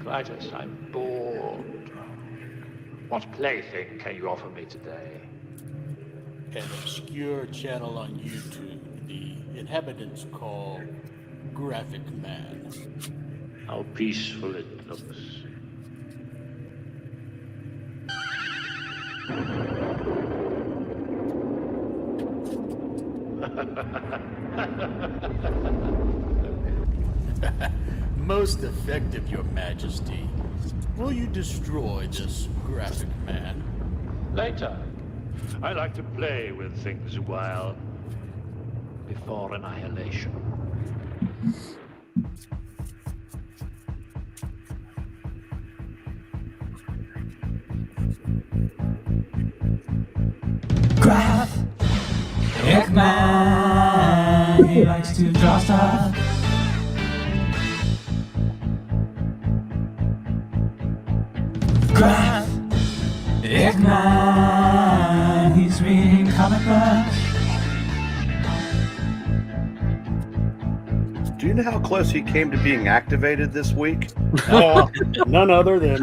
Galactus, I'm bored. What plaything can you offer me today? An obscure channel on YouTube the inhabitants call Graphic Man. How peaceful it looks. Most effective, Your Majesty. Will you destroy this Graphic Man? Later. I like to play with things a while before annihilation. Graphic Man, he likes to draw stuff. Graphic Man, he's reading comic books. Do you know how close he came to being activated this week? None other than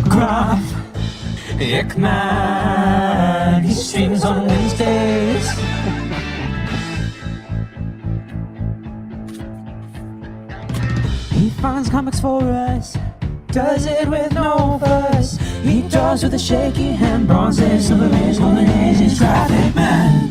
Graphic Man, he streams on Wednesdays. He finds comics for us, does it with no fuss. He draws with a shaky hand, Bronze Age, Silver Age, Golden Age. He's Graphic Man.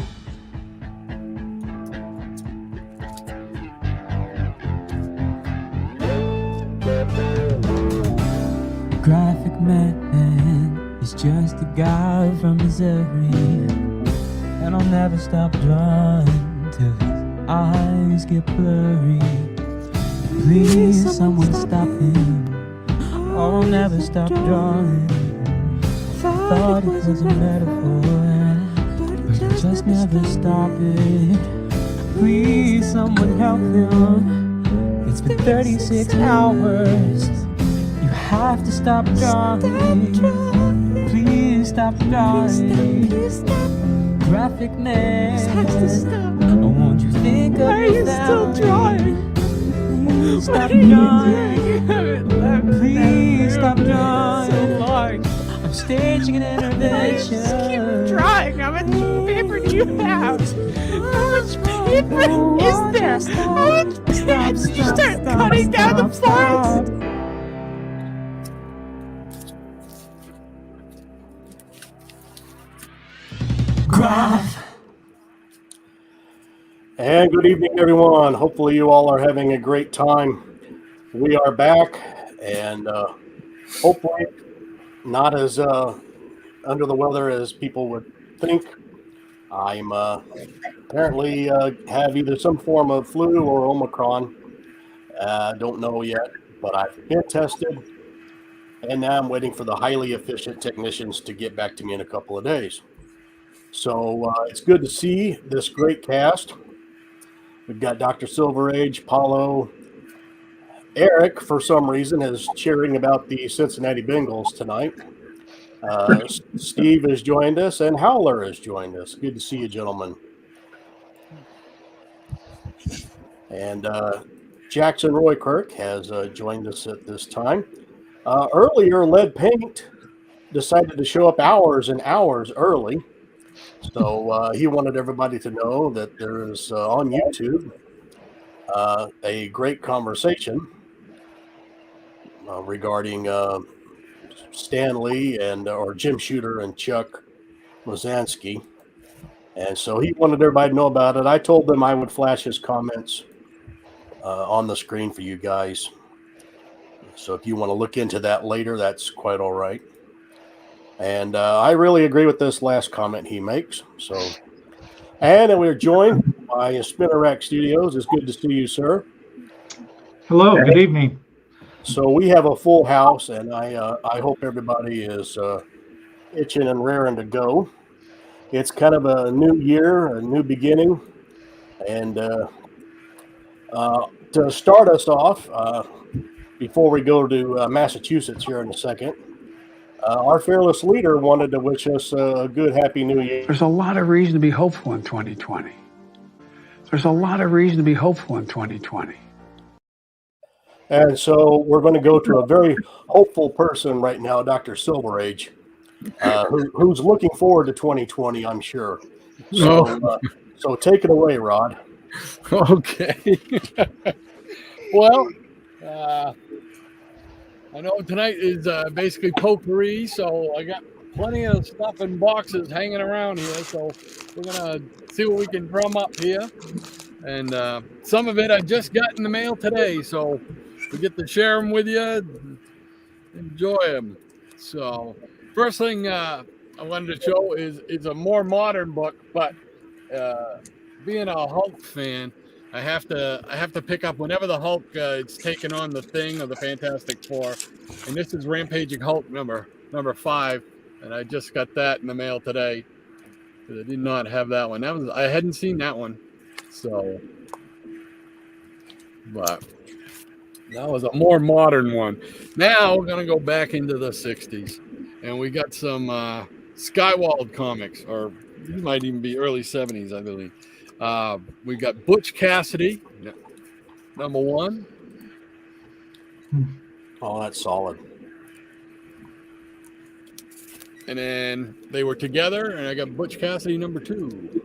Graphic Man is just a guy from Missouri, and I'll never stop drawing till his eyes get blurry. Please, someone stop him. I'll never stop drawing. Thought it was a metaphor, but I just never stop it. Please, someone help him. It's been 36 hours. You have to stop drawing. Please stop drawing. Graphic Man, won't you think of Why are you still drawing? Stop drawing. Please stop drawing. So long. I'm staging an intervention. Just keep drawing. How much paper do you have? How much paper is there? How much paper? Did you start cutting down the forest? And good evening, everyone. Hopefully you all are having a great time. We are back, and hopefully not as under the weather as people would think. I'm apparently have either some form of flu or Omicron. Don't know yet, but I've been tested, and now I'm waiting for the highly efficient technicians to get back to me in a couple of days. So it's good to see this great cast. We've got Dr. Silver Age, Paulo. Eric, for some reason, is cheering about the Cincinnati Bengals tonight. Steve has joined us, and Howler has joined us. Good to see you, gentlemen. And Jackson Roykirk has joined us at this time. Earlier, Lead Paint decided to show up hours and hours early. So he wanted everybody to know that there is on YouTube a great conversation regarding Stan Lee and or Jim Shooter and Chuck Mazansky. And so he wanted everybody to know about it. I told them I would flash his comments on the screen for you guys. So if you want to look into that later, that's quite all right. And I really agree with this last comment he makes. So, and we're joined by Spinner Rack Studios. It's good to see you, sir. Hello. Good evening. So we have a full house, and I hope everybody is itching and raring to go. It's kind of a new year, a new beginning, and to start us off, before we go to Massachusetts here in a second. Our fearless leader wanted to wish us a good, happy new year. There's a lot of reason to be hopeful in 2020. There's a lot of reason to be hopeful in 2020. And so we're going to go to a very hopeful person right now, Dr. Silver Age, who's looking forward to 2020, I'm sure. So take it away, Rod. Okay. Well, I know tonight is basically potpourri, so I got plenty of stuff in boxes hanging around here. So we're gonna see what we can drum up here, and some of it I just got in the mail today, so we get to share them with you, enjoy them. So first thing I wanted to show is a more modern book, but being a Hulk fan, I have to pick up whenever the Hulk it's taken on the Thing or the Fantastic Four, and this is Rampaging Hulk number 5, and I just got that in the mail today. I did not have that one. I hadn't seen that one, so but that was a more modern one. Now we're gonna go back into the '60s, and we got some Skywald comics, or these might even be early '70s, I believe. We got Butch Cassidy, number 1. Oh, that's solid. And then they were together, and I got Butch Cassidy number 2.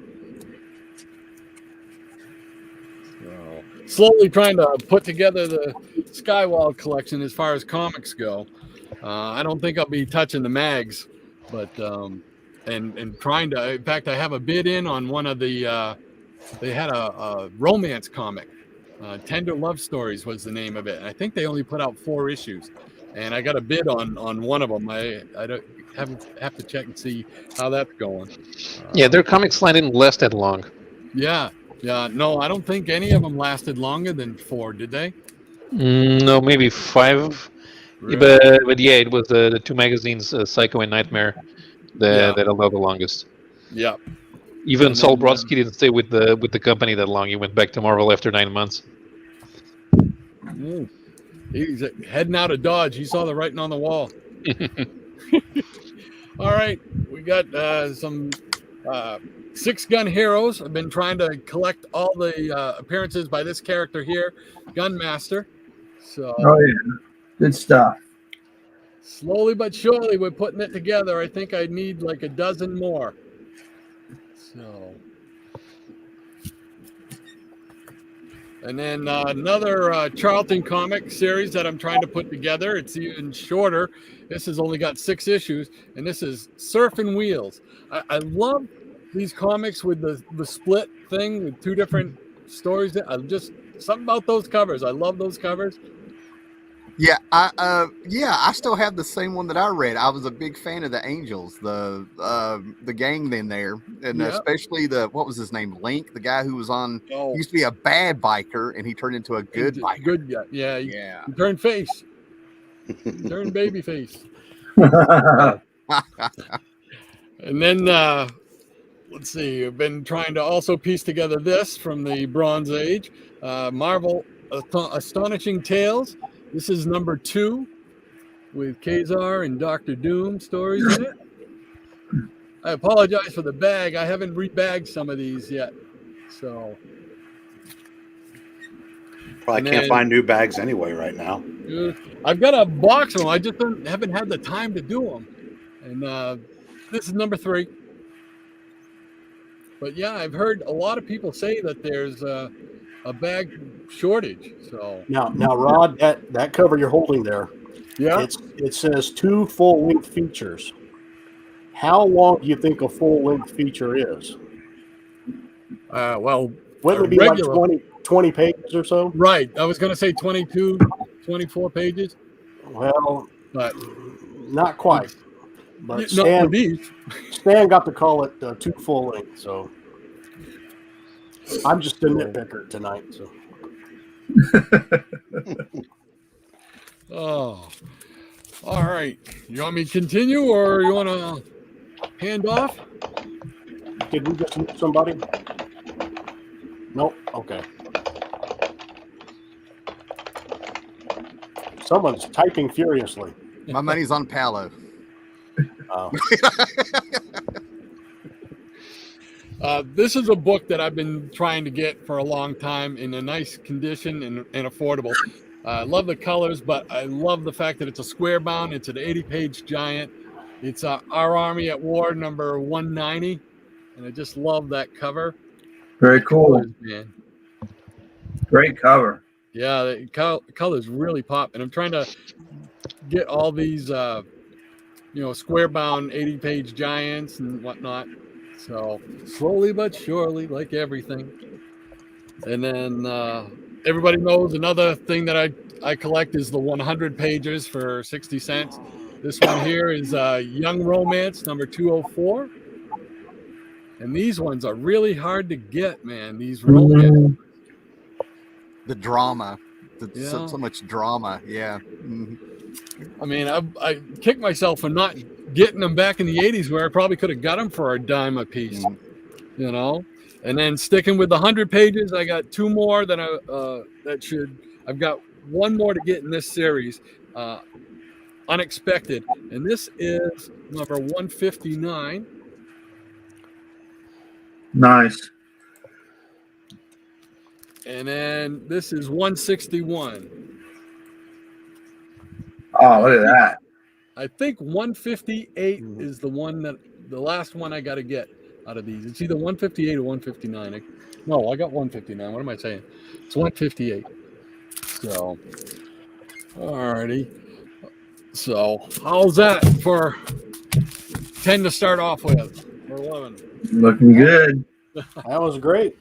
So, slowly trying to put together the Skywald collection as far as comics go. I don't think I'll be touching the mags, but and trying to. In fact, I have a bid in on one of the. They had a romance comic. Tender Love Stories was the name of it. And I think they only put out 4 issues. And I got a bid on one of them. I don't have to check and see how that's going. Yeah, their comics line didn't last that long. Yeah. No, I don't think any of them lasted longer than 4, did they? No, maybe 5. Really? But yeah, it was the 2 magazines, Psycho and Nightmare, that allowed the longest. Yeah. Even Saul Brodsky didn't stay with the company that long. He went back to Marvel after 9 months. He's heading out of Dodge. He saw the writing on the wall. All right, we got some 6-Gun Heroes. I've been trying to collect all the appearances by this character here, Gunmaster. So, oh yeah, good stuff. Slowly but surely, we're putting it together. I think I need like a dozen more. So, and then another Charlton comic series that I'm trying to put together. It's even shorter. This has only got 6 issues, and this is Surfing Wheels. I love these comics with the split thing with 2 different stories. Something about those covers. I love those covers. Yeah, I still have the same one that I read. I was a big fan of the Angels, the gang in there, and especially what was his name, Link, the guy who was on. Oh. He used to be a bad biker, and he turned into a good biker. Good guy, yeah. He turned face, turned baby face. And then let's see. I've been trying to also piece together this from the Bronze Age, Marvel Astonishing Tales. This is number 2 with Kazar and Dr. Doom stories in it. I apologize for the bag. I haven't rebagged some of these yet. So Probably can't find new bags anyway right now. I've got a box of them. I just haven't had the time to do them. And this is number 3. But yeah, I've heard a lot of people say that there's a bag shortage. So Now, Rod, that cover you're holding there, it says 2 full-length features. How long do you think a full-length feature is? Well, wouldn't it be regular, like 20 pages or so? Right. I was going to say 22, 24 pages. Well, but not quite. But Stan got to call it 2 full-length, so I'm just a nitpicker tonight. So. Oh, all right. You want me to continue, or you want to hand off? Did we just meet somebody? Nope. Okay. Someone's typing furiously. My money's on Palo. Oh. This is a book that I've been trying to get for a long time in a nice condition and affordable. I love the colors, but I love the fact that it's a square bound. It's an 80-page giant. It's Our Army at War number 190, and I just love that cover. Very The cool. colors, man. Great cover. Yeah, the colors really pop, and I'm trying to get all these, square bound 80-page giants and whatnot. So slowly but surely, like everything. And then everybody knows another thing that I collect is the 100 pages for 60 cents. This one here is Young Romance number 204. And these ones are really hard to get, man. These romance. The drama. Yeah. So much drama. Yeah. Mhm. I mean, I kick myself for not getting them back in the 80s where I probably could have got them for a dime a piece, you know? And then sticking with the 100 pages, I got two more that I've got one more to get in this series, Unexpected. And this is number 159. Nice. And then this is 161. Oh, look at that. I think 158 is the last one I got to get out of these. It's either 158 or 159. No, I got 159. What am I saying? It's 158. So, alrighty. So, how's that for 10 to start off with? Or 11? Looking good. That was great.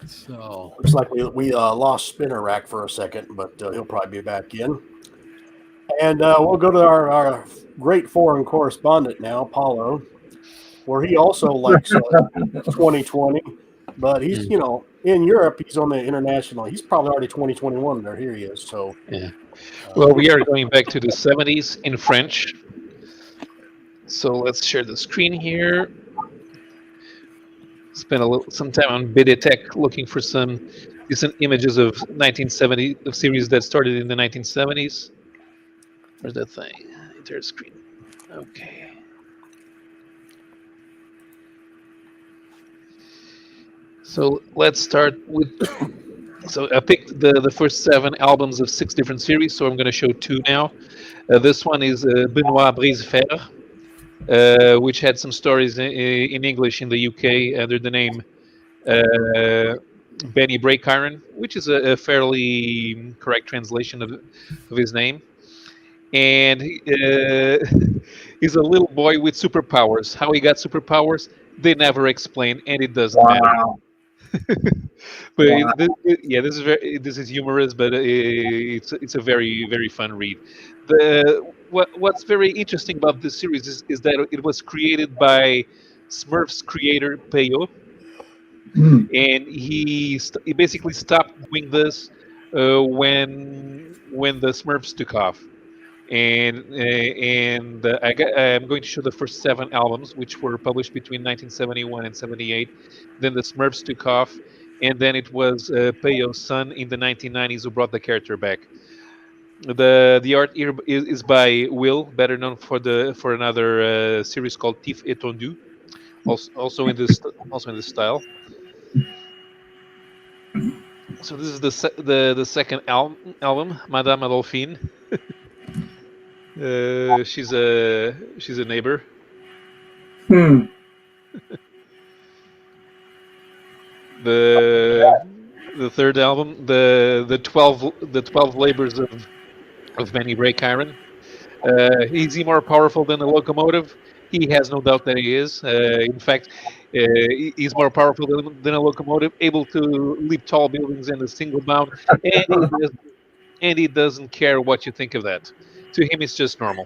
So, looks like we lost Spinner Rack for a second, but he'll probably be back in. And we'll go to our great foreign correspondent now, Paulo, where he also likes 2020, but he's, in Europe, he's on the international. He's probably already 2021 there. Here he is. So, yeah. Well, we are going back to the 70s in French. So let's share the screen here. Spent some time on Bidetech looking for some decent images of 1970 of series that started in the 1970s. Where's that thing? Entire screen. Okay. So let's start with. So I picked the first 7 albums of 6 different series. So I'm going to show 2 now. This one is Benoit Brisefer, which had some stories in English in the UK under the name Benny Breakiron, which is a fairly correct translation of his name. And he's a little boy with superpowers. How he got superpowers, they never explain, and it doesn't matter. But Wow. this is humorous, but it's a very, very fun read. What's very interesting about this series is that it was created by Smurfs creator Peyo, and he basically stopped doing this when the Smurfs took off. And I'm going to show the first 7 albums, which were published between 1971 and 78. Then the Smurfs took off, and then it was Peyo's son in the 1990s who brought the character back. The art here is by Will, better known for another series called Tif Étendu, also in this style. So this is the second album, Madame Adolphine. She's a neighbor. The third album, the 12 labors of Benny Breakiron. Is he more powerful than a locomotive? He has no doubt that he is. In fact, he's more powerful than a locomotive, able to leap tall buildings in a single bound, and he doesn't care what you think of that. To him, it's just normal.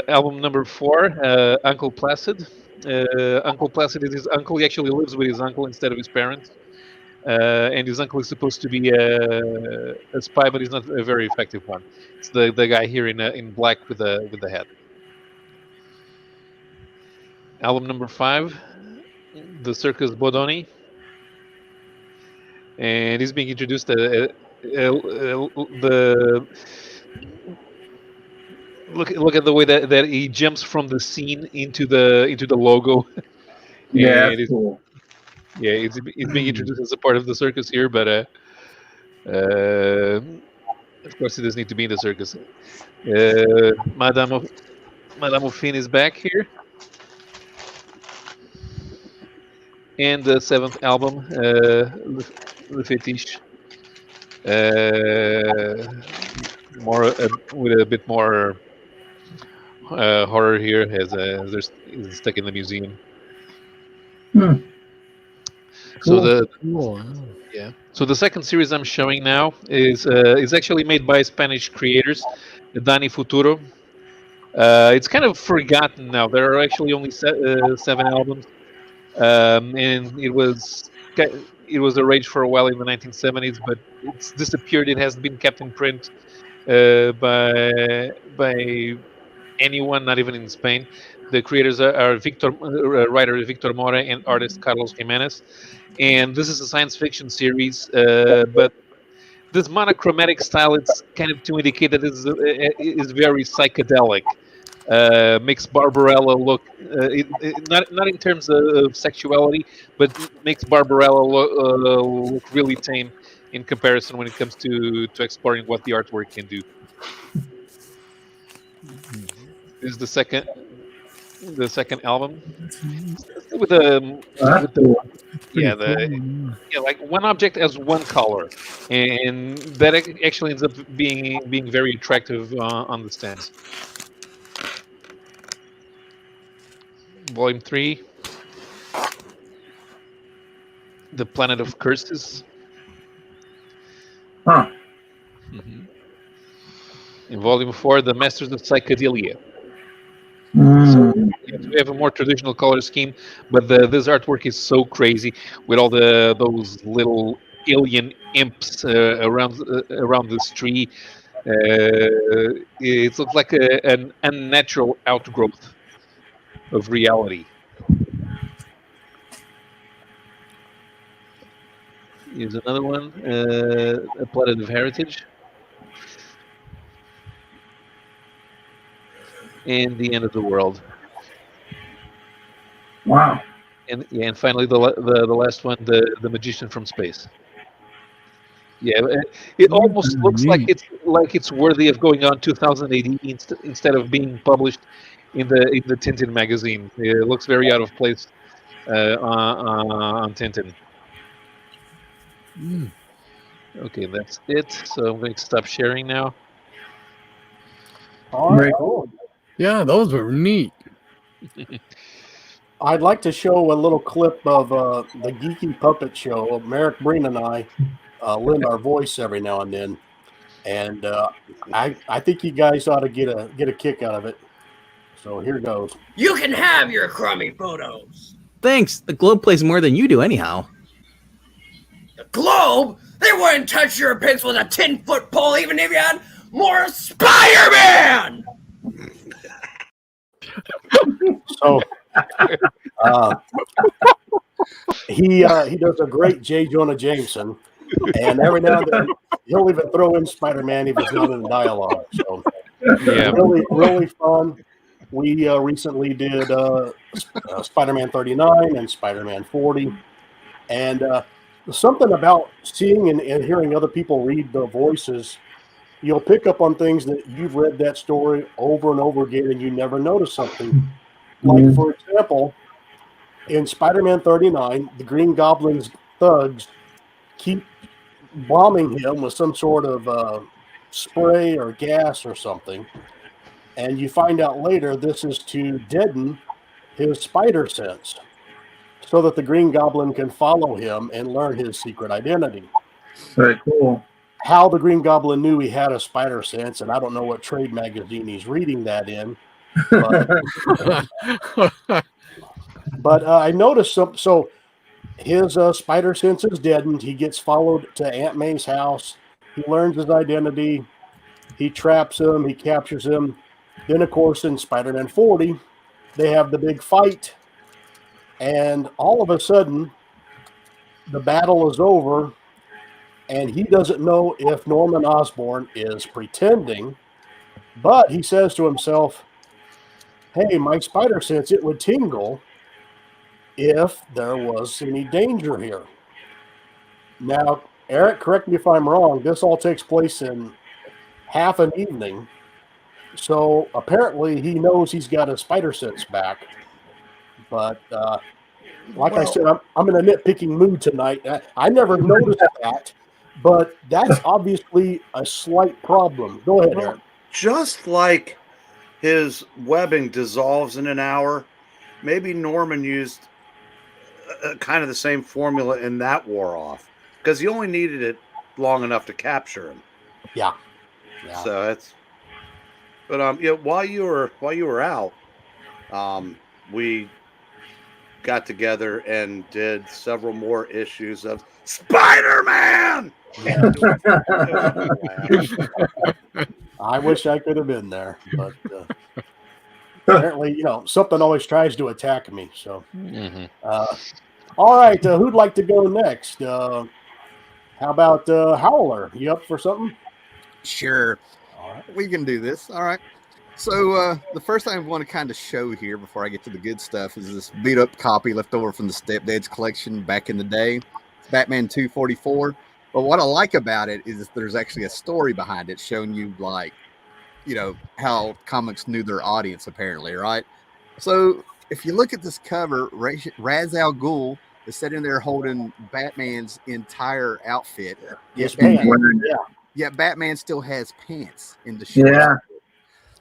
Album number 4, Uncle Placid. Uncle Placid is his uncle. He actually lives with his uncle instead of his parents. And his uncle is supposed to be a spy, but he's not a very effective one. It's the guy here in black with the hat. Album number 5, The Circus Bodoni. And he's being introduced look at the way that he jumps from the scene into the logo. Yeah, that's cool. Yeah, it's being introduced as a part of the circus here, but Of course, he doesn't need to be in the circus. Madame Ophine is back here. And the 7th album, Le Fétiche. More with a bit more horror here, as they're stuck in the museum. So So the second series I'm showing now is actually made by Spanish creators, Dani Futuro. It's kind of forgotten now. There are actually only 7 albums, and it was a rage for a while in the 1970s, but it's disappeared. It hasn't been kept in print by anyone, not even in Spain. The creators are writer Victor Mora and artist Carlos Jimenez, and this is a science fiction series, but this monochromatic style, it's kind of to indicate that it is very psychedelic. Makes Barbarella look not in terms of sexuality, but makes Barbarella look really tame in comparison when it comes to exploring what the artwork can do. This is the second album with the like one object as one color, and that actually ends up being very attractive on the stands. Volume 3, The Planet of Curses. In Volume 4, The Masters of Psychedelia. So we have a more traditional color scheme, but this artwork is so crazy with all those little alien imps around this tree. It looks like an unnatural outgrowth of reality. Here's another one, A Planet of Heritage. And The End of the World. Wow. And finally the last one, the Magician from Space. Yeah, it almost looks like it's worthy of going on 2000 AD instead of being published in the Tintin magazine. It looks very out of place on Tintin. Okay, that's it. So I'm going to stop sharing now. All right. Cool. Yeah, those were neat. I'd like to show a little clip of the Geeky Puppet Show. Merrick Breen and I lend our voice every now and then, and I think you guys ought to get a kick out of it. So here goes. You can have your crummy photos. Thanks. The Globe plays more than you do anyhow. The Globe? They wouldn't touch your pics with a 10-foot pole even if you had more Spider-Man! So he does a great J. Jonah Jameson, and every now and then he'll even throw in Spider-Man if it's not in the dialogue. So yeah, really fun. We recently did Spider-Man 39 and Spider-Man 40, and something about seeing and hearing other people read the voices. You'll pick up on things that you've read that story over and over again, and you never notice something. Like, for example, in Spider-Man 39, the Green Goblin's thugs keep bombing him with some sort of spray or gas or something. And you find out later this is to deaden his spider sense so that the Green Goblin can follow him and learn his secret identity. Very cool. How the Green Goblin knew he had a spider sense, and I don't know what trade magazine he's reading that in. But I noticed so his spider sense is deadened. He gets followed to Aunt May's house. He learns his identity. He traps him. He captures him. Then, of course, in Spider-Man 40, they have the big fight. And all of a sudden, the battle is over. And he doesn't know if Norman Osborn is pretending, but he says to himself, hey, my spider sense, it would tingle if there was any danger here. Now, Eric, correct me if I'm wrong. This all takes place in half an evening. So apparently he knows he's got his spider sense back. But like I said, I'm in a nitpicking mood tonight. I never noticed that, but that's obviously a slight problem. Go ahead, Eric. Just like his webbing dissolves in an hour, maybe Norman used kind of the same formula and that wore off because he only needed it long enough to capture him. Yeah. So that's. But while you were out, we got together and did several more issues of Spider-Man. I wish I could have been there, but apparently, something always tries to attack me. So, all right, who'd like to go next? How about Howler? You up for something? Sure. All right. We can do this. All right. So the first thing I want to kind of show here before I get to the good stuff is this beat up copy left over from the Stepdads collection back in the day. It's Batman 244. But what I like about it is there's actually a story behind it showing you how comics knew their audience apparently, right? So if you look at this cover, Ra's al Ghul is sitting there holding Batman's entire outfit. Yes, Yet Batman still has pants in the shirt. Yeah.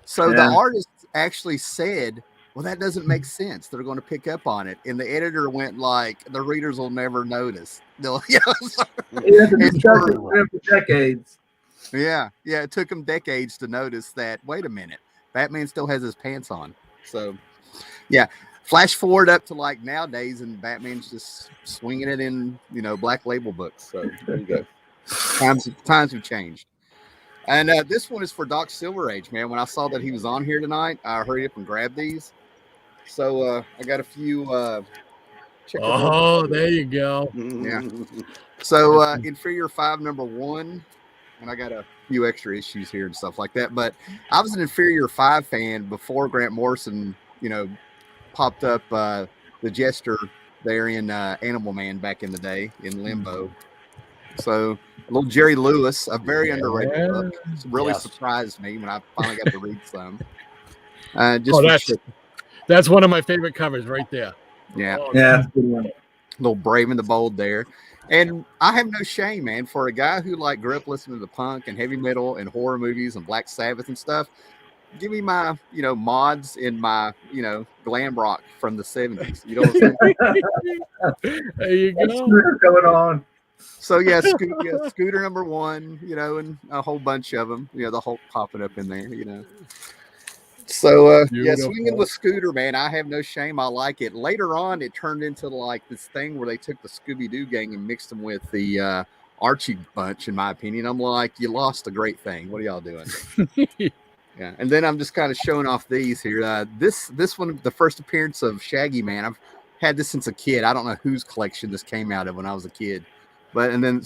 So the artist actually said, well, that doesn't make sense. They're going to pick up on it. And the editor went like, the readers will never notice. They'll, for decades. Yeah. It took them decades to notice that, wait a minute, Batman still has his pants on. So, yeah. Flash forward up to like nowadays, and Batman's just swinging it in, Black Label books. So there you go. Times have changed. And this one is for Doc Silverage, man. When I saw that he was on here tonight, I hurried up and grabbed these. So I got a few. There you go. Yeah. So Inferior 5 #1, and I got a few extra issues here and stuff like that. But I was an Inferior 5 fan before Grant Morrison, popped up the Jester there in Animal Man back in the day in Limbo. So a little Jerry Lewis, a very underrated book. It's really surprised me when I finally got to read some. That's one of my favorite covers right there. Yeah. Yeah, that's a good one. Little Brave and the Bold there. And I have no shame, man, for a guy who grew up listening to punk and heavy metal and horror movies and Black Sabbath and stuff. Give me my, mods in my, glam rock from the 70s. You know what I'm saying? There you go. What's going on? So Scooter #1, and a whole bunch of them, the Hulk popping up in there, So swinging with Scooter, man, I have no shame. I like it. Later on, it turned into this thing where they took the Scooby-Doo gang and mixed them with the Archie bunch. In my opinion, I'm like, you lost a great thing. What are y'all doing? Yeah, and then I'm just kind of showing off these here. This one, the first appearance of Shaggy Man. I've had this since a kid. I don't know whose collection this came out of when I was a kid. But and then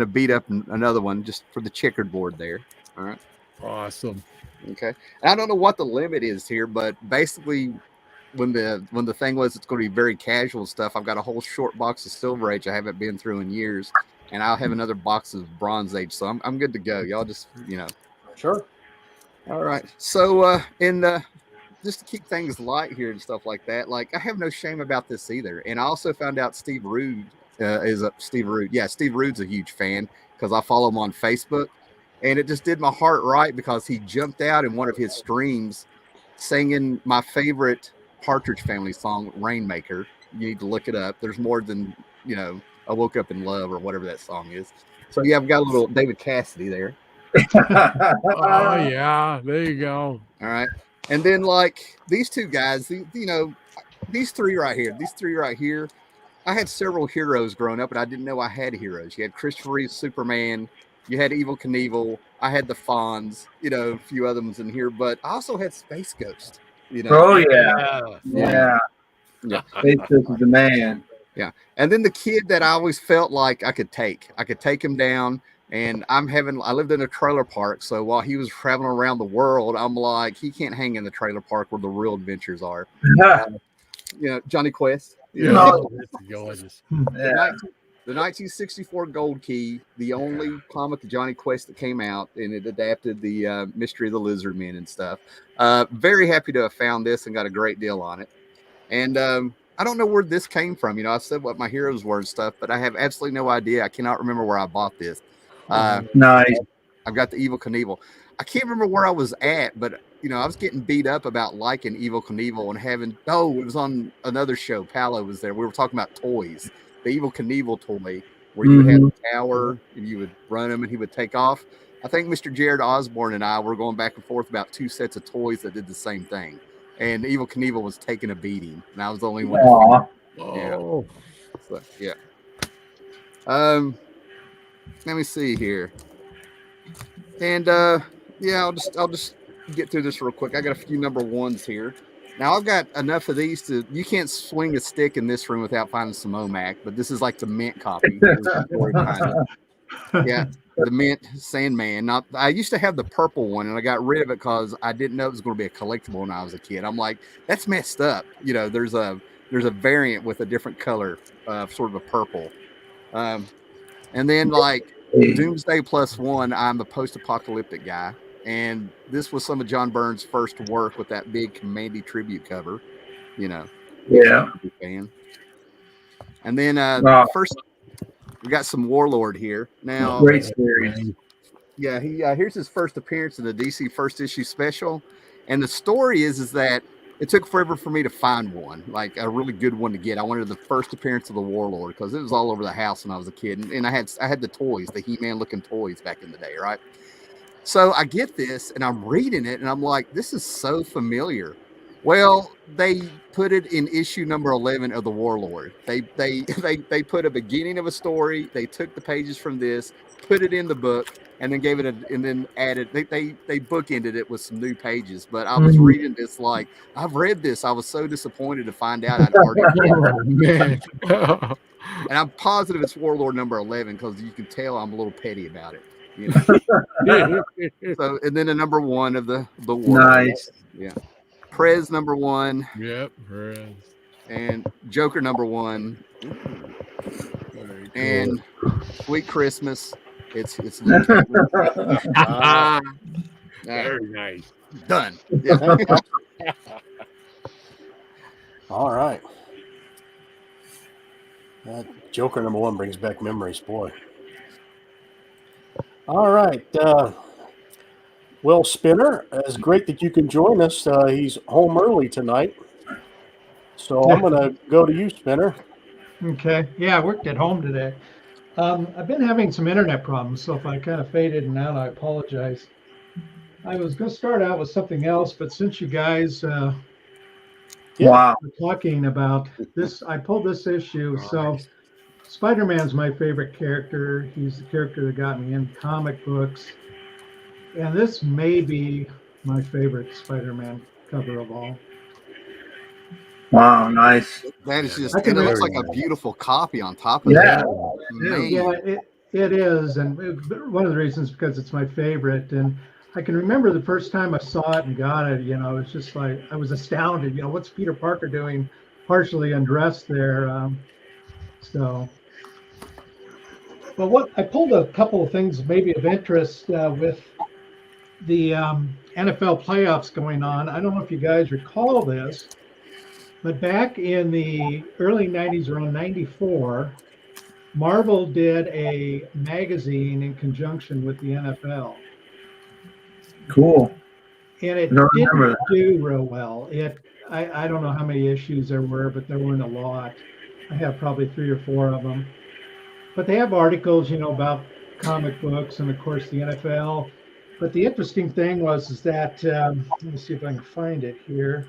a beat up another one just for the checkered board there. All right. Awesome. Okay. And I don't know what the limit is here, but basically when the thing was it's going to be very casual stuff, I've got a whole short box of Silver Age I haven't been through in years, and I'll have another box of Bronze Age, so I'm good to go. Y'all just Sure. All right. So just to keep things light here and stuff like that, I have no shame about this either. And I also found out Steve Rude Steve Rude. Yeah, Steve Rude's a huge fan because I follow him on Facebook. And it just did my heart right because he jumped out in one of his streams singing my favorite Partridge Family song, Rainmaker. You need to look it up. There's more than, I Woke Up in Love or whatever that song is. So, yeah, I've got a little David Cassidy there. Oh, yeah. There you go. All right. And then, these two guys, these three right here, I had several heroes growing up, and I didn't know I had heroes. You had Christopher Reeve's Superman. You had Evel Knievel. I had the Fonz, a few other ones in here, but I also had Space Ghost. Oh, yeah. Space Ghost is the man. Yeah. And then the kid that I always felt like I could take him down. And I lived in a trailer park. So while he was traveling around the world, I'm like, he can't hang in the trailer park where the real adventures are. Johnny Quest. Gorgeous. The the 1964 Gold Key, the only comic of Johnny Quest that came out, and it adapted the Mystery of the Lizard Men and stuff. Very happy to have found this and got a great deal on it. And I don't know where this came from. You know, I said what my heroes were and stuff, but I have absolutely no idea. I cannot remember where I bought this. Nice. I've got the Evil Knievel. I can't remember where I was at, but you know, I was getting beat up about liking Evil Knievel and having. Oh, it was on another show. Paolo was there. We were talking about toys. The Evil Knievel toy, where you would have a tower and you would run him and he would take off. I think Mr. Jared Osborne and I were going back and forth about 2 sets of toys that did the same thing. And Evil Knievel was taking a beating, and I was the only one. Aww. Yeah. Let me see here. And yeah, I'll just get through this real quick. I got a few number ones here. Now I've got enough of these to. You can't swing a stick in this room without finding some OMAC, but this is like the mint copy. Yeah, the mint Sandman. Not. I used to have the purple one, and I got rid of it because I didn't know it was going to be a collectible when I was a kid. I'm like, that's messed up. You know, there's a variant with a different color, sort of a purple. And then like Doomsday +1, I'm the post-apocalyptic guy. And this was some of John Byrne's first work with that big Commandy tribute cover, you know. Yeah. Fan. And then first, we got some Warlord here. Now, great series. Yeah, here's his first appearance in the DC first issue special. And the story is that it took forever for me to find one, like a really good one to get. I wanted the first appearance of the Warlord because it was all over the house when I was a kid. And I had the toys, the He-Man looking toys back in the day, right? So I get this and I'm reading it and I'm like, this is so familiar. Well, they put it in issue number 11 of the Warlord. They put a beginning of a story. They took the pages from this, put it in the book, and then gave it and then added. They bookended it with some new pages. But I was reading this like I've read this. I was so disappointed to find out I'd already read it. And I'm positive it's Warlord number 11 because you can tell I'm a little petty about it. You know? So, and then the number 1 of the Warlord. Nice. Yeah. Prez number 1. Yep, Prez. And Joker number 1. And Sweet Christmas. It's very nice. Done. Yeah. All right. That Joker number 1 brings back memories, boy. All right. Will Spinner, it's great that you can join us. He's home early tonight. So I'm going to go to you, Spinner. Okay. Yeah, I worked at home today. I've been having some internet problems, so if I kind of faded in and out, I apologize. I was going to start out with something else, but since you guys wow, were talking about this, I pulled this issue. So Spider-Man's my favorite character. He's the character that got me into comic books. And this may be my favorite Spider-Man cover of all. Wow, nice. That is just, and it looks like a beautiful copy on top of that. Yeah, it is. And one of the reasons because it's my favorite. And I can remember the first time I saw it and got it, you know, it's just like, I was astounded, you know, what's Peter Parker doing partially undressed there? But what I pulled a couple of things maybe of interest with the NFL playoffs going on. I don't know if you guys recall this, but back in the early 90s, around 94, Marvel did a magazine in conjunction with the NFL. Cool. And it didn't do real well. I don't know how many issues there were, but there weren't a lot. I have probably 3 or 4 of them. But they have articles, you know, about comic books and, of course, the NFL. But the interesting thing is that, let me see if I can find it here.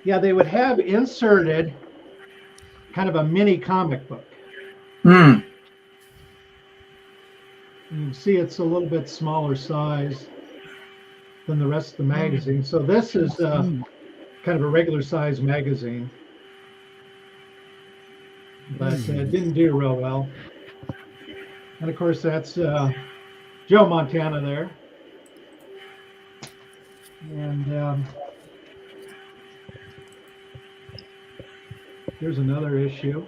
Yeah, they would have inserted kind of a mini comic book. You can see it's a little bit smaller size than the rest of the magazine. So this is kind of a regular size magazine. But it didn't do real well. And of course, that's Joe Montana there. And Here's another issue.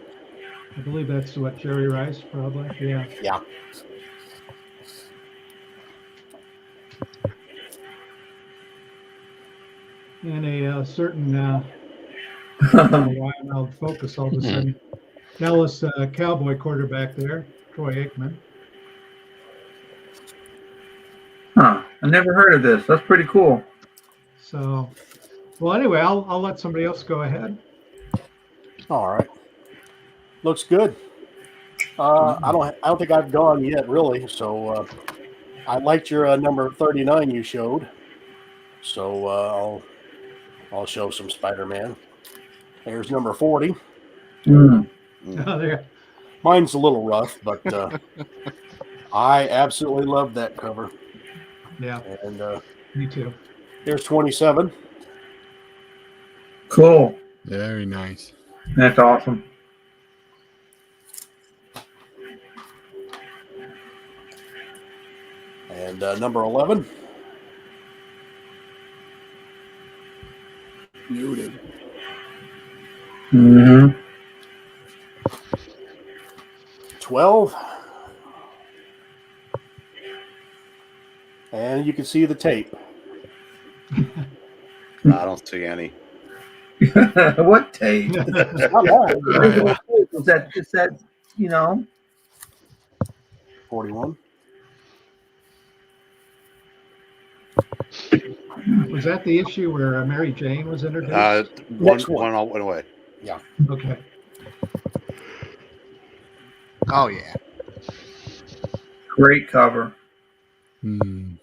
I believe that's what, Jerry Rice, probably. Yeah. Yeah. And a certain, I don't know why I'm out of focus all of a sudden. Dallas Cowboy quarterback there, Troy Aikman. Huh. I never heard of this. That's pretty cool. So, well, anyway, I'll let somebody else go ahead. All right. Looks good. I don't think I've gone yet, really. So I liked your number 39 you showed. So I'll show some Spider-Man. There's number 40. Mm. Oh, there. Mine's a little rough, but I absolutely love that cover. Yeah. And me too. There's 27. Cool. Very nice. That's awesome. And number 11. Muted. Mm-hmm. 12. And you can see the tape. No, I don't see any. What tape? Not bad. Is that, 41. Was that the issue where Mary Jane was introduced? One all went away. Yeah. Okay. Oh yeah. Great cover. Hmm.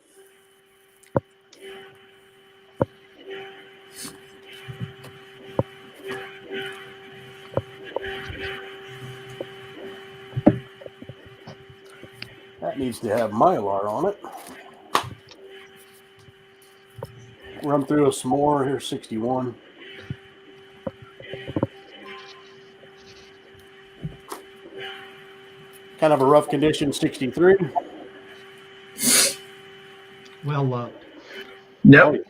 That needs to have Mylar on it. Run through some more. Here's 61. Kind of a rough condition, 63. Well loved. Yep.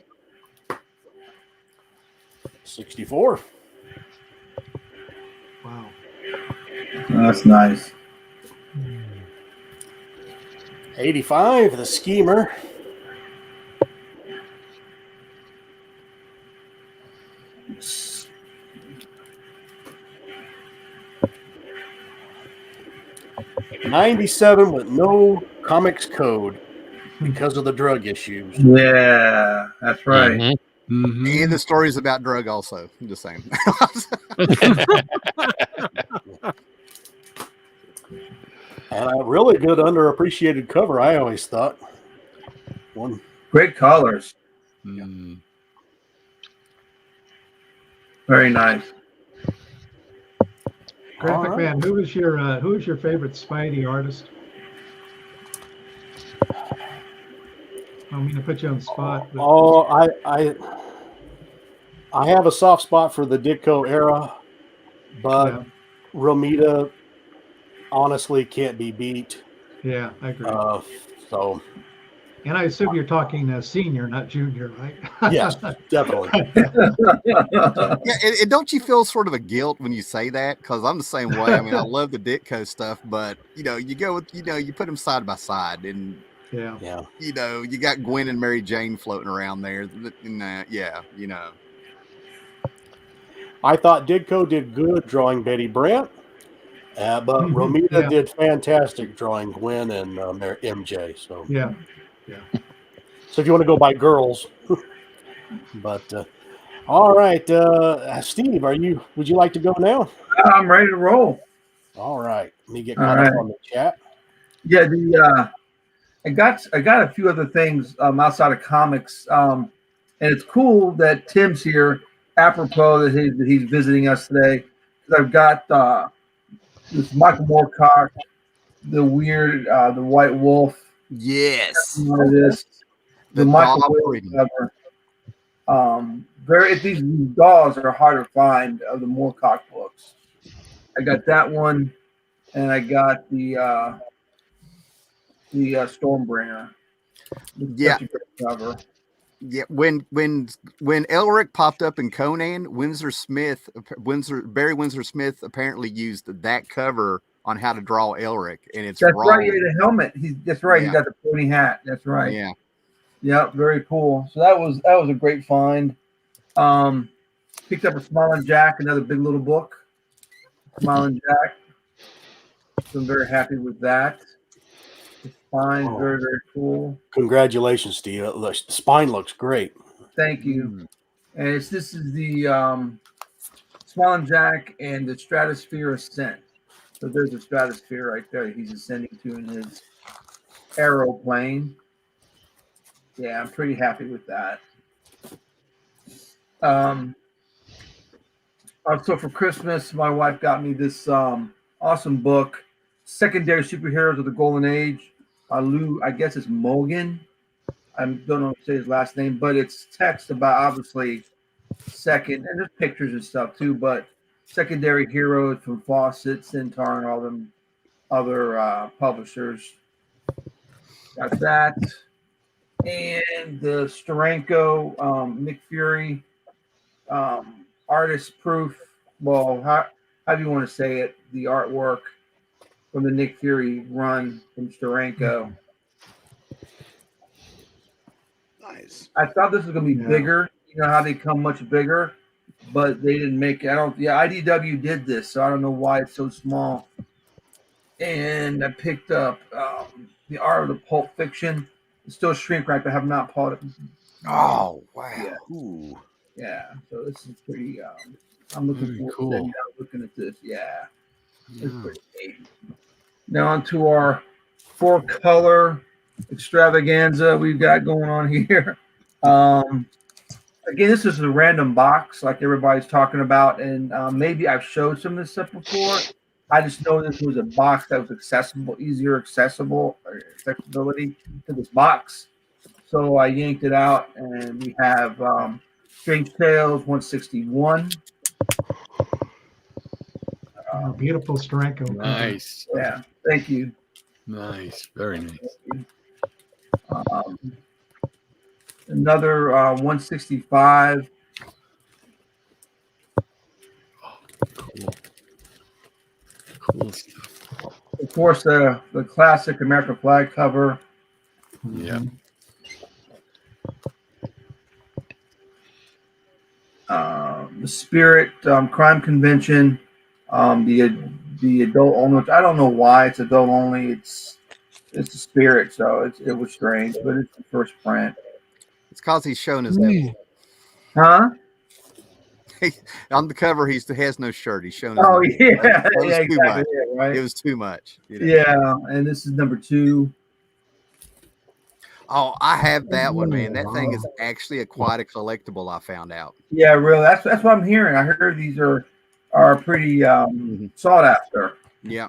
64. Wow. That's nice. 85, the schemer. $97 with no comics code because of the drug issues. Yeah, that's right. Mm-hmm. Mm-hmm. And the stories about drug also. I'm just saying. And a really good underappreciated cover, I always thought. One. Great colors. Mm. Very nice. Graphic All Man, who was your favorite Spidey artist? I don't mean to put you on the spot. But... Oh, I have a soft spot for the Ditko era, but Yeah. Romita honestly can't be beat. Yeah, I agree. So, And I assume you're talking senior, not junior, right? yes, definitely. Yeah, and don't you feel sort of a guilt when you say that? Because I'm the same way. I mean, I love the Ditko stuff, but you go with you put them side by side, and yeah, you got Gwen and Mary Jane floating around there. And, I thought Ditko did good drawing Betty Brant, but Romita did fantastic drawing Gwen and MJ. So yeah. So if you want to go by girls, but all right, Steve, would you like to go now? I'm ready to roll. All right, let me get caught up on the chat. Yeah, I got a few other things outside of comics, and it's cool that Tim's here, apropos that he's visiting us today. Because I've got this Michael Moorcock, the weird, the White Wolf. Yes. This the Michael Moorcock cover. These dolls are hard to find of the Moorcock books. I got that one, and I got the Stormbringer. Yeah. Cover. Yeah, when Elric popped up in Conan, Barry Windsor Smith apparently used that cover on how to draw Elric, and it's That's wrong. right. He had a helmet. That's right. Yeah. He got the pointy hat. That's right. Yeah. Yep. Very cool. So that was a great find. Picked up a Smiling Jack, another big little book. Smiling Jack. So I'm very happy with that. The spine, very, very cool. Congratulations, Steve. The spine looks great. Thank you. And this is the Smiling Jack and the Stratosphere Ascent. So there's a stratosphere right there he's ascending to in his aeroplane. Yeah, I'm pretty happy with that. Also for Christmas, my wife got me this awesome book, Secondary Superheroes of the Golden Age by Lou, I guess it's Mogan. I don't know how to say his last name, but it's text about obviously and there's pictures and stuff too, but secondary heroes from Fawcett, Centaur, and all them other publishers. Got that. And the Steranko, Nick Fury, artist proof. Well, how do you want to say it? The artwork from the Nick Fury run from Steranko. Nice. I thought this was going to be bigger. You know how they come much bigger, but they didn't make it. IDW did this, so I don't know why it's so small. And I picked up the Art of the Pulp Fiction. It's still shrink wrapped. I have not pulled it. Oh wow! Yeah. Ooh. Yeah. So this is pretty. I'm looking forward to sitting down looking at this. Yeah. It's pretty neat. Now on to our 4-color extravaganza we've got going on here. Again, this is a random box like everybody's talking about, and maybe I've showed some of this stuff before. I just know this was a box that was accessibility to this box. So I yanked it out, and we have Strange Tales 161. Beautiful Steranko. Nice. Yeah, thank you. Nice. Very nice. Another 165. Cool. Cool stuff. Of course, the classic American flag cover. Yeah. The Spirit Crime Convention. The adult only. I don't know why it's adult only. It's the Spirit, so it was strange, but it's the first print. It's because he's showing his nipple. Huh? On the cover, he has no shirt. He's showing his Oh, nipple. yeah. That was Yeah, too exactly. much. Yeah, right. It was too much. You know? Yeah, and this is number 2. Oh, I have that one, man. That thing is actually quite a collectible, I found out. Yeah, really. That's what I'm hearing. I heard these are pretty sought after. Yeah.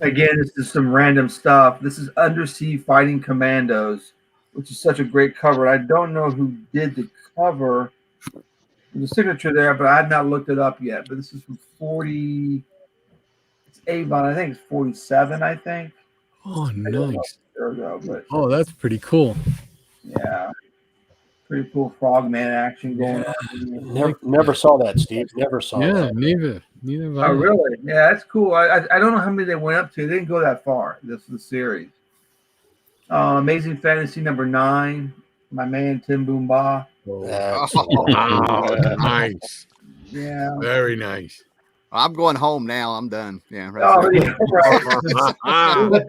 Again, this is some random stuff. This is Undersea Fighting Commandos, which is such a great cover. I don't know who did the cover. There's a signature there, but I had not looked it up yet. But this is from 40. It's Avon. I think it's 47. I think. Oh, nice. But Oh, that's pretty cool. yeah, pretty cool Frogman action going on. Never saw that, Steve. Never saw that. Neither have I. Oh, really? Yeah, that's cool. I don't know how many they went up to. They didn't go that far. This is the series. Amazing Fantasy number 9. My man Tim Boomba. Oh, nice. Yeah. Very nice. I'm going home now. I'm done. Yeah. Oh, yeah, right.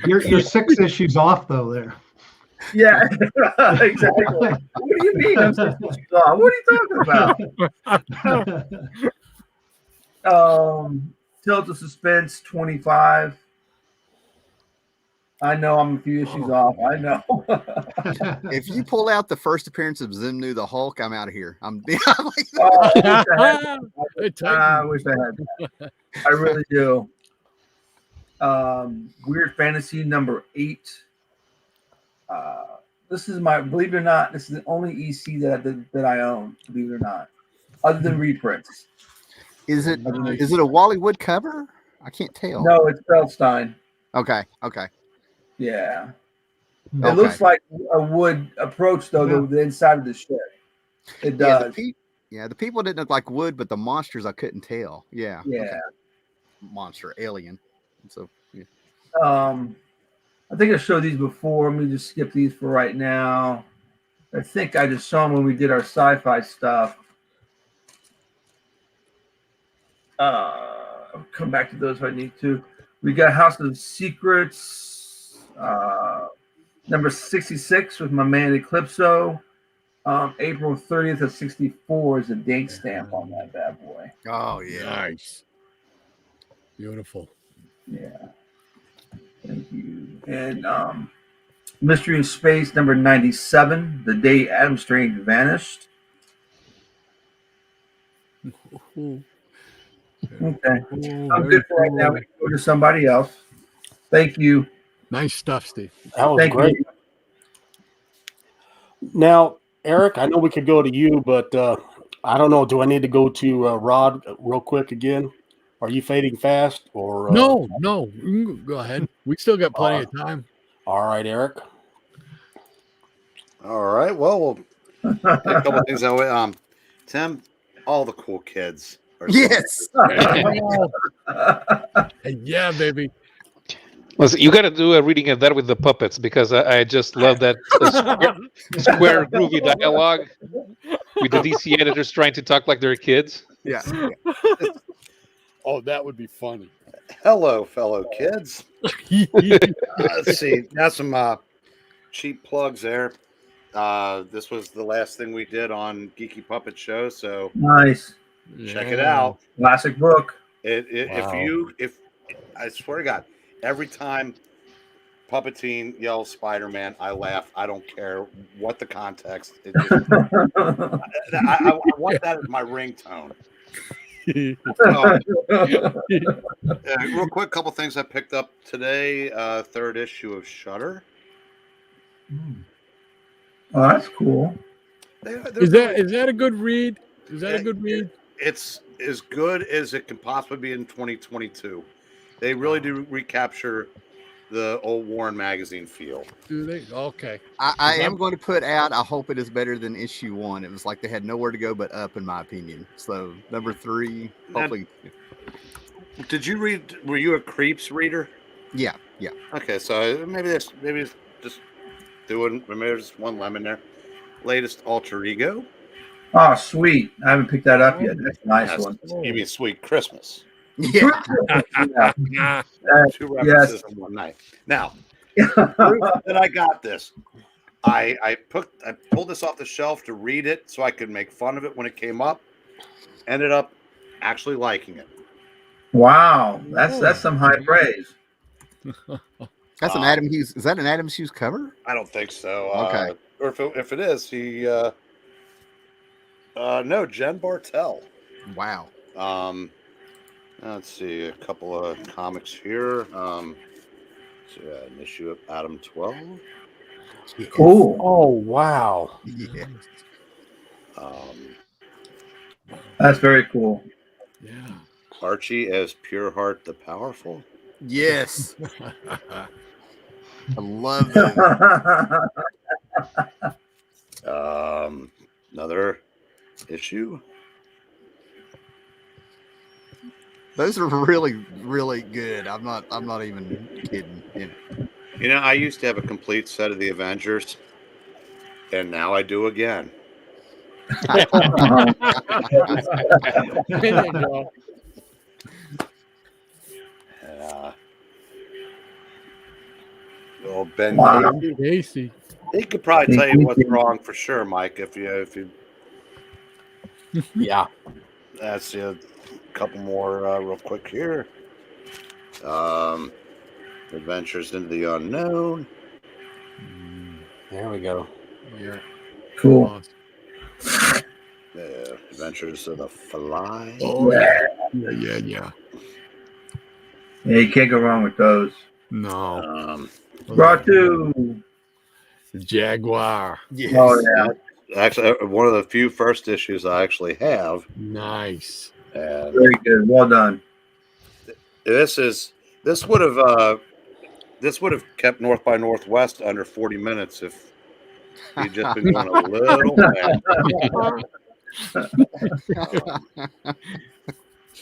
You're 6 issues off though there. Yeah, exactly. What do you mean? I'm so what are you talking about? Tales of Suspense 25. I know I'm a few issues off. I know. If you pull out the first appearance of Zimnu the Hulk, I'm out of here. I wish I had. I really do. Weird Fantasy number 8. This is believe it or not, this is the only EC that I own, believe it or not, other than reprints. Is it a Wally Wood cover? I can't tell. No, it's Feldstein. Okay. Yeah. It looks like a wood approach, though, the inside of the ship. It does. The people didn't look like wood, but the monsters I couldn't tell. Yeah. Yeah. Okay. Monster, alien. So, yeah. I think I showed these before. Let me just skip these for right now. I think I just saw them when we did our sci-fi stuff. I'll come back to those if I need to. We got House of Secrets, number 66 with my man Eclipso. April 30th of 64 is a date stamp on that bad boy. Oh, yeah. Nice. Beautiful. Yeah. Thank you. And Mystery in Space, number 97, the day Adam Strange vanished. Okay. I'm good for right now. We can go to somebody else. Thank you. Nice stuff, Steve. That was Thank great. you. Now, Eric, I know we could go to you, but I don't know. Do I need to go to Rod real quick again? Are you fading fast? Or No. You can go ahead. We still got plenty of time. All right, Eric. All right. Well, we'll take a couple of things that way. Tim, all the cool kids. Yes. Yeah, baby. Listen, you got to do a reading of that with the puppets because I just love that square groovy dialogue with the DC editors trying to talk like they're kids. Yeah. Oh, that would be funny. Hello, fellow kids. Let's see. Got some cheap plugs there. This was the last thing we did on Geeky Puppet Show, so Nice. check it out. Classic book. If I swear to God, every time Puppeteen yells Spider-Man, I laugh. I don't care what the context. I want that as my ringtone. Real quick, couple things I picked up today. Third issue of Shudder. Oh, that's cool. Is that a good read? Is that a good read? It's as good as it can possibly be in 2022. They really do recapture the old Warren magazine feel. Do they? Okay. I am going to put out, I hope it is better than issue 1. It was like they had nowhere to go but up, in my opinion. So, number 3, hopefully. Did you read, were you a Creeps reader? Yeah. Okay, so maybe just doing, maybe there's one lemon there. Latest Alter Ego. Oh, sweet. I haven't picked that up yet. That's a nice one. You mean Sweet Christmas. Yeah. Two references in one night. Now, proof that I got this. I pulled this off the shelf to read it so I could make fun of it when it came up. Ended up actually liking it. Wow, that's some high praise. That's an Adam Hughes. Is that an Adam Hughes cover? I don't think so. Okay. Or if it is, he no, Jen Bartel. Wow. Let's see a couple of comics here. So an issue of Adam 12. Cool. Oh, wow. Yeah. That's very cool. Yeah. Archie as Pure Heart the Powerful. Yes. I love that. Another issue. Those are really, really good. I'm not even kidding. You know, I used to have a complete set of the Avengers, and now I do again. There you go. Well, Ben Casey. he could probably tell you what's wrong for sure, Mike. If you Yeah. That's a couple more real quick here. Adventures into the Unknown. There we go. Yeah. Cool. Adventures of the Fly. Oh yeah. Yeah, you can't go wrong with those. No. Brought to Jaguar. Yes. Oh yeah. Actually, one of the few first issues I actually have. Nice. And Very good. Well done. this would have This would have kept North by Northwest under 40 minutes if he'd just been going a little fast.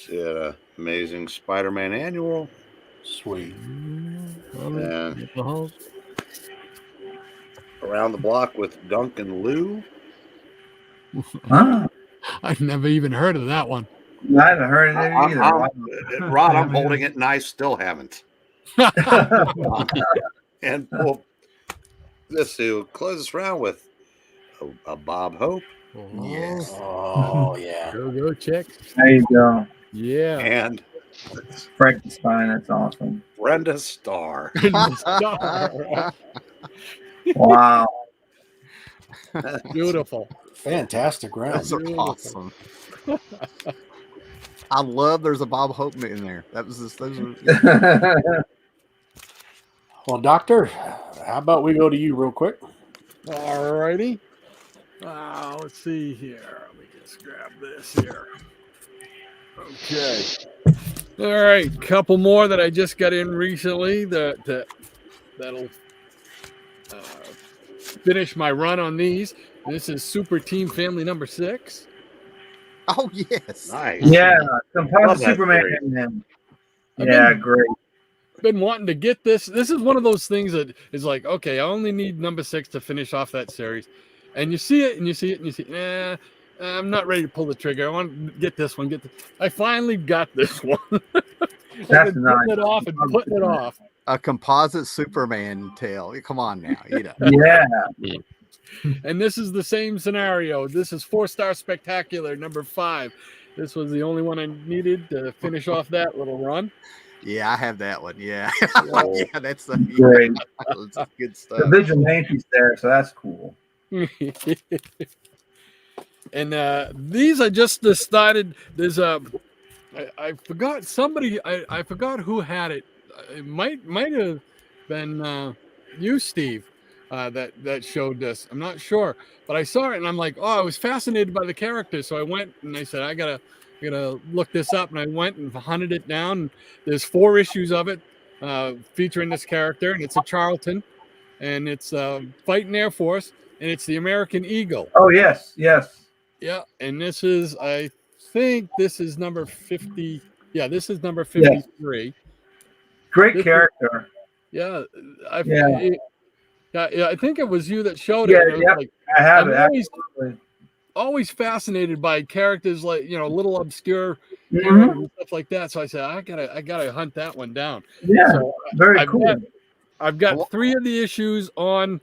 Yeah, Amazing Spider-Man Annual. Sweet. And Around the Block with Duncan Liu. I've never even heard of that one. I haven't heard of it either. Rod, I'm holding it and I still haven't. And let's see, we'll close this round with a Bob Hope. Yes. Oh, yeah. Go check. There you go. Yeah. And Frankenstein, that's awesome. Brenda Starr. Wow. Beautiful. Fantastic round. Those are awesome. I love there's a Bob Hope in there. That was just those were, Well, Doctor, how about we go to you real quick? All righty. Let's see here. Let me just grab this here. Okay. All right. Couple more that I just got in recently that'll finish my run on these. This is Super Team Family number 6. Oh, yes. Nice. Yeah, Composite Superman. Yeah, great. Been wanting to get this. This is one of those things that is like, okay, I only need number 6 to finish off that series. And you see it, and you see it, and you see it. I'm not ready to pull the trigger. I want to get this one. I finally got this one. That's putting nice. it off and putting it off. A composite Superman tale. Come on now. Yeah. And this is the same scenario. This is 4-Star Spectacular number 5. This was the only one I needed to finish off that little run. Yeah, I have that one. Yeah. Yeah, that's Great. That's good stuff. The Vigilante's there, so that's cool. And these I just decided there's I forgot somebody I forgot who had it. It might have been you, Steve, that showed this. I'm not sure, but I saw it and I'm like, oh, I was fascinated by the character, so I went and I said I gotta look this up, and I went and hunted it down. There's 4 issues of it featuring this character, and it's a Charlton, and it's fighting Air Force, and it's the American Eagle. Oh yes. Yeah, and this is, I think this is number 50. Yeah, this is number 53. Yeah. Great character. I think it was you that showed Yeah, it. yeah. Like, I have I'm it. Absolutely. always fascinated by characters like, little obscure Mhm. heroes and stuff like that. So I said, I gotta hunt that one down. Yeah, So very cool. I've got 3 of the issues on.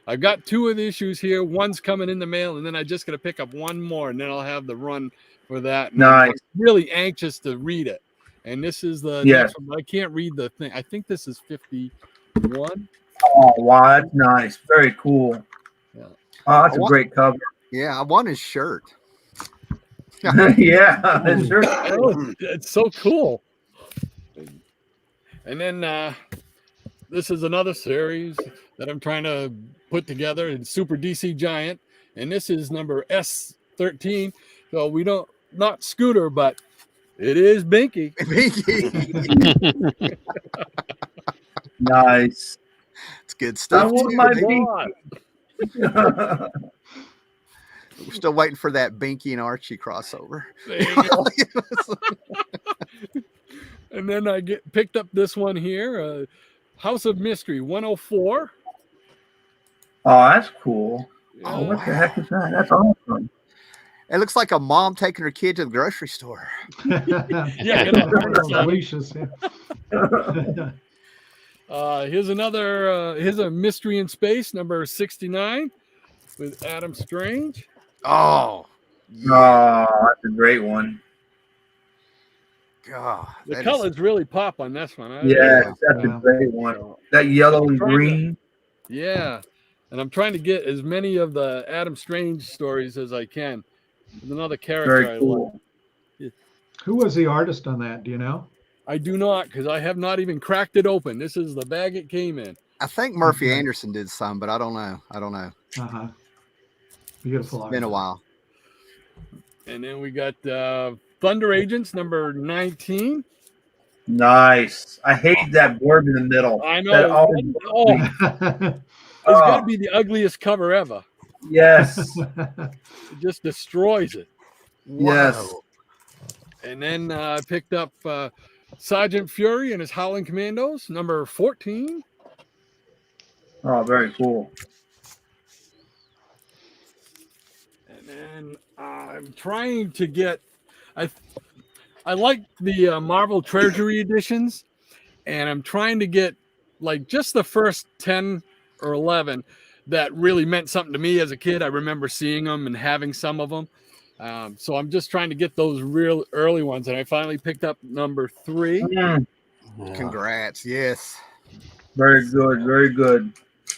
I've got 2 of the issues here. One's coming in the mail, and then I just got to pick up 1 more, and then I'll have the run for that. And Nice. I'm really anxious to read it. And this is the Yes. next one, but I can't read the thing. I think this is 51. Oh wow, that's nice. Very cool. Yeah. Oh, that's a great cover. Yeah, I want his shirt. Yeah, sure. Oh, it's so cool. And then this is another series that I'm trying to put together in Super DC Giant, and this is number S13. So we not Scooter, but it is Binky. Binky. Nice. It's good stuff. I want too. my Binky. We're still waiting for that Binky and Archie crossover. There you go. And then I picked up this one here, House of Mystery 104. Oh, that's cool. Yeah. Oh, what the heck is that? That's awesome. It looks like a mom taking her kid to the grocery store. Yeah, Delicious. Here's another. Here's a Mystery in Space number 69 with Adam Strange. Oh, Oh, that's a great one. God, The colors really pop on this one. Yes, that's a great one. That yellow and green. Yeah, and I'm trying to get as many of the Adam Strange stories as I can. With another character Very I cool. love. Who was the artist on that? Do you know? I do not, because I have not even cracked it open. This is the bag it came in. I think Murphy Anderson did some, but I don't know. Uh-huh. Beautiful. It's been a while. And then we got Thunder Agents number 19. Nice. I hate that blurb in the middle. I That know. always Oh, it's got to be the ugliest cover ever. Yes. It just destroys it. Yes. And then I picked up Sergeant Fury and his Howling Commandos, number 14. Oh, very cool. And then I'm trying to get. I like the Marvel Treasury editions, and I'm trying to get like just the first 10 or 11 that really meant something to me as a kid. I remember seeing them and having some of them. So I'm just trying to get those real early ones, and I finally picked up number 3. Congrats! Yes, very good, very good.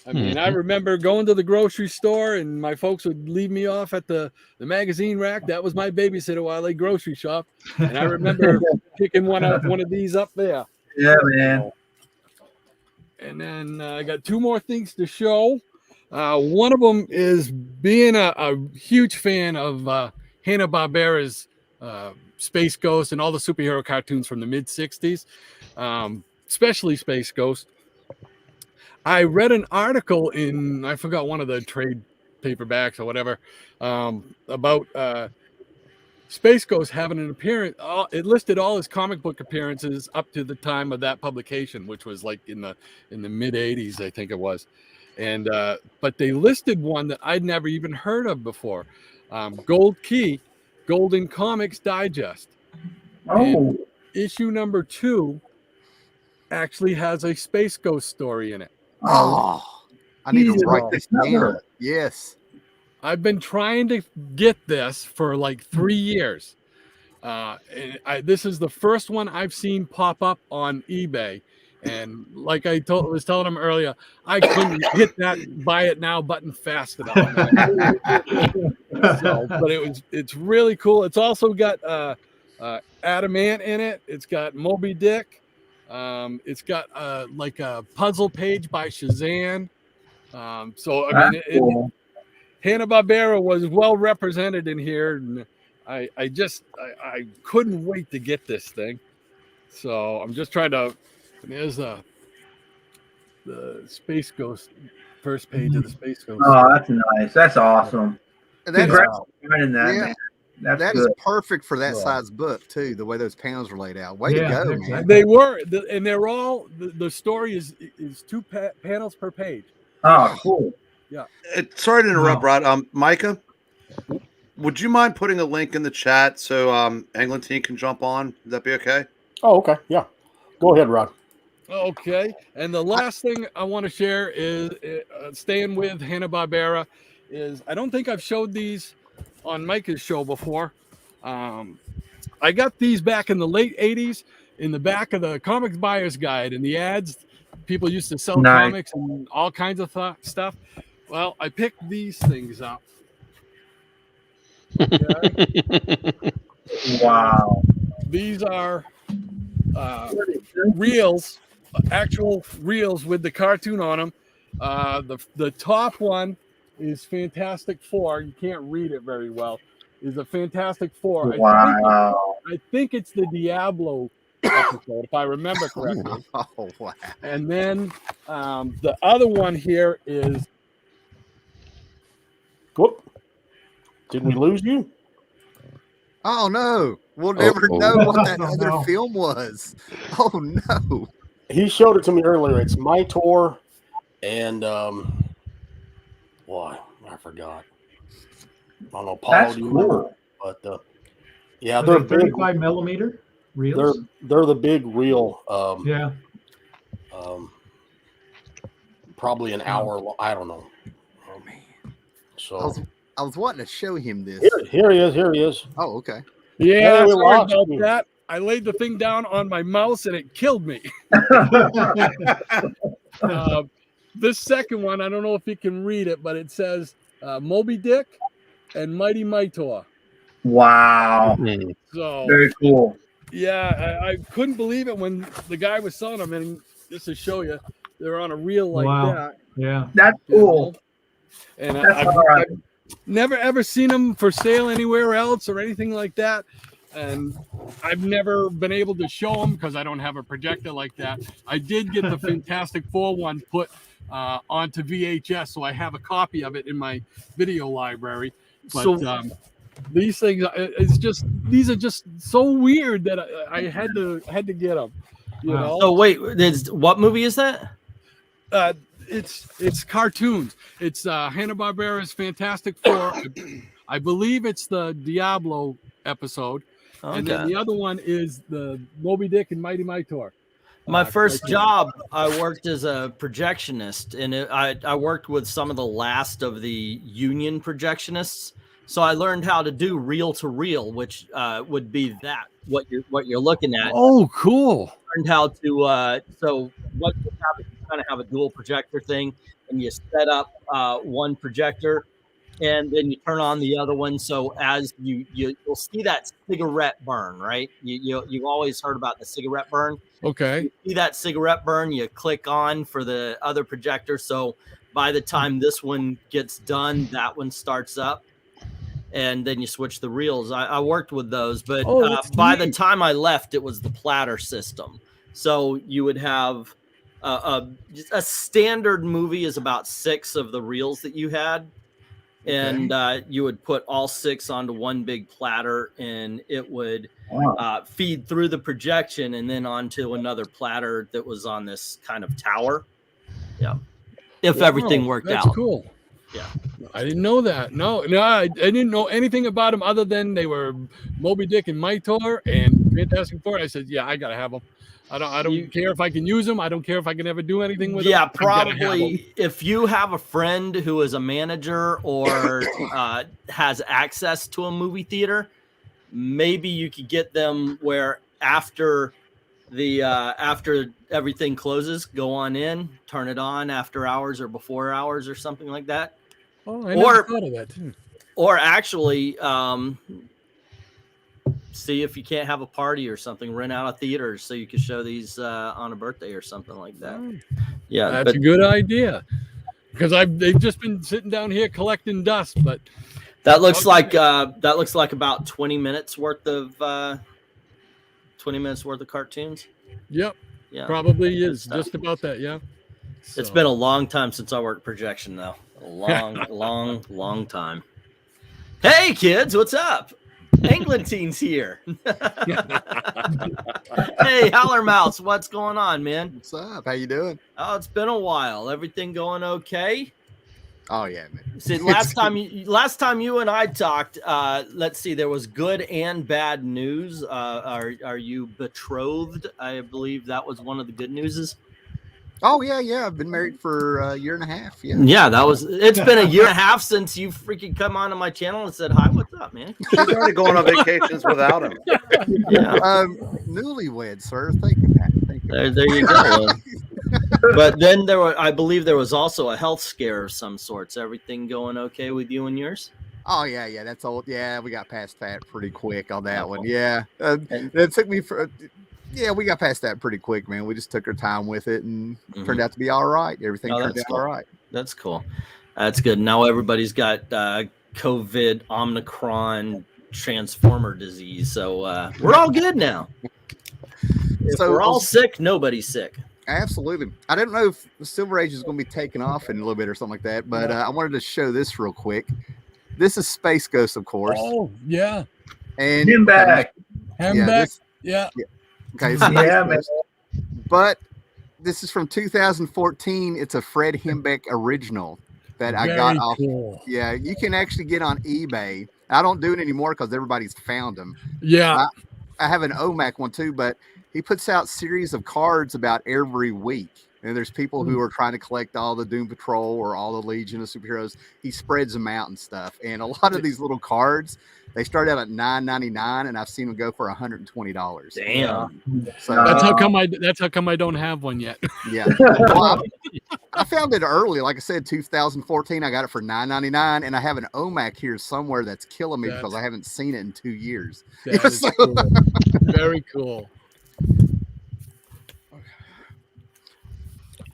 I mean, I remember going to the grocery store, and my folks would leave me off at the magazine rack. That was my babysitter while they grocery shop, and I remember picking one of these up there. Yeah, man. And then I got 2 more things to show. One of them is being a huge fan of Hanna-Barbera's Space Ghost and all the superhero cartoons from the mid-'60s, especially Space Ghost. I read an article in, I forgot, one of the trade paperbacks or whatever, about Space Ghost having an appearance. It listed all his comic book appearances up to the time of that publication, which was like in the mid-'80s, I think it was. And but they listed one that I'd never even heard of before. Gold Key, Golden Comics Digest. And issue number 2 actually has a Space Ghost story in it. Oh, I need to write this down. Yes. I've been trying to get this for like 3 years. This is the first one I've seen pop up on eBay. And like I was telling him earlier, I couldn't hit that buy it now button fast enough. But it's really cool. It's also got Adamant in it. It's got Moby Dick. It's got like a puzzle page by Shazam. So I mean, Hanna-Barbera was well represented in here, and I couldn't wait to get this thing. So I'm just trying to. There's the Space Ghost first page of the Space Ghost. Oh, that's nice. That's awesome. Congrats on finding that. Yeah. Man. That is perfect for that size book too. The way those panels were laid out. Way to go, man. They were, and they're all. The story is 2 panels per page. Oh, cool. Yeah. Sorry to interrupt, Rod. Micah, would you mind putting a link in the chat so Eglinton can jump on? Would that be okay? Oh, okay. Yeah. Go ahead, Rod. Okay. And the last thing I want to share is staying with Hanna-Barbera. I don't think I've showed these on Micah's show before. I got these back in the late 80s in the back of the Comics Buyer's Guide, and the ads. People used to sell comics and all kinds of stuff. Well, I picked these things up. Okay. Wow. These are reels, actual reels with the cartoon on them. The top one is Fantastic Four. You can't read it very well. Is a Fantastic Four. Wow. I think it's the Diablo episode, if I remember correctly. Oh, wow. And then the other one here is. Whoop. Did we lose you? Oh, no. We'll never know what that other film was. Oh, no. He showed it to me earlier. It's Mitor and why? I forgot. I don't know, Paulo. That's do you cool. remember? But yeah, Are they're they big. 35mm reels. They're the big reel. Yeah. Probably an hour. I don't know. So I was wanting to show him this. Here he is. Here he is. Oh, okay. Yeah, Hey, we sorry lost about you. that. I laid the thing down on my mouse and it killed me. This second one, I don't know if you can read it, but it says Moby Dick and Mighty Mitor. Wow. So Very cool. yeah, I couldn't believe it when the guy was selling them, and just to show you, they're on a reel like that. Yeah. That's cool. And That's I've all right. never ever seen them for sale anywhere else or anything like that. and I've never been able to show them because I don't have a projector like that. I did get the Fantastic Four one put onto VHS, so I have a copy of it in my video library. But these things, these are just so weird that I had to get them. You know? So wait, what movie is that? It's cartoons. It's Hanna-Barbera's Fantastic Four. I believe it's the Diablo episode. Okay. And then the other one is the Moby Dick and Mighty Mightor. My first job, I worked as a projectionist, and I worked with some of the last of the union projectionists. So I learned how to do reel to reel, which would be what you're looking at. Oh, cool! Learned how to so what you have is you kind of have a dual projector thing, and you set up one projector, and then you turn on the other one. So as you'll see that cigarette burn, right? You always heard about the cigarette burn. Okay. You see that cigarette burn, you click on for the other projector. So by the time this one gets done, that one starts up. And then you switch the reels. I worked with those, but by the time I left, it was the platter system. So you would have a standard movie is about 6 of the reels that you had. And you would put all 6 onto one big platter, and it would feed through the projection and then onto another platter that was on this kind of tower. Yeah. If everything worked out. That's cool. Yeah. I didn't know that. No, I didn't know anything about them other than they were Moby Dick and Mightor and Fantastic Four. I said, yeah, I got to have them. I don't care if I can use them. I don't care if I can ever do anything with them. Yeah, probably if you have a friend who is a manager or has access to a movie theater, maybe you could get them where after everything closes, go on in, turn it on after hours or before hours or something like that. Oh, I never thought of that too. Or actually, see if you can't have a party or something, rent out a theater so you can show these on a birthday or something like that. Yeah, that's a good idea because they've just been sitting down here collecting dust. But that looks like about 20 minutes worth of 20 minutes worth of cartoons. Yep. Yeah, probably is just about that. Yeah. So. It's been a long time since I worked projection, though. A long time. Hey, kids, what's up? Englantine's here. Hey, Howlermouse, what's going on, man? What's up? How you doing? Oh, it's been a while. Everything going okay? Oh yeah, man. See, last time you and I talked, let's see, there was good and bad news. Are you betrothed? I believe that was one of the good newses. Oh yeah. I've been married for a year and a half. Yeah. Yeah, it's been a year and a half since you freaking come onto my channel and said, hi, what's up, man? She's already going on vacations without him. Yeah. Newlywed, sir. Thank you, Matt. Thank you. There you go. But then I believe there was also a health scare of some sorts. Everything going okay with you and yours? Oh yeah. That's old. Yeah, we got past that pretty quick on that one. Yeah. It took me for. Yeah, we got past that pretty quick, man. We just took our time with it and turned out to be all right. Everything turned out all right. That's cool. That's good. Now everybody's got COVID, Omicron, Transformer disease. So we're all good now. If we're all sick, nobody's sick. Absolutely. I don't know if the Silver Age is going to be taken off in a little bit or something like that, but I wanted to show this real quick. This is Space Ghost, of course. Oh, yeah. And him back. Yeah. Okay. So yeah, man. But this is from 2014. It's a Fred Hembeck original that I got off. Cool. Yeah, you can actually get on eBay. I don't do it anymore because everybody's found them. Yeah. I have an OMAC one too, but he puts out series of cards about every week. And there's people who are trying to collect all the Doom Patrol or all the Legion of Superheroes. He spreads them out and stuff. And a lot of these little cards, they start out at $9.99, and I've seen them go for $120. Damn. So that's how come I don't have one yet. Yeah. Well, I found it early. Like I said, 2014. I got it for $9.99, and I have an OMAC here somewhere that's killing me because I haven't seen it in 2 years. That is cool. Very cool.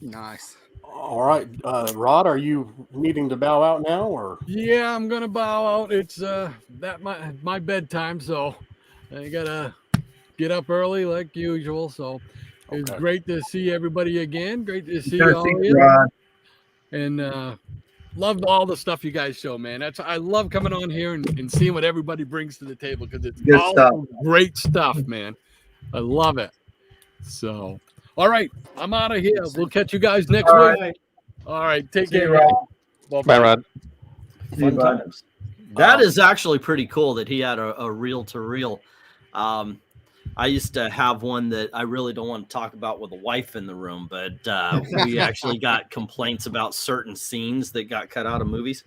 Nice. All right, Rod, are you needing to bow out now, or? Yeah, I'm gonna bow out. It's my bedtime, so I gotta get up early like usual. So it's great to see everybody again. Great to see Sure, all thank of you, you. Rod. And loved all the stuff you guys show, man. I love coming on here and seeing what everybody brings to the table because it's Good all stuff. great stuff, man. I love it. So, all right, I'm out of here. We'll catch you guys next All week. right. All right, take See you, care, Rod. guys. Bye, Rod. See you, Fun bud. times. That is actually pretty cool that he had a reel to reel. I used to have one that I really don't want to talk about with a wife in the room, but we actually got complaints about certain scenes that got cut out of movies.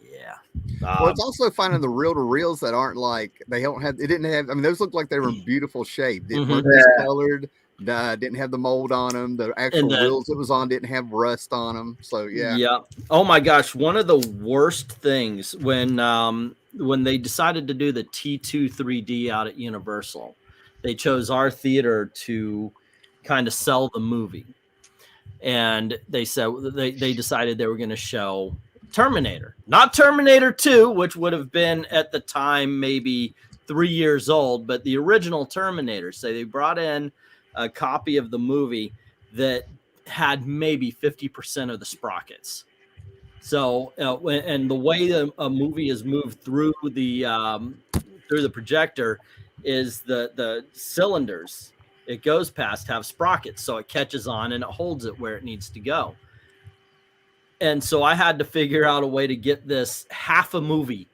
Yeah. Well, it's also finding the reel to reels that aren't like they don't have. It didn't have. I mean, those looked like they were in beautiful shape. They weren't discolored. Didn't have the mold on them. The actual reels it was on didn't have rust on them. So yeah. Yeah. Oh my gosh, one of the worst things when they decided to do the T2 3D out at Universal, they chose our theater to kind of sell the movie, and they said they decided they were going to show Terminator, not Terminator 2, which would have been at the time maybe 3 years old, but the original Terminator. So they brought in a copy of the movie that had maybe 50% of the sprockets. So, and the way a movie is moved through the projector is the cylinders it goes past have sprockets, so it catches on and it holds it where it needs to go. And so I had to figure out a way to get this half a movie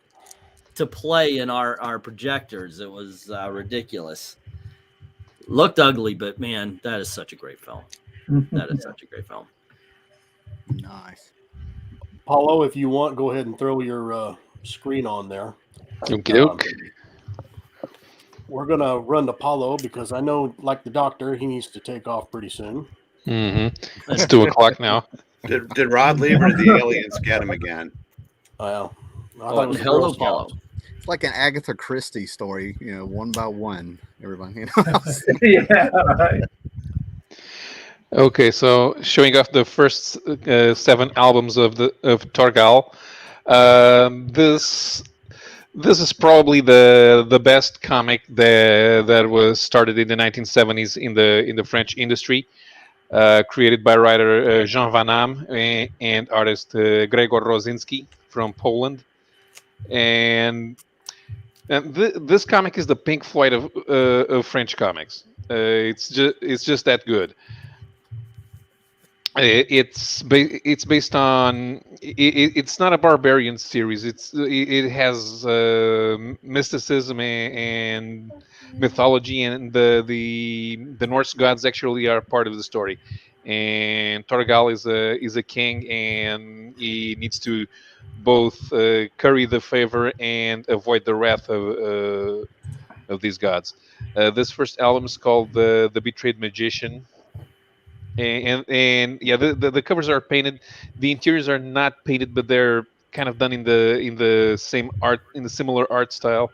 to play in our projectors. It was ridiculous. Looked ugly, but man, that is such a great film. That is such a great film. Nice. Paulo, if you want, go ahead and throw your screen on there. Okie doke. We're going to run to Paulo because I know, like the doctor, he needs to take off pretty soon. Mm-hmm. It's 2 o'clock now. Did Rod leave or did the aliens get him again? Well, hello, Paulo. It's like an Agatha Christie story, one by one. Everybody, Yeah. Right. Okay, so showing off the first 7 albums of Torgal. This is probably the best comic that was started in the 1970s in the French industry, created by writer Jean Van Damme and artist Gregor Rosinski from Poland. And this comic is the Pink Floyd of French comics. It's just that good. It's based on it's not a barbarian series. It has mysticism and mythology, and the Norse gods actually are part of the story. And Torgal is a king, and he needs to both curry the favor and avoid the wrath of these gods. This first album is called The Betrayed Magician. And yeah, the covers are painted. The interiors are not painted, but they're kind of done in the same art, in the similar art style.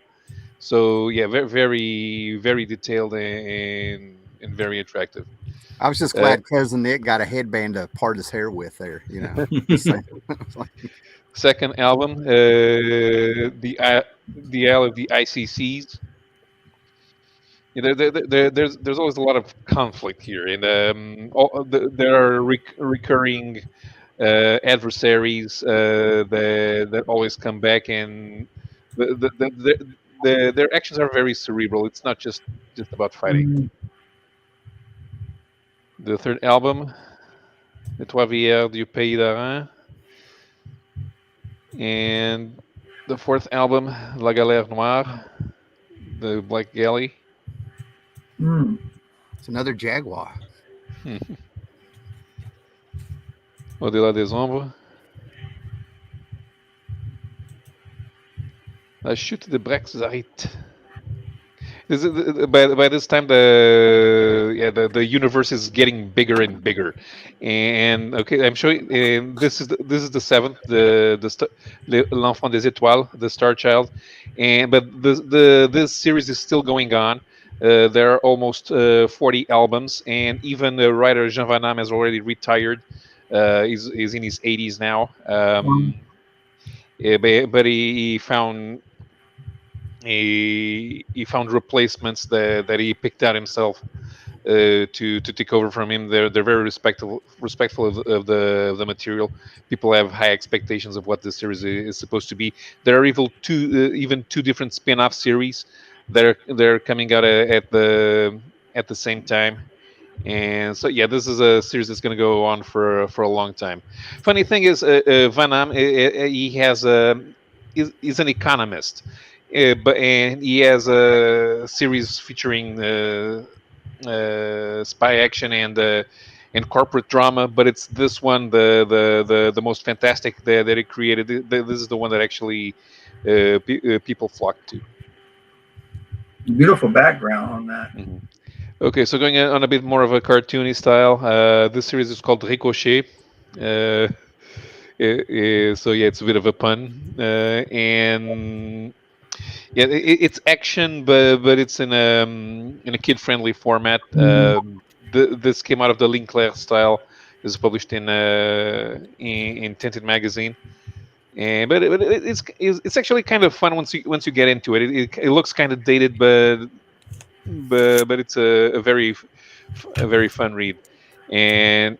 So yeah, very very detailed and very attractive. I was just glad Cousin Nick got a headband to part his hair with there. Second album, the Isle of the ICCs. There's always a lot of conflict here, and there are recurring adversaries that always come back, and their actions are very cerebral. It's not just about fighting. The third album, Les Trois Vierges du Pays d'Aran, and the fourth album, La Galère Noire, the Black Galley. It's another Jaguar. Au-delà des ombres. La chute de Braxarit. By this time, the universe is getting bigger and bigger, and okay, I'm showing. This is the seventh, l'Enfant des Étoiles, the Star Child, but this series is still going on. There are almost 40 albums, and even the writer Jean Van Damme has already retired. He's in his 80s now. But he found he found replacements that he picked out himself to take over from him. They're very respectful of the material. People have high expectations of what this series is supposed to be. There are even two different spin-off series that they're coming out at the same time. And so, yeah, this is a series that's going to go on for a long time. Funny thing is, Van Damme, he has he's an economist, and he has a series featuring spy action and corporate drama. But it's this one, the most fantastic that he created. This is the one that actually people flock to. Beautiful background on that. Mm-hmm. Okay, so going on a bit more of a cartoony style, this series is called Ricochet. So yeah, it's a bit of a pun, and yeah, it's action, but it's in a kid-friendly format. This came out of the Linkler style. It was published in Tintin magazine, and it's actually kind of fun once you get into it. It looks kind of dated, but it's a very fun read, and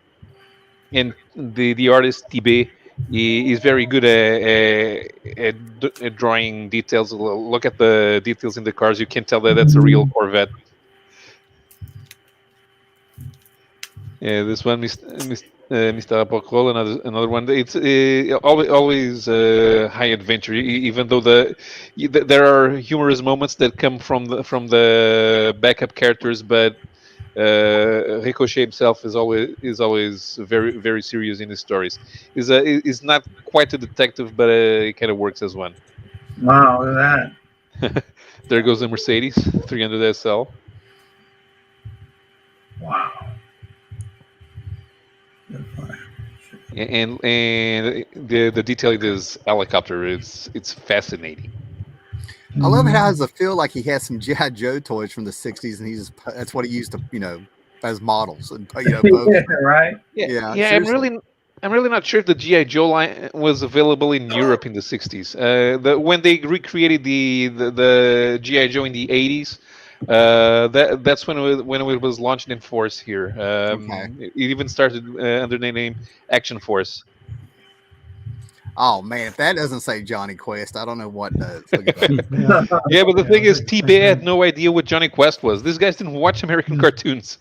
the artist Tibet is very good at drawing details. Look at the details in the cars. You can tell that that's a real Corvette. Yeah, this one, Mr. Apocol, another one. It's always high adventure, even though there are humorous moments that come from the backup characters, but Ricochet himself is always very very serious in his stories. Is not quite a detective, but it kind of works as one. Wow, look at that. There goes the Mercedes 300 SL. Wow. And the detail of this helicopter it's fascinating. I love how it feel like he has some G.I. Joe toys from the '60s, and that's what he used to as models and yeah, right. Yeah. I'm really not sure if the G.I. Joe line was available in Europe in the '60s. When they recreated the G.I. Joe in the '80s. That's when it was launched in force here. It even started under the name Action Force. Oh man, if that doesn't say Johnny Quest, I don't know what does. Yeah, but the thing is, T-Bay had no idea what Johnny Quest was. These guys didn't watch American cartoons.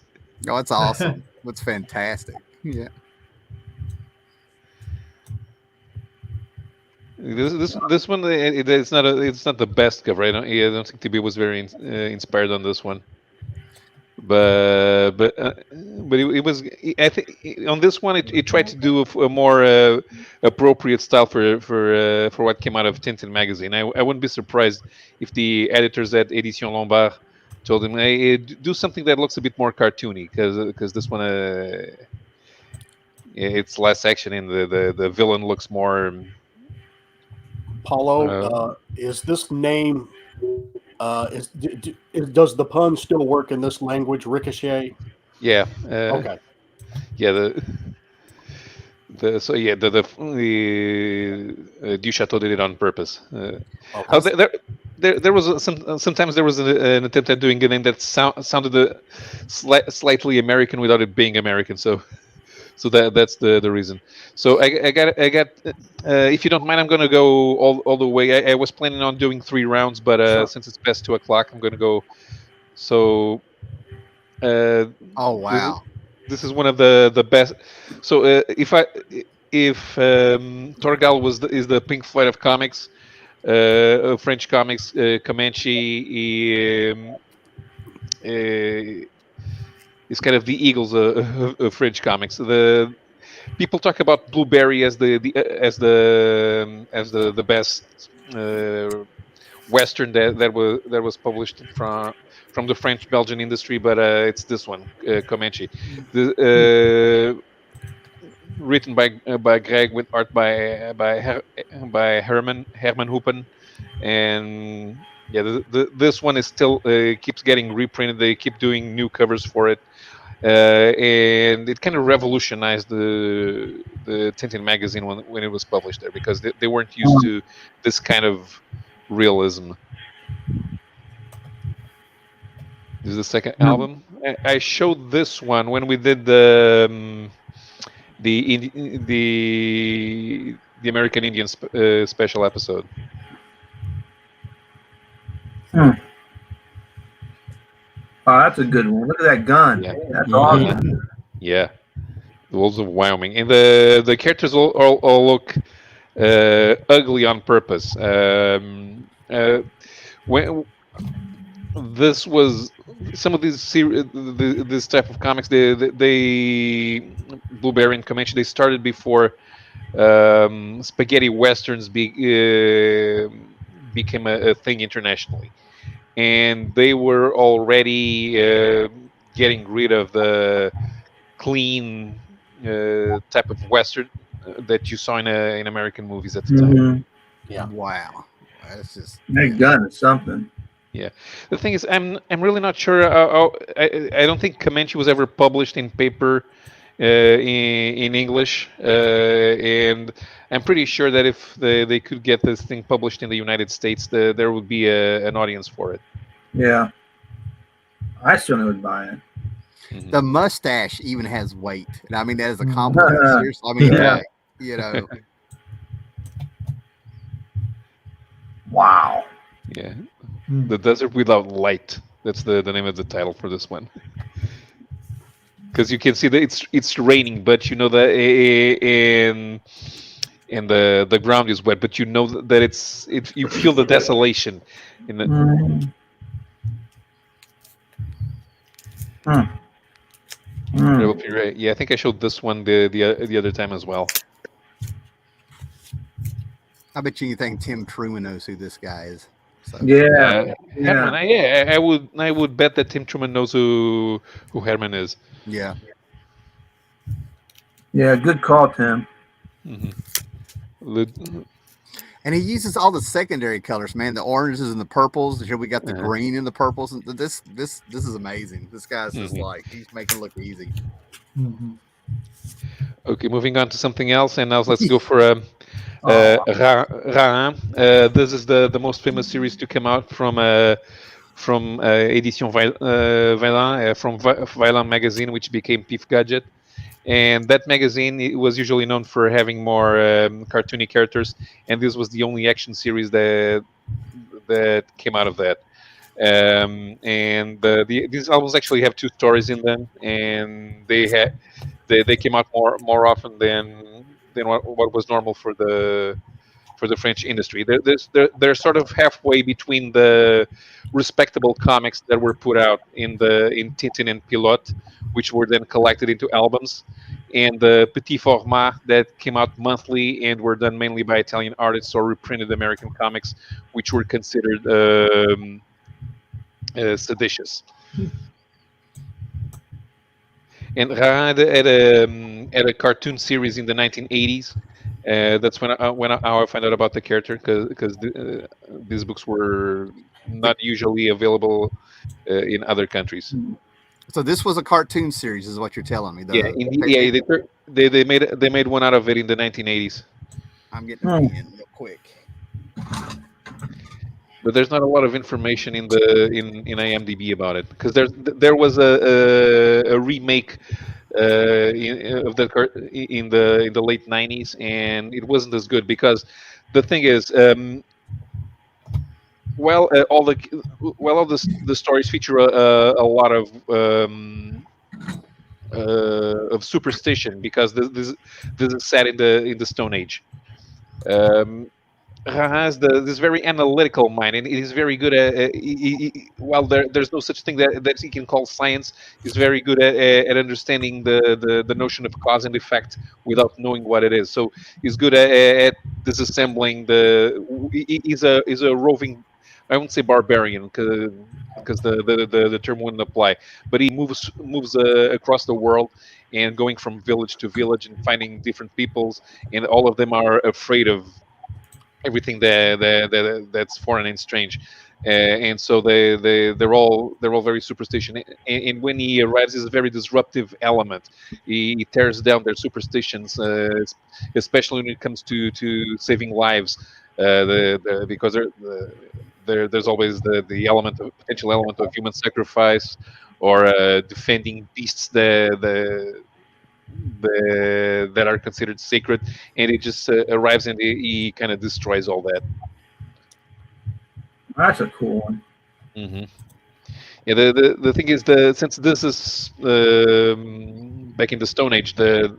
Oh, it's awesome. It's fantastic. Yeah. This one it's not the best cover. I don't think TB was very inspired on this one, but it was. I think on this one it tried to do a more appropriate style for what came out of Tintin magazine. I wouldn't be surprised if the editors at Edition Lombard told him, "Hey, do something that looks a bit more cartoony," because this one it's less action and the villain looks more. Paulo, is this name? Does the pun still work in this language, Ricochet? Yeah. Okay. Yeah. The Du Chateau did it on purpose. There was sometimes there was an attempt at doing a name that sounded slightly American without it being American. So that's the reason. So I got if you don't mind, I'm gonna go all the way. I was planning on doing 3 rounds, but sure. Since it's past 2:00, I'm gonna go. So oh wow, this is one of the best. So if Torgal is the Pink Floyd of comics, French comics, Comanche is kind of the Eagles of French comics. The people talk about Blueberry as the best Western that was published from the French Belgian industry, but it's this one, Comanche, written by Greg with art by Herman Hoopen, and yeah, this one is still keeps getting reprinted. They keep doing new covers for it. And it kind of revolutionized the Tintin magazine when it was published there, because they weren't used to this kind of realism. This is the second album. I showed this one when we did the American Indian special episode. Oh, that's a good one. Look at that gun. Yeah. That's awesome. Yeah. The Wolves of Wyoming, and the characters all look ugly on purpose. When this was some of these this type of comics, they Blueberry and Comanche, they started before spaghetti westerns became a thing internationally, and they were already getting rid of the clean type of western that you saw in American movies at the time. Yeah. Wow. That's just that gun is something. Yeah. The thing is, I'm really not sure. I don't think Comanche was ever published in paper in English, and I'm pretty sure that if they could get this thing published in the United States, there would be an audience for it. Yeah. I certainly would buy it. The mustache even has weight, and I mean that is a compliment. Seriously, I mean, like, you know. Wow. Yeah. The Desert Without Light. That's the name of the title for this one. Because you can see that it's raining, but you know that and the ground is wet, but you know that you feel the desolation in the. Right. Yeah, I think I showed this one the other time as well. I bet you think Tim Truman knows who this guy is. So. Herman. I would bet that Tim Truman knows who Herman is. Yeah. Yeah, good call, Tim. And he uses all the secondary colors, man. The oranges and the purples. Here we got the green and the purples. And this is amazing. This guy's just like he's making it look easy. Okay, moving on to something else, and now let's go for Ra. This is the most famous series to come out from Édition Vaillant, from Vaillant magazine, which became Pif Gadget. And that magazine was usually known for having more cartoony characters, and this was the only action series that came out of that. And these albums actually have 2 stories in them, and they came out more often than what was normal for the French industry. They're sort of halfway between the respectable comics that were put out in Tintin and Pilote, which were then collected into albums, and the petit format that came out monthly and were done mainly by Italian artists or reprinted American comics, which were considered seditious. And Ra had a cartoon series in the 1980s. That's when I found out about the character, because these books were not usually available in other countries. So this was a cartoon series, is what you're telling me. They made one out of it in the 1980s. I'm getting it in real quick. But there's not a lot of information in IMDb about it, because there was a remake of in the late 90s, and it wasn't as good, because the thing is, all the stories feature a lot of superstition, because this is set in the Stone Age. Has this very analytical mind, and he is very good at. While there's no such thing that he can call science, he's very good at understanding the notion of cause and effect without knowing what it is. So he's good at disassembling He's a roving. I won't say barbarian, because the term wouldn't apply. But he moves across the world, and going from village to village and finding different peoples, and all of them are afraid of everything that's foreign and strange, and so they're all very superstition. And when he arrives, he's a very disruptive element. He tears down their superstitions, especially when it comes to saving lives, because there's always the potential element of human sacrifice or defending beasts that are considered sacred, and it just arrives and he kind of destroys all that. That's a cool one. Mm-hmm. Yeah, the thing is, since this is back in the Stone Age, the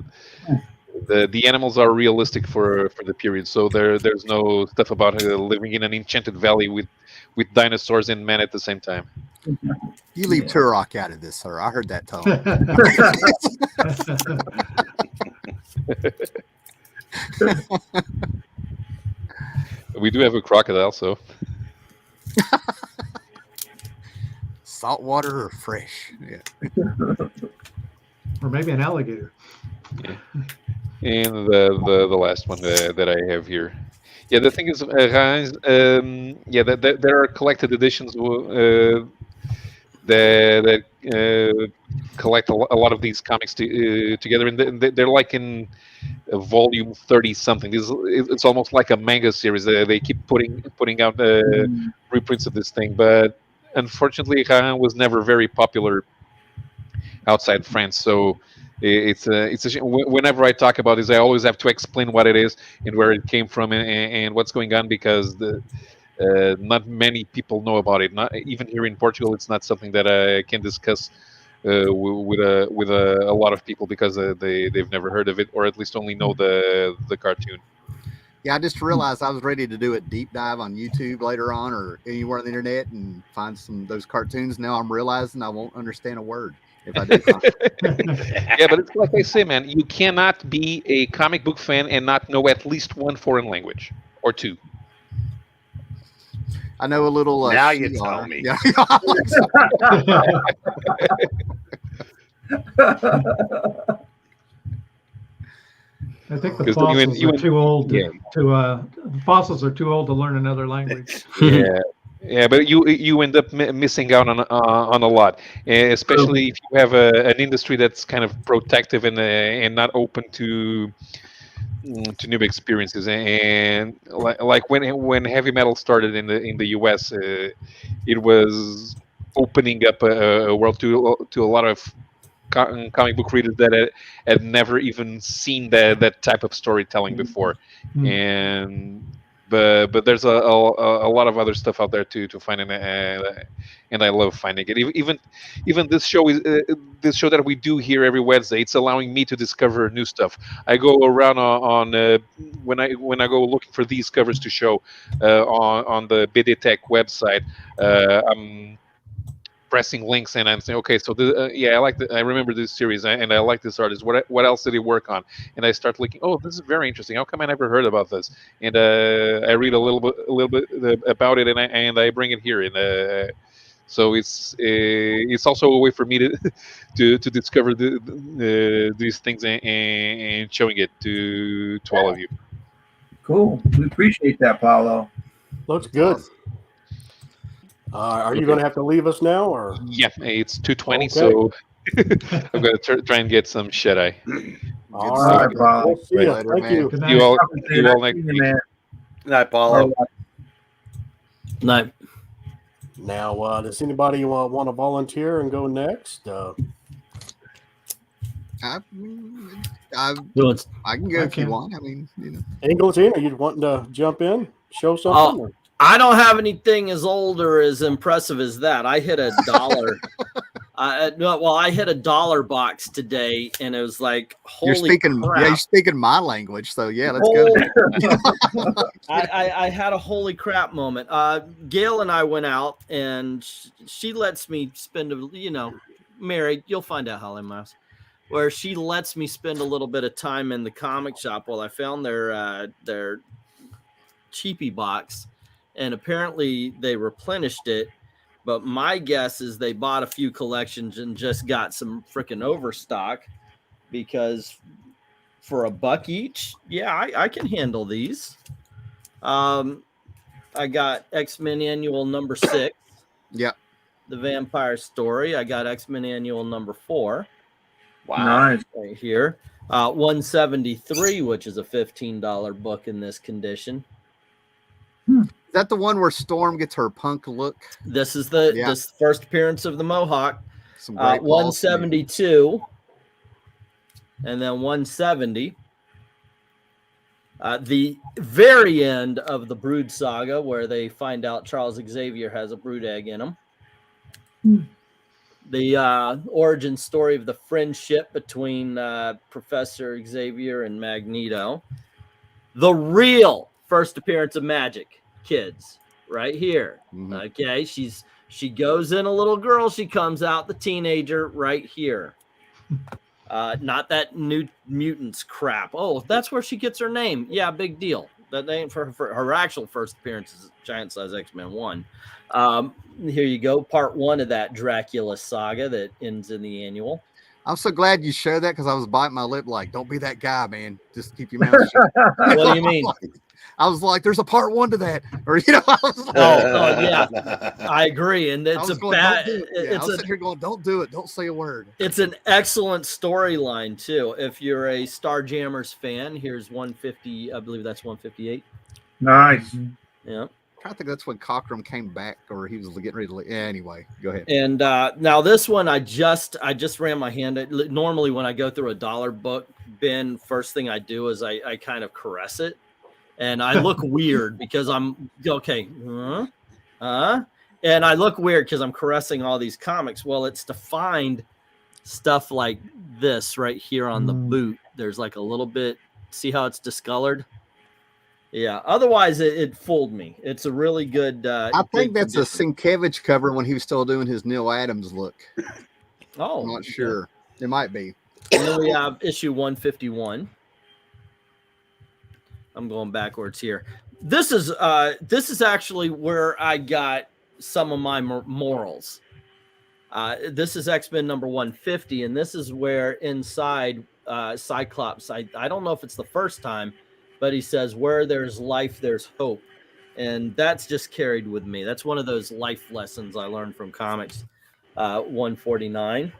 animals are realistic for the period. So there's no stuff about living in an enchanted valley with dinosaurs and men at the same time. You leave Turok out of this, sir. I heard that tone. We do have a crocodile, so. Saltwater or fresh? Yeah. Or maybe an alligator. Yeah. And the last one that I have here. Yeah, the thing is, there are collected editions that collect a lot of these comics together, and they're like in volume 30 something. It's almost like a manga series. They keep putting out reprints of this thing, but unfortunately, Rahan was never very popular outside France. So it's a shame. Whenever I talk about this, I always have to explain what it is and where it came from and what's going on, because not many people know about it. Not even here in Portugal, it's not something that I can discuss with a lot of people, because they've never heard of it, or at least only know the cartoon. Yeah, I just realized I was ready to do a deep dive on YouTube later on or anywhere on the internet and find some of those cartoons. Now I'm realizing I won't understand a word if I do. Yeah, but it's like I say, man, you cannot be a comic book fan and not know at least one foreign language or two. I know a little. Now you tell me. Yeah. I think the fossils are too old fossils are too old to learn another language. Yeah, but you end up missing out on a lot, especially if you have an industry that's kind of protective and not open to new experiences. And like when heavy metal started in the US, it was opening up a world to a lot of comic book readers that had never even seen that type of storytelling before. And but there's a lot of other stuff out there to find, and I love finding it. Even this show is this show that we do here every Wednesday. It's allowing me to discover new stuff. I go around on when I go looking for these covers to show on the BD Tech website. I'm pressing links and I'm saying, okay, so I remember this series and I like this artist. What else did he work on? And I start looking. Oh, this is very interesting. How come I never heard about this? And I read a little bit about it, and I bring it here. And so it's also a way for me to discover these things and showing it to all of you. Cool. We appreciate that, Paulo. Looks good. Are you going to have to leave us now, or? Yeah, it's 2:20, so I'm going to try and get some shut eye. All right, Paulo. We'll see you. Later, Thank man. you. Good You all night. next week. Good night, Paulo. No. Now, does anybody want to volunteer and go next? I can go I if you can. want. I mean, Ingleton, are you wanting to jump in, show something? or- I don't have anything as old or as impressive as that. I hit $1. I hit $1 box today, and it was like, holy crap. You're speaking my language, so yeah, let's go. I had a holy crap moment. Gail and I went out, and she lets me spend married. You'll find out how I'm mouse. Where she lets me spend a little bit of time in the comic shop while I found their cheapy box. And apparently they replenished it, but my guess is they bought a few collections and just got some freaking overstock, because for $1 each, I can handle these. I got X-Men Annual number 6. Yep. The Vampire Story. I got X-Men Annual number 4. Wow. Nice. Right here. 173, which is a $15 book in this condition. Is that the one where Storm gets her punk look? This is this first appearance of the Mohawk. Some great 172, and then 170. The very end of the Brood saga, where they find out Charles Xavier has a brood egg in him. The origin story of the friendship between Professor Xavier and Magneto. The real first appearance of Magic, kids, right here. Okay, she goes in a little girl, she comes out the teenager right here. Not that New Mutants crap. Oh, that's where she gets her name. Yeah, big deal. That ain't for her actual first appearance is Giant Size X-Men 1. Here you go, part 1 of that Dracula saga that ends in the annual. I'm so glad you showed that because I was biting my lip like, don't be that guy, man. Just keep your mouth shut. What do you mean? I was like, there's a part 1 to that. Or, you know, I was like, oh, yeah. I agree. And it's I was sitting here going, don't do it. Don't say a word. It's an excellent storyline, too. If you're a Starjammers fan, here's 150. I believe that's 158. Nice. Yeah. I think that's when Cockrum came back, or he was getting ready to leave. Anyway, go ahead. And now this one, I just ran my hand at. Normally, when I go through a dollar book bin, first thing I do is I kind of caress it, and I look weird because I'm okay. And I look weird because I'm caressing all these comics. Well, it's to find stuff like this right here on the boot. There's like a little bit. See how it's discolored? Yeah. Otherwise, it fooled me. It's a really good. I think that's a Sienkiewicz cover when he was still doing his Neil Adams look. Oh, I'm not sure. It might be. And then we have issue 151. I'm going backwards here. This is actually where I got some of my morals. This is X-Men number 150, and this is where inside Cyclops. I don't know if it's the first time. But he says, where there's life, there's hope. And that's just carried with me. That's one of those life lessons I learned from comics. 149.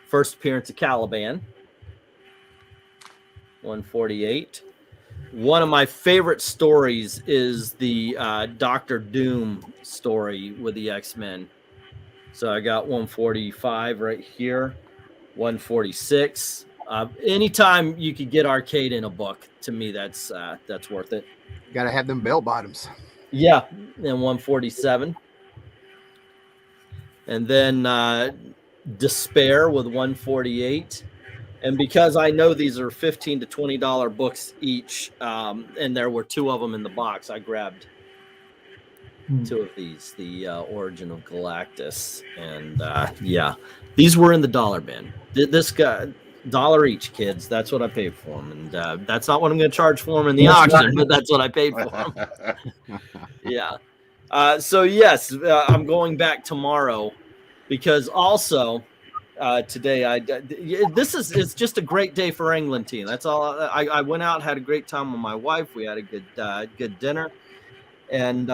First appearance of Caliban. 148. One of my favorite stories is the Doctor Doom story with the X-Men. So I got 145 right here. 146. Anytime you could get arcade in a book, to me, that's worth it. Got to have them bell bottoms. Yeah, and 147. And then Despair with 148. And because I know these are $15 to $20 books each, and there were 2 of them in the box, I grabbed 2 of these, the Origin of Galactus. And yeah, these were in the dollar bin. This guy... $1 each, kids. That's what I paid for them, and that's not what I'm going to charge for them in the auction, but that's what I paid for them. Yeah. So yes, I'm going back tomorrow because also today it's just a great day for England team. That's all. I went out, had a great time with my wife. We had a good dinner, and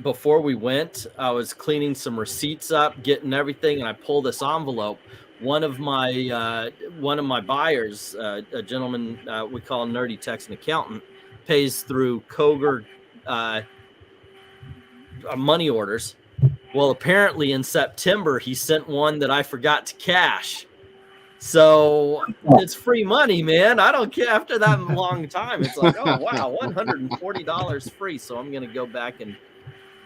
before we went, I was cleaning some receipts up, getting everything, and I pulled this envelope. One of my buyers, a gentleman we call Nerdy Texan Accountant, pays through Koger money orders. Well, apparently in September he sent one that I forgot to cash. So it's free money, man. I don't care. After that long time, it's like, oh wow, $140 free. So I'm gonna go back and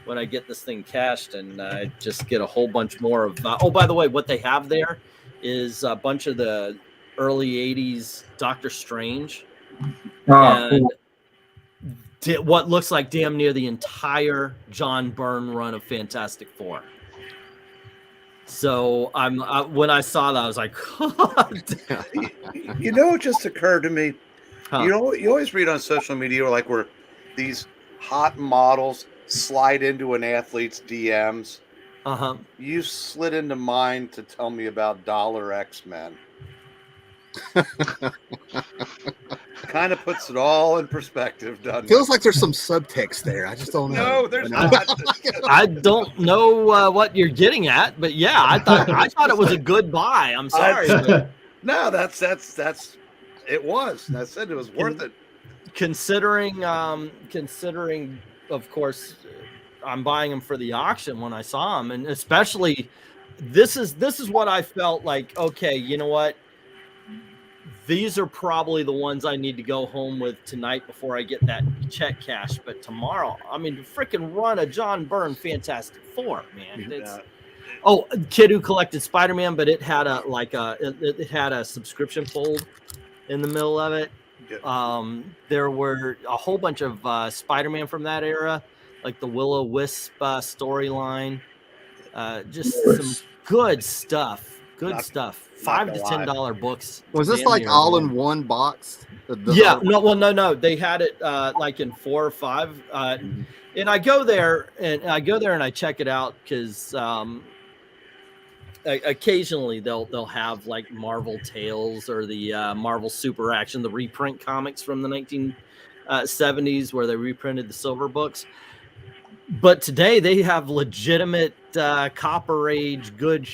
when I get this thing cashed and just get a whole bunch more of. Oh, by the way, what they have there is a bunch of the early 80s Doctor Strange and what looks like damn near the entire John Byrne run of Fantastic Four. So when I saw that, I was like, you know, it just occurred to me. Huh. You know, you always read on social media like where these hot models slide into an athlete's DMs. Uh-huh. You slid into mine to tell me about Dollar X-Men. Kind of puts it all in perspective, doesn't it? Feels like there's some subtext there. I just don't know. No, there's not. I don't know what you're getting at, but yeah, I thought it was a good buy. I'm sorry. No, that's it was. I said it was worth it. considering, of course, I'm buying them for the auction when I saw them, and especially this is what I felt like. Okay, you know what? These are probably the ones I need to go home with tonight before I get that check cash. But tomorrow, I mean, freaking run a John Byrne Fantastic Four, man. It's, oh, kid who collected Spider-Man, but it had it had a subscription fold in the middle of it. There were a whole bunch of Spider-Man from that era, like the Will-O-Wisp storyline. Just some good stuff. Good stuff. $5 to $10 books. Was this like all in one box? Yeah. No. They had it like in 4 or 5. And I go there and I check it out because occasionally they'll have like Marvel Tales or the Marvel Super Action, the reprint comics from the 1970s where they reprinted the Silver books. But today they have legitimate Copper Age good.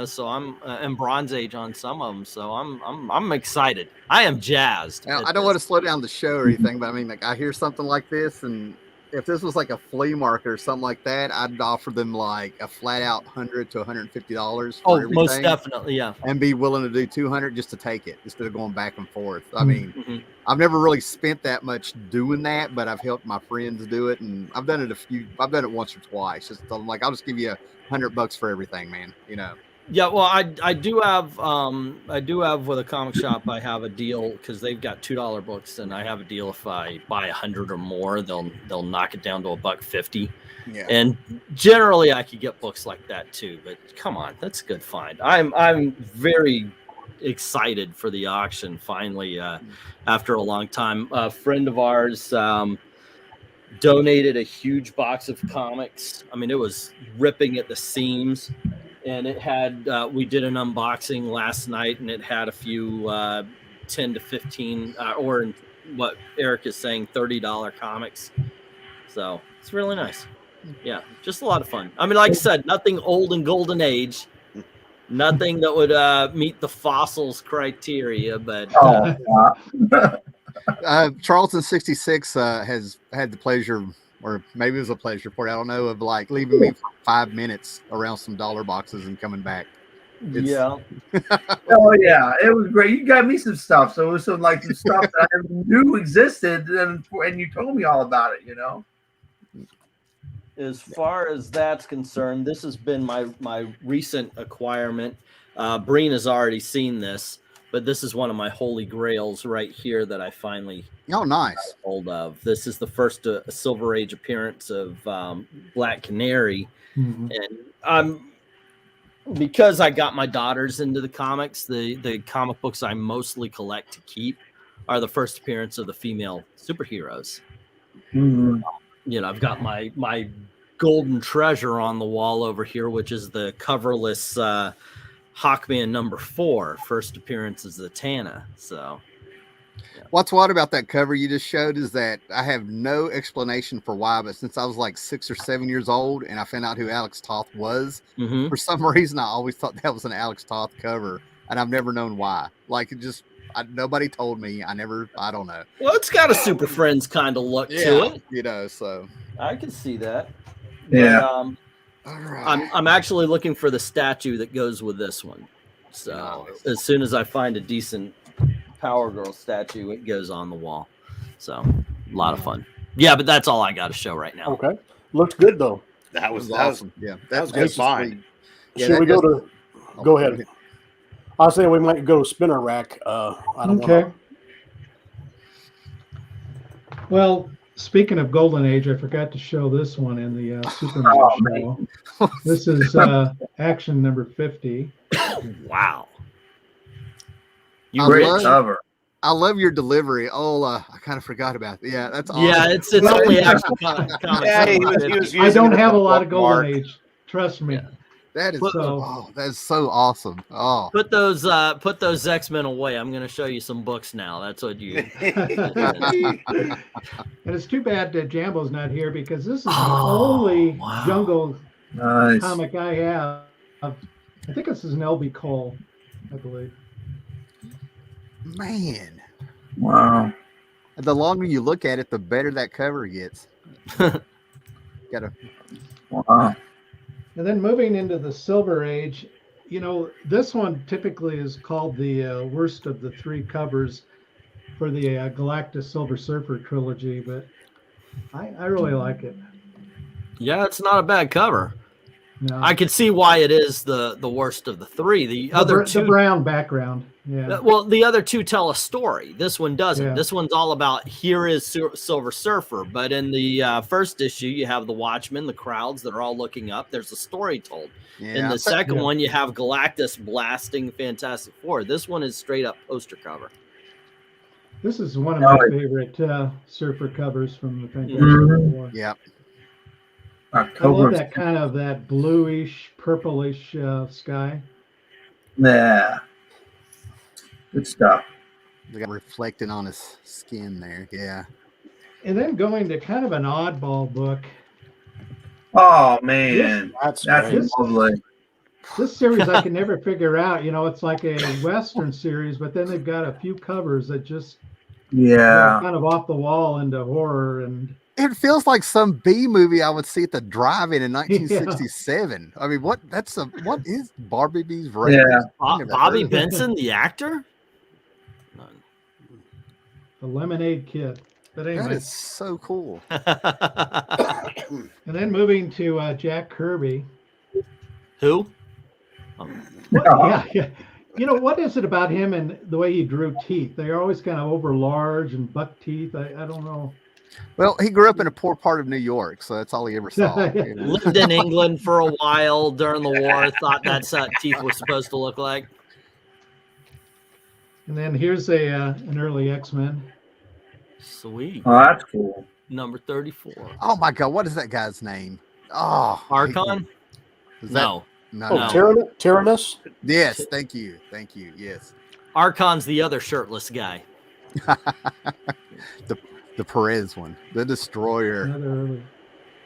So I'm and Bronze Age on some of them. So I'm excited. I am jazzed. Now, I don't want to slow down the show or anything, but I mean, like I hear something like this, and if this was like a flea market or something like that, I'd offer them like a flat out $100 to $150. Oh, most definitely, yeah. And be willing to do $200 just to take it instead of going back and forth. I mean, I've never really spent that much doing that, but I've helped my friends do it, and I've done it I've done it once or twice. Just I'm like, I'll just give you $100 for everything, man. Yeah, well, I do have with a comic shop. I have a deal because they've got $2 books, and I have a deal if I buy 100 or more, they'll knock it down to $1.50. Yeah. And generally, I could get books like that too. But come on, that's a good find. I'm very excited for the auction finally. After a long time, a friend of ours donated a huge box of comics. I mean, it was ripping at the seams. And it had, we did an unboxing last night, and it had a few 10 to 15, or in what Eric is saying, $30 comics. So it's really nice. Yeah, just a lot of fun. I mean, like I said, nothing old and golden age, nothing that would meet the fossils criteria, but Charlton 66 has had the pleasure, or maybe it was a pleasure for it, I don't know, of like leaving me for 5 minutes around some dollar boxes and coming back. Yeah. Oh yeah, it was great. You got me some stuff, so it was some like some stuff that I knew existed, and you told me all about it. As far as that's concerned, this has been my recent acquirement. Breen has already seen this, but this is one of my holy grails right here that I finally got hold of. This is the first Silver Age appearance of Black Canary, and because I got my daughters into the comics, the comic books I mostly collect to keep are the first appearance of the female superheroes. I've got my golden treasure on the wall over here, which is the coverless Hawkman #4, first appearance is Zatanna. So what's what about that cover you just showed is that I have no explanation for why, but since I was like 6 or 7 years old and I found out who Alex Toth was, for some reason I always thought that was an Alex Toth cover, and I've never known why. Like, it just nobody told me. I don't know. Well, it's got a Super Friends kind of look to it, so I can see that. Yeah. But, all right. I'm actually looking for the statue that goes with this one. So as soon as I find a decent Power Girl statue, it goes on the wall. So a lot of fun. Yeah, but that's all I got to show right now. Okay, looked good though. That was awesome. Yeah, that was good find. Yeah, should we go to? Go ahead. I was saying we might go to Spinner Rack. I don't want. Well, speaking of Golden Age, I forgot to show this one in the Superman show. This is Action number 50. Wow. I love your delivery. Oh, I kind of forgot about it. Yeah, that's awesome. Yeah, it's only Action comics. I don't have a lot of Golden Age. Trust me. Yeah. That is so awesome. Oh, put those X-Men away. I'm going to show you some books now. That's what you. And it's too bad that Jambo's not here because this is the only Jungle comic I have. I think this is an LB Cole, I believe. Man, wow. The longer you look at it, the better that cover gets. Gotta. Wow. And then moving into the Silver Age, this one typically is called the worst of the three covers for the Galactus Silver Surfer trilogy, but I really like it. Yeah, it's not a bad cover. No. I can see why it is the worst of the three. The other two, the brown background. Yeah. Well, the other two tell a story. This one doesn't. Yeah. This one's all about here is Silver Surfer. But in the first issue, you have the Watchmen, the crowds that are all looking up. There's a story told. Yeah, in the second one, you have Galactus blasting Fantastic Four. This one is straight up poster cover. This is one of my favorite Surfer covers from the Fantastic Four. Yeah. I love that kind of that bluish, purplish sky. Yeah. Good stuff. They got reflecting on his skin there. Yeah. And then going to kind of an oddball book. Oh man, that's lovely. This series I can never figure out. It's like a Western series, but then they've got a few covers that just kind of off the wall into horror, and it feels like some B movie I would see at the drive-in 1967. I mean, what is Barbie B's race? Yeah. Bobby Benson, the actor? The Lemonade Kid. But anyway, that is so cool. And then moving to Jack Kirby. Who? Yeah. What is it about him and the way he drew teeth? They're always kind of over large and buck teeth. I don't know. Well, he grew up in a poor part of New York, so that's all he ever saw. Lived in England for a while during the war. Thought that's how teeth were supposed to look like. And then here's an early X-Men. Sweet. Oh, that's cool. Number 34. Oh my God, what is that guy's name? Oh, Archon? No. Tyrannus? Yes, thank you. Yes. Archon's the other shirtless guy. the Perez one, the Destroyer.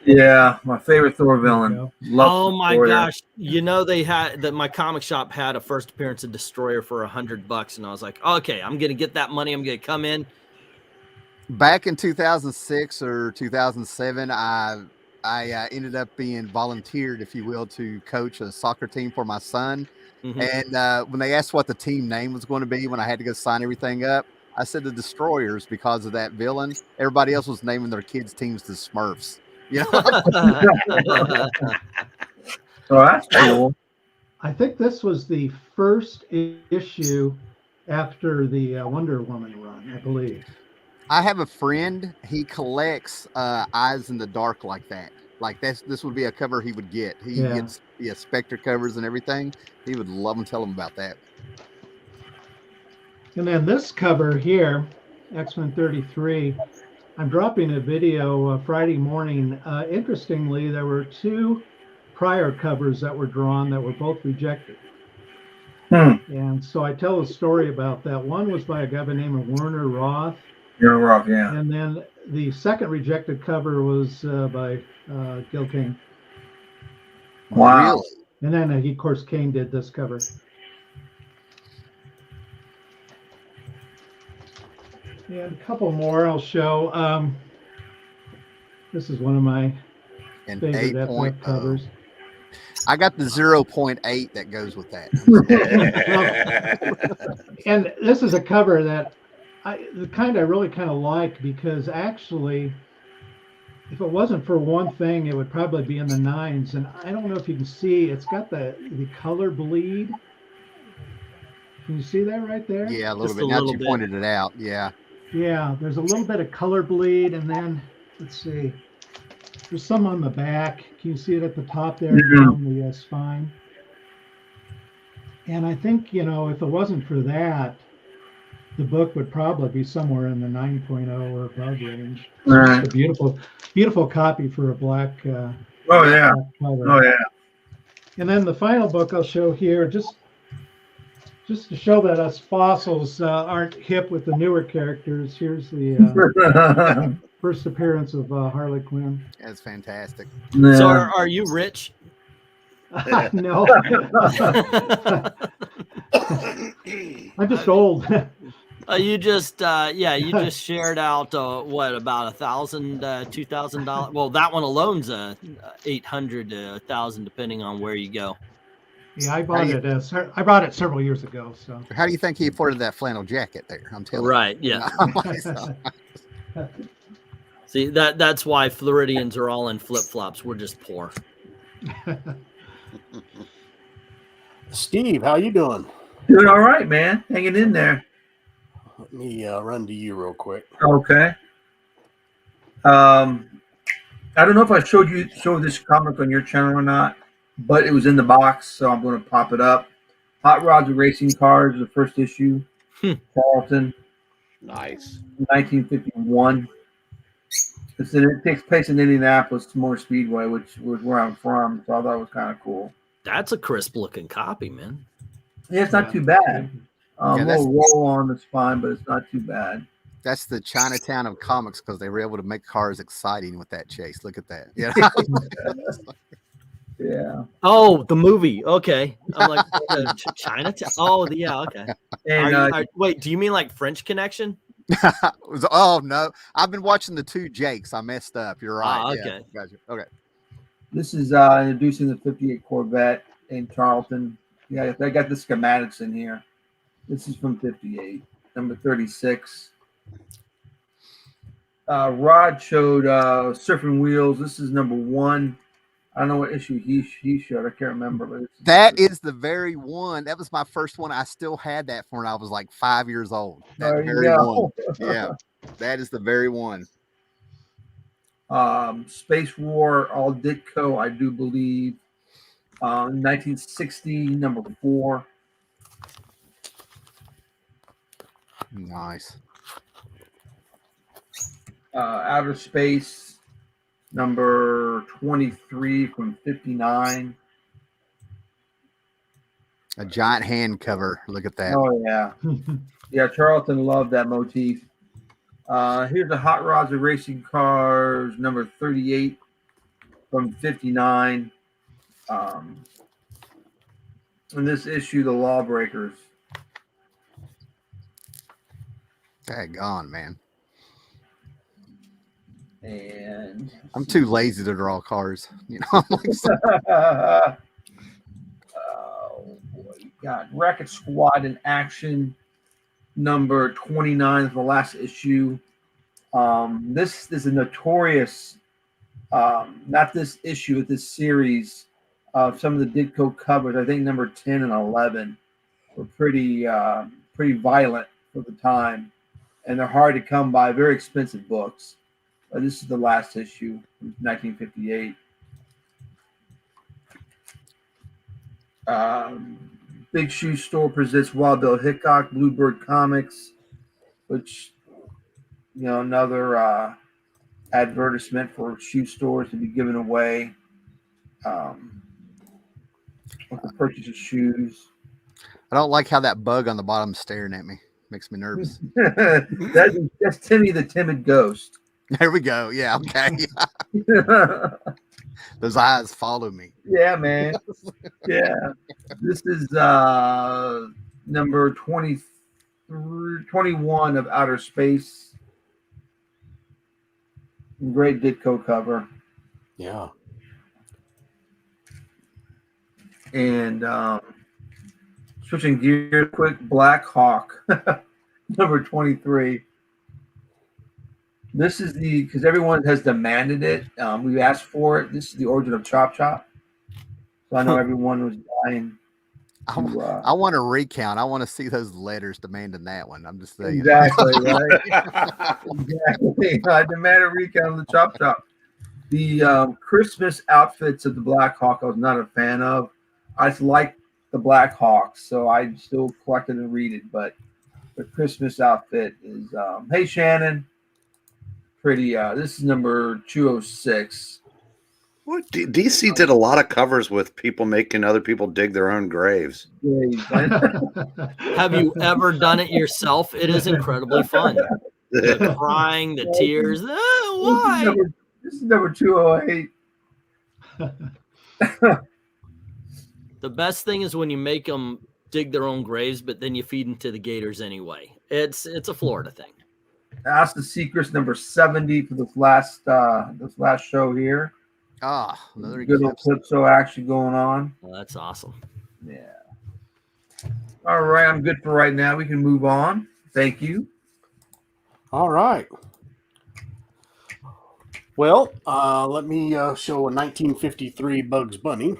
Yeah, my favorite Thor villain. Oh my gosh! They had that. My comic shop had a first appearance of Destroyer for $100, and I was like, okay, I'm gonna get that money. I'm gonna come in. Back in 2006 or 2007, I ended up being volunteered, if you will, to coach a soccer team for my son. Mm-hmm. And when they asked what the team name was going to be, when I had to go sign everything up, I said the Destroyers because of that villain. Everybody else was naming their kids' teams the Smurfs. Oh, that's cool. I think this was the first issue after the Wonder Woman run, I believe. I have a friend. He collects Eyes in the Dark like that. Like this would be a cover he would get. He gets Spectre covers and everything. He would love and tell him about that. And then this cover here, X-Men 33, I'm dropping a video Friday morning. Interestingly, there were two prior covers that were drawn that were both rejected. And so I tell a story about that. One was by a guy by the name of Werner Roth. Yeah. And then the second rejected cover was by Gil Kane. Wow. And then, of course, Kane did this cover. And a couple more I'll show. This is one of my favorite FF covers. I got the 0.8 that goes with that. And this is a cover that I really kind of like, because actually, if it wasn't for one thing, it would probably be in the 9s. And I don't know if you can see, it's got the color bleed. Can you see that right there? Yeah, a little bit. Now you pointed it out. Yeah. Yeah, there's a little bit of color bleed, and then let's see. There's some on the back. Can you see it at the top there on the spine? And I think, if it wasn't for that, the book would probably be somewhere in the 9.0 or above range. Right. It's a beautiful, beautiful copy for a black cover. And then the final book I'll show here, just to show that us fossils aren't hip with the newer characters. Here's the first appearance of Harley Quinn. That's fantastic. So are you rich? No. I'm just old. You just shared out what, about $1,000, $2,000? Well, that one alone's $800 to $1,000, depending on where you go. Yeah, I bought it. I bought it several years ago. So How do you think he afforded that flannel jacket there? I'm telling right, you. yeah. So. See, that's why Floridians are all in flip-flops. We're just poor. Steve, how you doing? Doing all right, man. Hanging in there. Let me run to you real quick. Okay. I don't know if I showed this comic on your channel or not, but it was in the box, so I'm going to pop it up. Hot Rods and Racing Cars, the first issue. Charlton. Nice. 1951. It takes place in Indianapolis Motor Speedway, which was where I'm from, so I thought it was kind of cool. That's a crisp-looking copy, man. Yeah, it's not too bad. A little roll on the spine, but it's not too bad. That's the Chinatown of comics because they were able to make cars exciting with that chase. Look at that. Yeah. Yeah. Oh, the movie. Okay. I'm like, Chinatown. Oh, yeah. Okay. And, wait, do you mean like French Connection? Oh, no. I've been watching the two Jakes. I messed up. You're right. Ah, okay. Yeah, gotcha. Okay. This is introducing the 58 Corvette in Charlton. Yeah, I got the schematics in here. This is from 58, number 36. Rod showed Surfing Wheels. This is number 1. I don't know what issue he showed. I can't remember. But that is the very one. That was my first one. I still had that from when I was like 5 years old. That very one. Yeah, that is the very one. Space War, all Ditko, I do believe. 1960, number 4. Nice. Outer Space, number 23 from 59. A giant hand cover. Look at that. Oh, yeah. Yeah, Charlton loved that motif. Here's the Hot Rods and Racing Cars, number 38 from 59. In this issue, the Lawbreakers. Daggone, man. And I'm too lazy to draw cars. You know, I'm like, oh boy, got Racket Squad in action, number 29 is the last issue. This is a notorious, not this issue, but this series of some of the Ditko covers. I think number 10 and 11 were pretty violent for the time, and they're hard to come by. Very expensive books. This is the last issue from 1958. Big Shoe Store presents Wild Bill Hickok, Bluebird Comics, which, you know, another advertisement for shoe stores to be given away with the purchase of shoes. I don't like how that bug on the bottom is staring at me. Makes me nervous. That's Timmy the Timid Ghost. There we go. Yeah. Okay. Those eyes follow me. Yeah, man. Yeah. This is number 21 of Outer Space. Great Ditko cover. Yeah. And switching gears quick, Black Hawk, number 23. This is because everyone has demanded it. We've asked for it. This is the origin of Chop Chop. So I know everyone was dying. I want to recount. I want to see those letters demanding that one. I'm just saying. Exactly, right? Exactly. I demand a recount of the Chop Chop. The Christmas outfits of the Black Hawk I was not a fan of. I just like the Black Hawk, so I still collect it and read it. But the Christmas outfit is, hey, Shannon. Pretty. This is number 206. What DC did a lot of covers with people making other people dig their own graves. Have you ever done it yourself? It is incredibly fun. The crying, the tears. Why? This is number 208. The best thing is when you make them dig their own graves, but then you feed them to the gators anyway. It's a Florida thing. That's the Secrets number 70 for this last show here. Another good old Calypso action going on. Well, that's awesome. Yeah. All right, I'm good for right now. We can move on. Thank you. All right. Well, let me show a 1953 Bugs Bunny.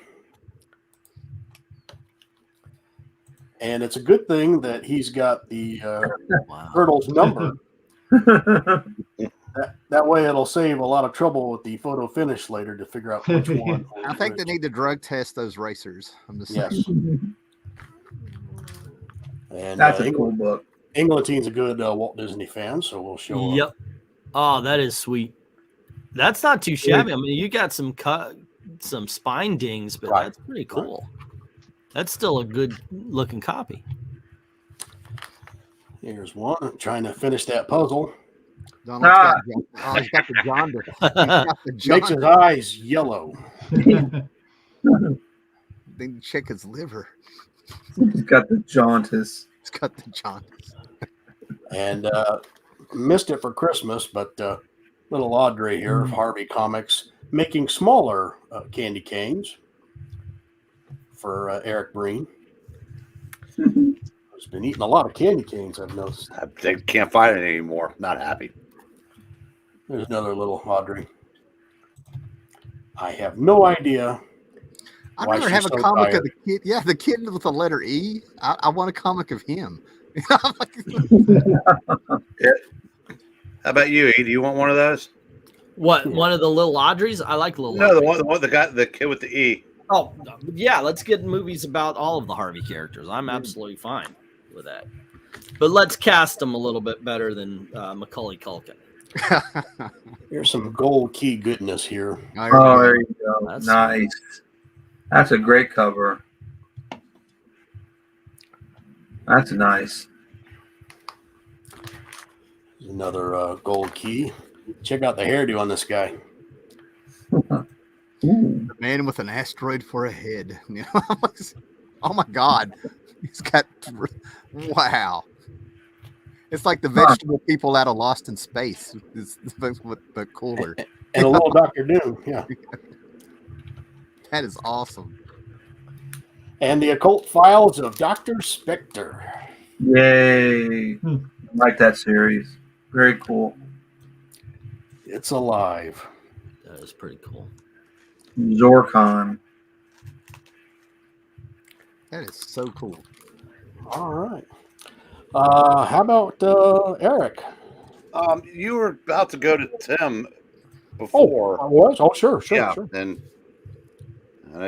And it's a good thing that he's got the turtle's number. That way it'll save a lot of trouble with the photo finish later to figure out which one. I think they need to drug test those racers. I'm just saying. And that's a cool book. Englantine's a good Walt Disney fan, so we'll show Yep. Oh, that is sweet. That's not too shabby. I mean, you got some spine dings, but that's pretty cool. That's still a good looking copy. Here's one. I'm trying to finish that puzzle. He's got the jaundice. Makes his eyes yellow. Then check his liver. He's got the jaundice. He's got the jaundice. And missed it for Christmas, but little Audrey here of Harvey Comics making smaller candy canes for Eric Breen. He's been eating a lot of candy canes, I've noticed. They can't find it anymore. Not happy. There's another little Audrey. I have no idea. I'd rather have a comic of the kid. Yeah, the kid with the letter E. I want a comic of him. Yeah. How about you, E? Do you want one of those? What? One of the little Audreys? I like little. No, Audrey. the kid with the E. Oh, yeah. Let's get movies about all of the Harvey characters. I'm absolutely fine with that. But let's cast them a little bit better than Macaulay Culkin. Here's some gold key goodness here. Oh, there you go. That's nice. That's a great cover. That's nice. Another gold key. Check out the hairdo on this guy. The man with an asteroid for a head. You know? Oh my God. He's got, wow. It's like the vegetable people out of Lost in Space, but cooler. And a little Dr. Doom, yeah. That is awesome. And the occult files of Dr. Spectre. Yay. I like that series. Very cool. It's alive. That is pretty cool. Zorkon. That is so cool. All right. How about Eric? You were about to go to Tim before. I was? Oh, sure. Yeah, and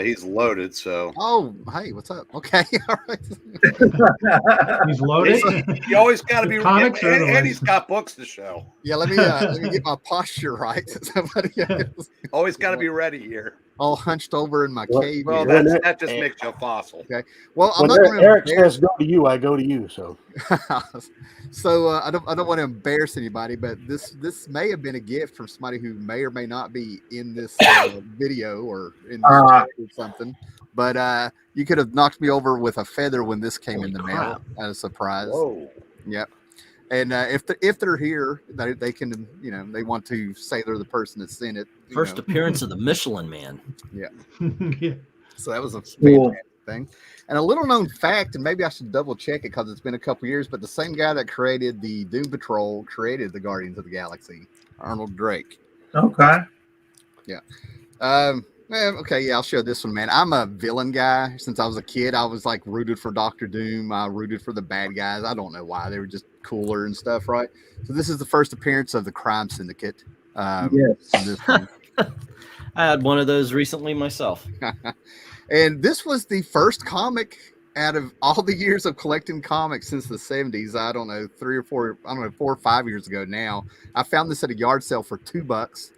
he's loaded, so. Oh, hey, what's up? Okay, all right. He's loaded. You always got to be Comics or and he's got books to show. Yeah, let me get my posture right. Always got to be ready here. All hunched over in my cave. Well, here. that just makes you a fossil. Okay. Well, I'm when not going to. Eric says go to you, I go to you. So. So I don't want to embarrass anybody, but this may have been a gift from somebody who may or may not be in this video or in this or something. But you could have knocked me over with a feather when this came in the mail as a surprise. Whoa. Yep. And if they're here, they can, they want to say they're the person that sent it. First appearance of the Michelin Man. Yeah. Yeah. So that was a Cool. fantastic thing. And a little known fact, and maybe I should double check it because it's been a couple years, but the same guy that created the Doom Patrol created the Guardians of the Galaxy, Arnold Drake. Okay. Yeah. Okay, yeah, I'll show this one, man. I'm a villain guy. Since I was a kid, I was like rooted for Dr. Doom. I rooted for the bad guys. I don't know why. They were just cooler and stuff, right? So this is the first appearance of the Crime Syndicate. Yes. I had one of those recently myself. And this was the first comic out of all the years of collecting comics since the 70s. I don't know, 4 or 5 years ago now. I found this at a yard sale for $2.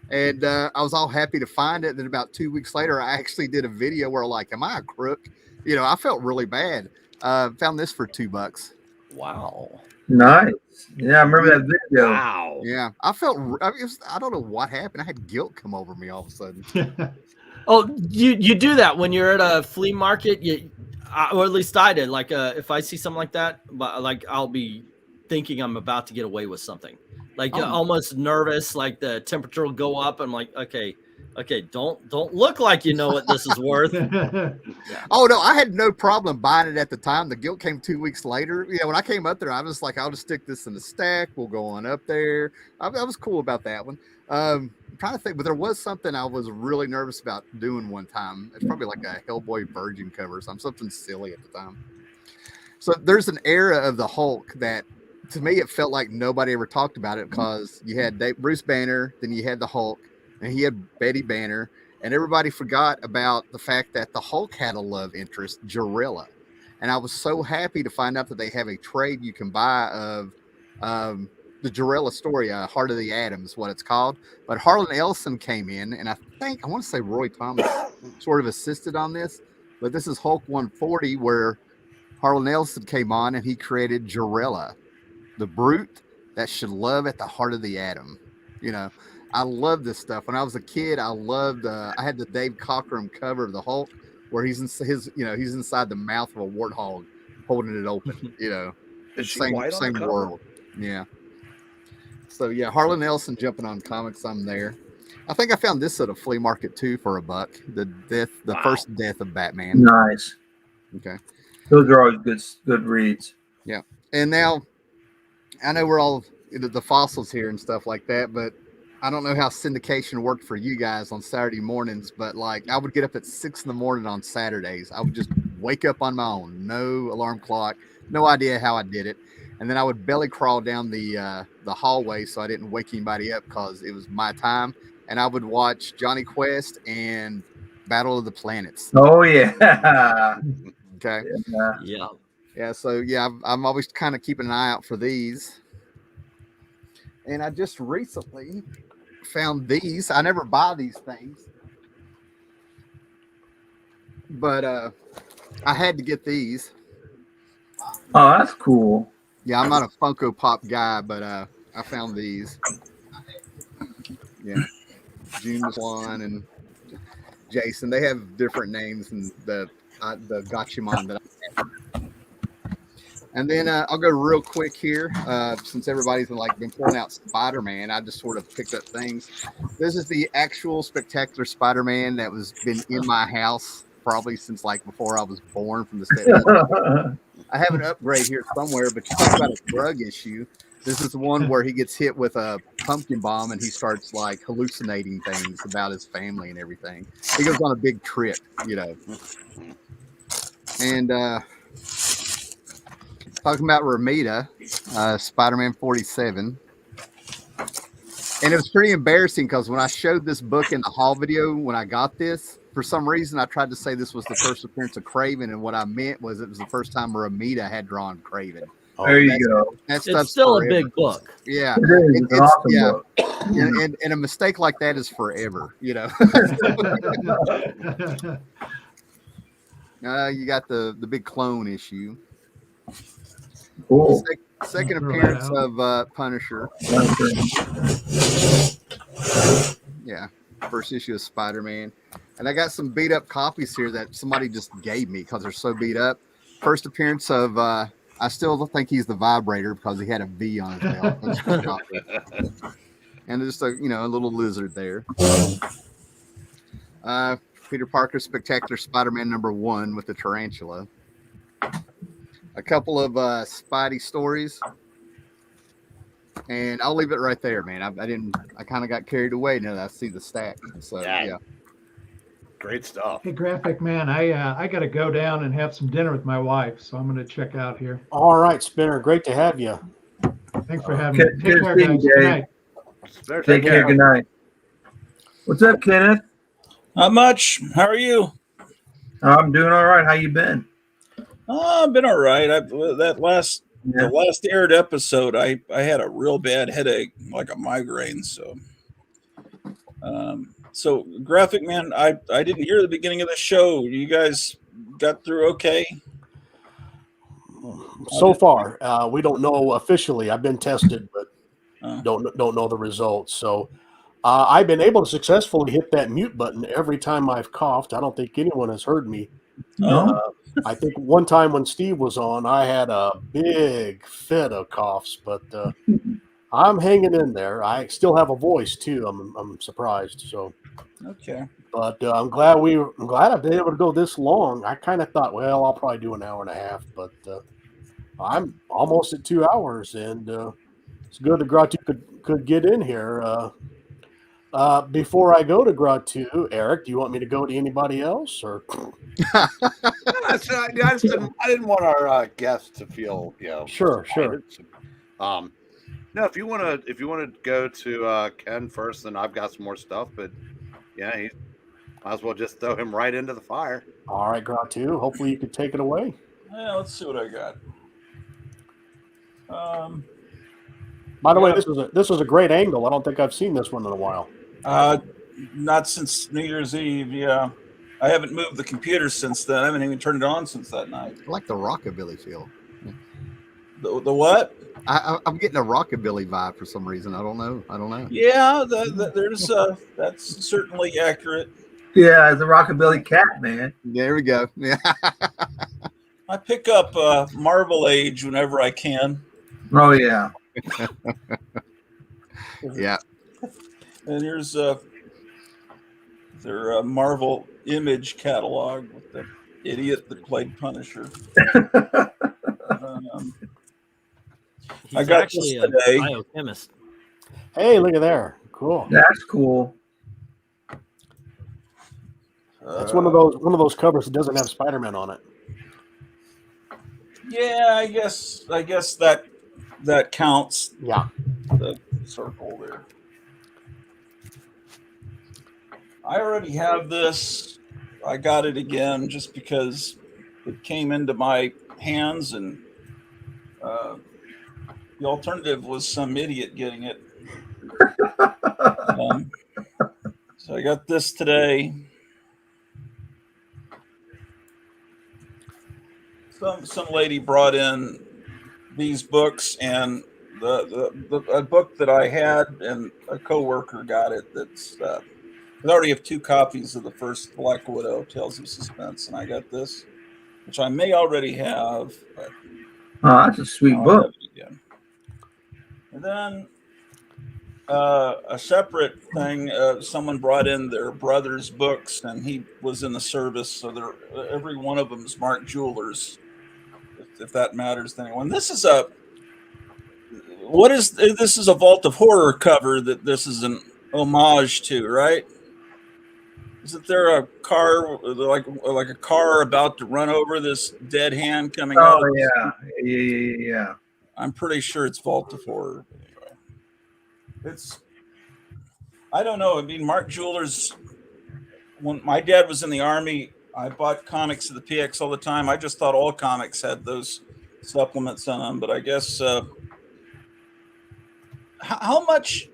And I was all happy to find it. And then about 2 weeks later, I actually did a video where like, am I a crook? I felt really bad. Found this for $2. Wow. Nice. Yeah, I remember that video. Wow. Yeah. I don't know what happened. I had guilt come over me all of a sudden. Oh, you do that when you're at a flea market. or at least I did. Like, if I see something like that, but like I'll be thinking I'm about to get away with something, like almost nervous. Like the temperature will go up. I'm like, okay, don't look like you know what this is worth. Oh no, I had no problem buying it at the time. The guilt came 2 weeks later. Yeah, when I came up there, I was like, I'll just stick this in the stack. We'll go on up there. I was cool about that one. I'm trying to think, but there was something I was really nervous about doing one time. It's probably like a Hellboy Virgin cover or something silly at the time. So there's an era of the Hulk that, to me, it felt like nobody ever talked about it, because you had Bruce Banner, then you had the Hulk, and he had Betty Banner, and everybody forgot about the fact that the Hulk had a love interest, Jarilla. And I was so happy to find out that they have a trade you can buy of the Jarilla story, Heart of the Atom is what it's called. But Harlan Ellison came in, and I want to say Roy Thomas sort of assisted on this, but this is Hulk 140, where Harlan Ellison came on and he created Jarilla, the brute that should love at the heart of the atom. You know, I love this stuff. When I was a kid, I loved, I had the Dave Cockrum cover of the Hulk where he's he's inside the mouth of a warthog holding it open, you know. Is she same white on the cover? world. Yeah. So yeah, Harlan Ellison jumping on comics. I'm there. I think I found this at a flea market too for $1. The first death of Batman. Nice. Okay. Those are always good reads. Yeah. And now I know we're all the fossils here and stuff like that, but I don't know how syndication worked for you guys on Saturday mornings, but like I would get up at 6 a.m. on Saturdays. I would just wake up on my own, no alarm clock, no idea how I did it. And then I would belly crawl down the hallway so I didn't wake anybody up, because it was my time. And I would watch Johnny Quest and Battle of the Planets. Oh yeah. Okay. Yeah. So yeah, I'm always kind of keeping an eye out for these. And I just recently found these. I never buy these things, but I had to get these. Oh, that's cool. Yeah, I'm not a Funko Pop guy, but I found these. Yeah, June's one and Jason. They have different names than the Gachimon that I have. And then I'll go real quick here, since everybody's been pulling out Spider-Man. I just sort of picked up things. This is the actual Spectacular Spider-Man that was been in my house probably since before I was born from the state. I have an upgrade here somewhere, but you talk about a drug issue. This is the one where he gets hit with a pumpkin bomb and he starts hallucinating things about his family and everything. He goes on a big trip, you know. And talking about Ramita, Spider-Man 47. And it was pretty embarrassing because when I showed this book in the haul video, when I got this, for some reason, I tried to say this was the first appearance of Kraven, and what I meant was it was the first time Ramita had drawn Kraven. There you go. It's still a big book. Yeah. It is an awesome book. And a mistake like that is forever, you know. You got the big clone issue. Cool. Second appearance of Punisher. Yeah. First issue of Spider-Man. And I got some beat up copies here that somebody just gave me because they're so beat up. First appearance of, I still think he's the Vibrator because he had a V on his belt. And just a little lizard there. Peter Parker Spectacular Spider-Man #1 with the tarantula. A couple of Spidey stories. And I'll leave it right there, man. I kind of got carried away now that I see the stack. So yeah. Great stuff. Hey, Graphic Man, I got to go down and have some dinner with my wife, so I'm going to check out here. All right, Spinner. Great to have you. Thanks for having me. Take care, guys. Good night. Take care. Good night. What's up, Kenneth? Not much. How are you? I'm doing all right. How you been? I've been all right. The last aired episode, I had a real bad headache, like a migraine. So Graphic Man, I didn't hear the beginning of the show. You guys got through okay? So far, we don't know officially. I've been tested, but don't know the results. So I've been able to successfully hit that mute button every time I've coughed. I don't think anyone has heard me No. I think one time when Steve was on, I had a big fit of coughs, but I'm hanging in there. I still have a voice too. I'm surprised. So, Okay. but I'm glad I've been able to go this long. I kind of thought, well, I'll probably do an hour and a half, but I'm almost at 2 hours, and it's good that Gratu could get in here. Before I go to Gratu, Eric, do you want me to go to anybody else, or? I didn't want our guests to feel, Sure. No, if you want to go to Ken first, then I've got some more stuff. But yeah, he might as well just throw him right into the fire. All right, Gratu. Hopefully, you could take it away. Yeah, let's see what I got. By the way, this was a great angle. I don't think I've seen this one in a while. Not since New Year's Eve. Yeah, I haven't moved the computer since then. I haven't even turned it on since that night. I like the rockabilly feel. The what? I'm getting a rockabilly vibe for some reason. I don't know. Yeah, there's that's certainly accurate. Yeah, the rockabilly cat, man. There we go. Yeah. I pick up Marvel Age whenever I can. Oh yeah. Yeah. And here's their Marvel Image catalog with the idiot that played Punisher. He's I got actually this today. a biochemist. Hey, look at there. Cool. That's cool. That's one of those covers that doesn't have Spider-Man on it. Yeah, I guess that counts. Yeah. The circle there. I already have this. I got it again just because it came into my hands, and the alternative was some idiot getting it. So I got this today. Some lady brought in these books, and a book that I had, and a coworker got it. That's I already have 2 copies of the first Black Widow, Tales of Suspense, and I got this, which I may already have. But that's a sweet book. And then a separate thing, someone brought in their brother's books, and he was in the service, so every one of them is Mark Jewelers, if that matters to anyone. This is a Vault of Horror cover that this is an homage to, right? Isn't there a car like a car about to run over this dead hand coming out? Oh yeah. I'm pretty sure it's Vault of Horror. Anyway, I don't know. I mean, Mark Jewelers. When my dad was in the Army, I bought comics at the PX all the time. I just thought all comics had those supplements on them, but I guess how much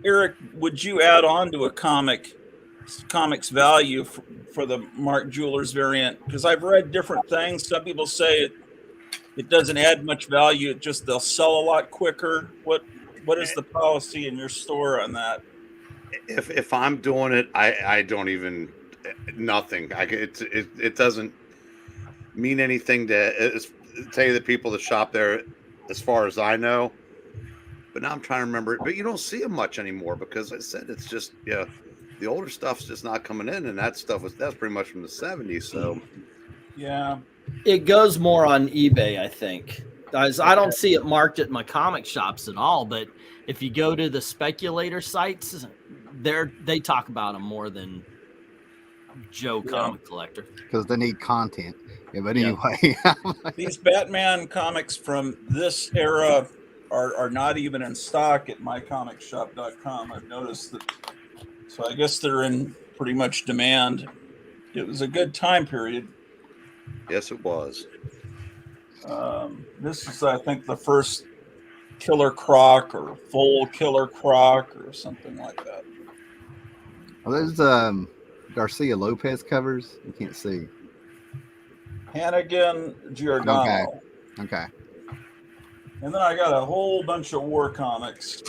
Eric would you add on to a comic's value for the Mark Jewelers variant? Because I've read different things. Some people say it doesn't add much value. They'll sell a lot quicker. What is the policy in your store on that? If I'm doing it, I don't even nothing. It doesn't mean anything to tell you the people that shop there, as far as I know. But now I'm trying to remember it. But you don't see them much anymore because I said it's just the older stuff's just not coming in, and that's pretty much from the 70s. So yeah, it goes more on eBay, I think. Guys, I don't see it marked at my comic shops at all, but if you go to the speculator sites, they talk about them more than Joe comic collector because they need content. Yeah, but anyway, these Batman comics from this era are not even in stock at mycomicshop.com. I've noticed that, so I guess they're in pretty much demand. It was a good time period. Yes, it was. This is, I think, the first Killer Croc or full Killer Croc or something like that. Are those Garcia Lopez covers? You can't see. Hannigan, Giordano. Okay. And then I got a whole bunch of war comics.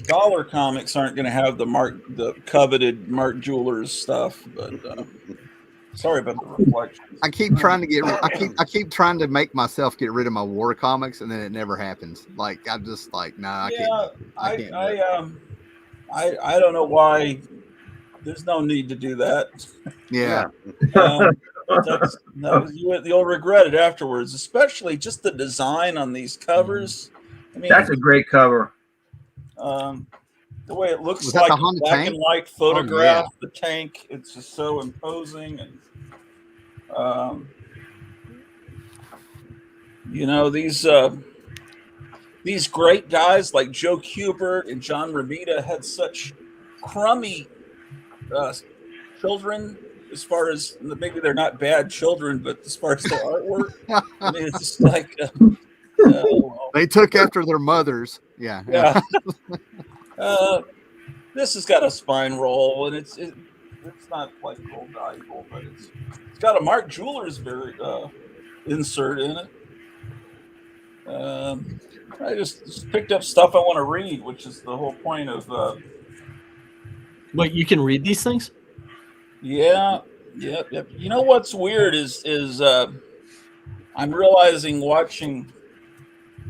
dollar comics aren't going to have the coveted Mark Jewelers stuff, but sorry about the reflection. I keep trying to I keep trying to make myself get rid of my war comics, and then it never happens. Like I'm just like, nah, I can't. I can't. I don't know why. There's no need to do that. Yeah. You'll regret it afterwards, especially just the design on these covers. I mean, that's a great cover. The way it looks Was that like the a Honda black tank? and white photograph, the tank, it's just so imposing. And you know, these great guys like Joe Kubert and John Romita had such crummy children, as far as maybe they're not bad children, but as far as their artwork, I mean, it's just like they took after their mothers. Yeah. This has got a spine roll, and it's not like real valuable, but it's got a Mark Jewelers insert in it. I just picked up stuff I want to read, which is the whole point of. Wait, you can read these things? Yeah. You know what's weird is I'm realizing watching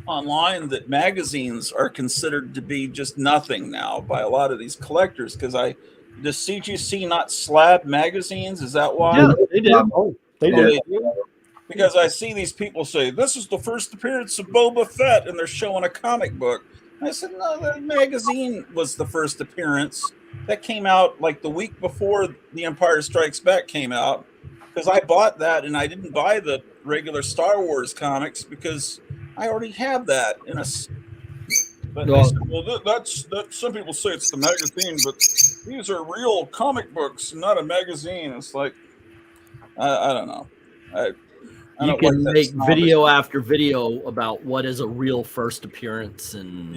online that magazines are considered to be just nothing now by a lot of these collectors. Because does CGC not slab magazines? Is that why? Yeah, they do. They do. Because I see these people say this is the first appearance of Boba Fett, and they're showing a comic book. I said, no, the magazine was the first appearance. That came out like the week before The Empire Strikes Back came out, because I bought that and I didn't buy the regular Star Wars comics because I already have that in a. But they said, well, that's some people say it's the magazine, but these are real comic books, not a magazine. It's like I don't know. I You don't can like make that video after video about what is a real first appearance and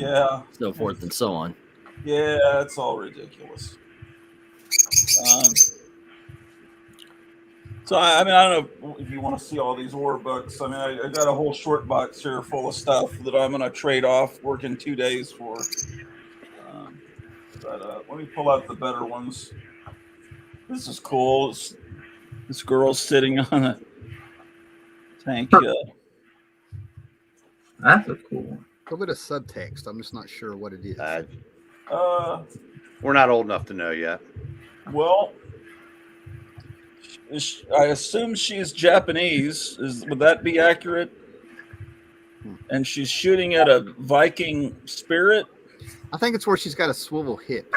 so forth and so on. Yeah, it's all ridiculous. So I mean, I don't know if you want to see all these war books. I mean, I got a whole short box here full of stuff that I'm going to trade off, working 2 days for. But let me pull out the better ones. This is cool. This girl's sitting on a tank. That's a cool one. A bit of subtext. I'm just not sure what it is. We're not old enough to know yet. Well, I assume she's Japanese. Would that be accurate? And she's shooting at a Viking spirit. I think it's where she's got a swivel hip.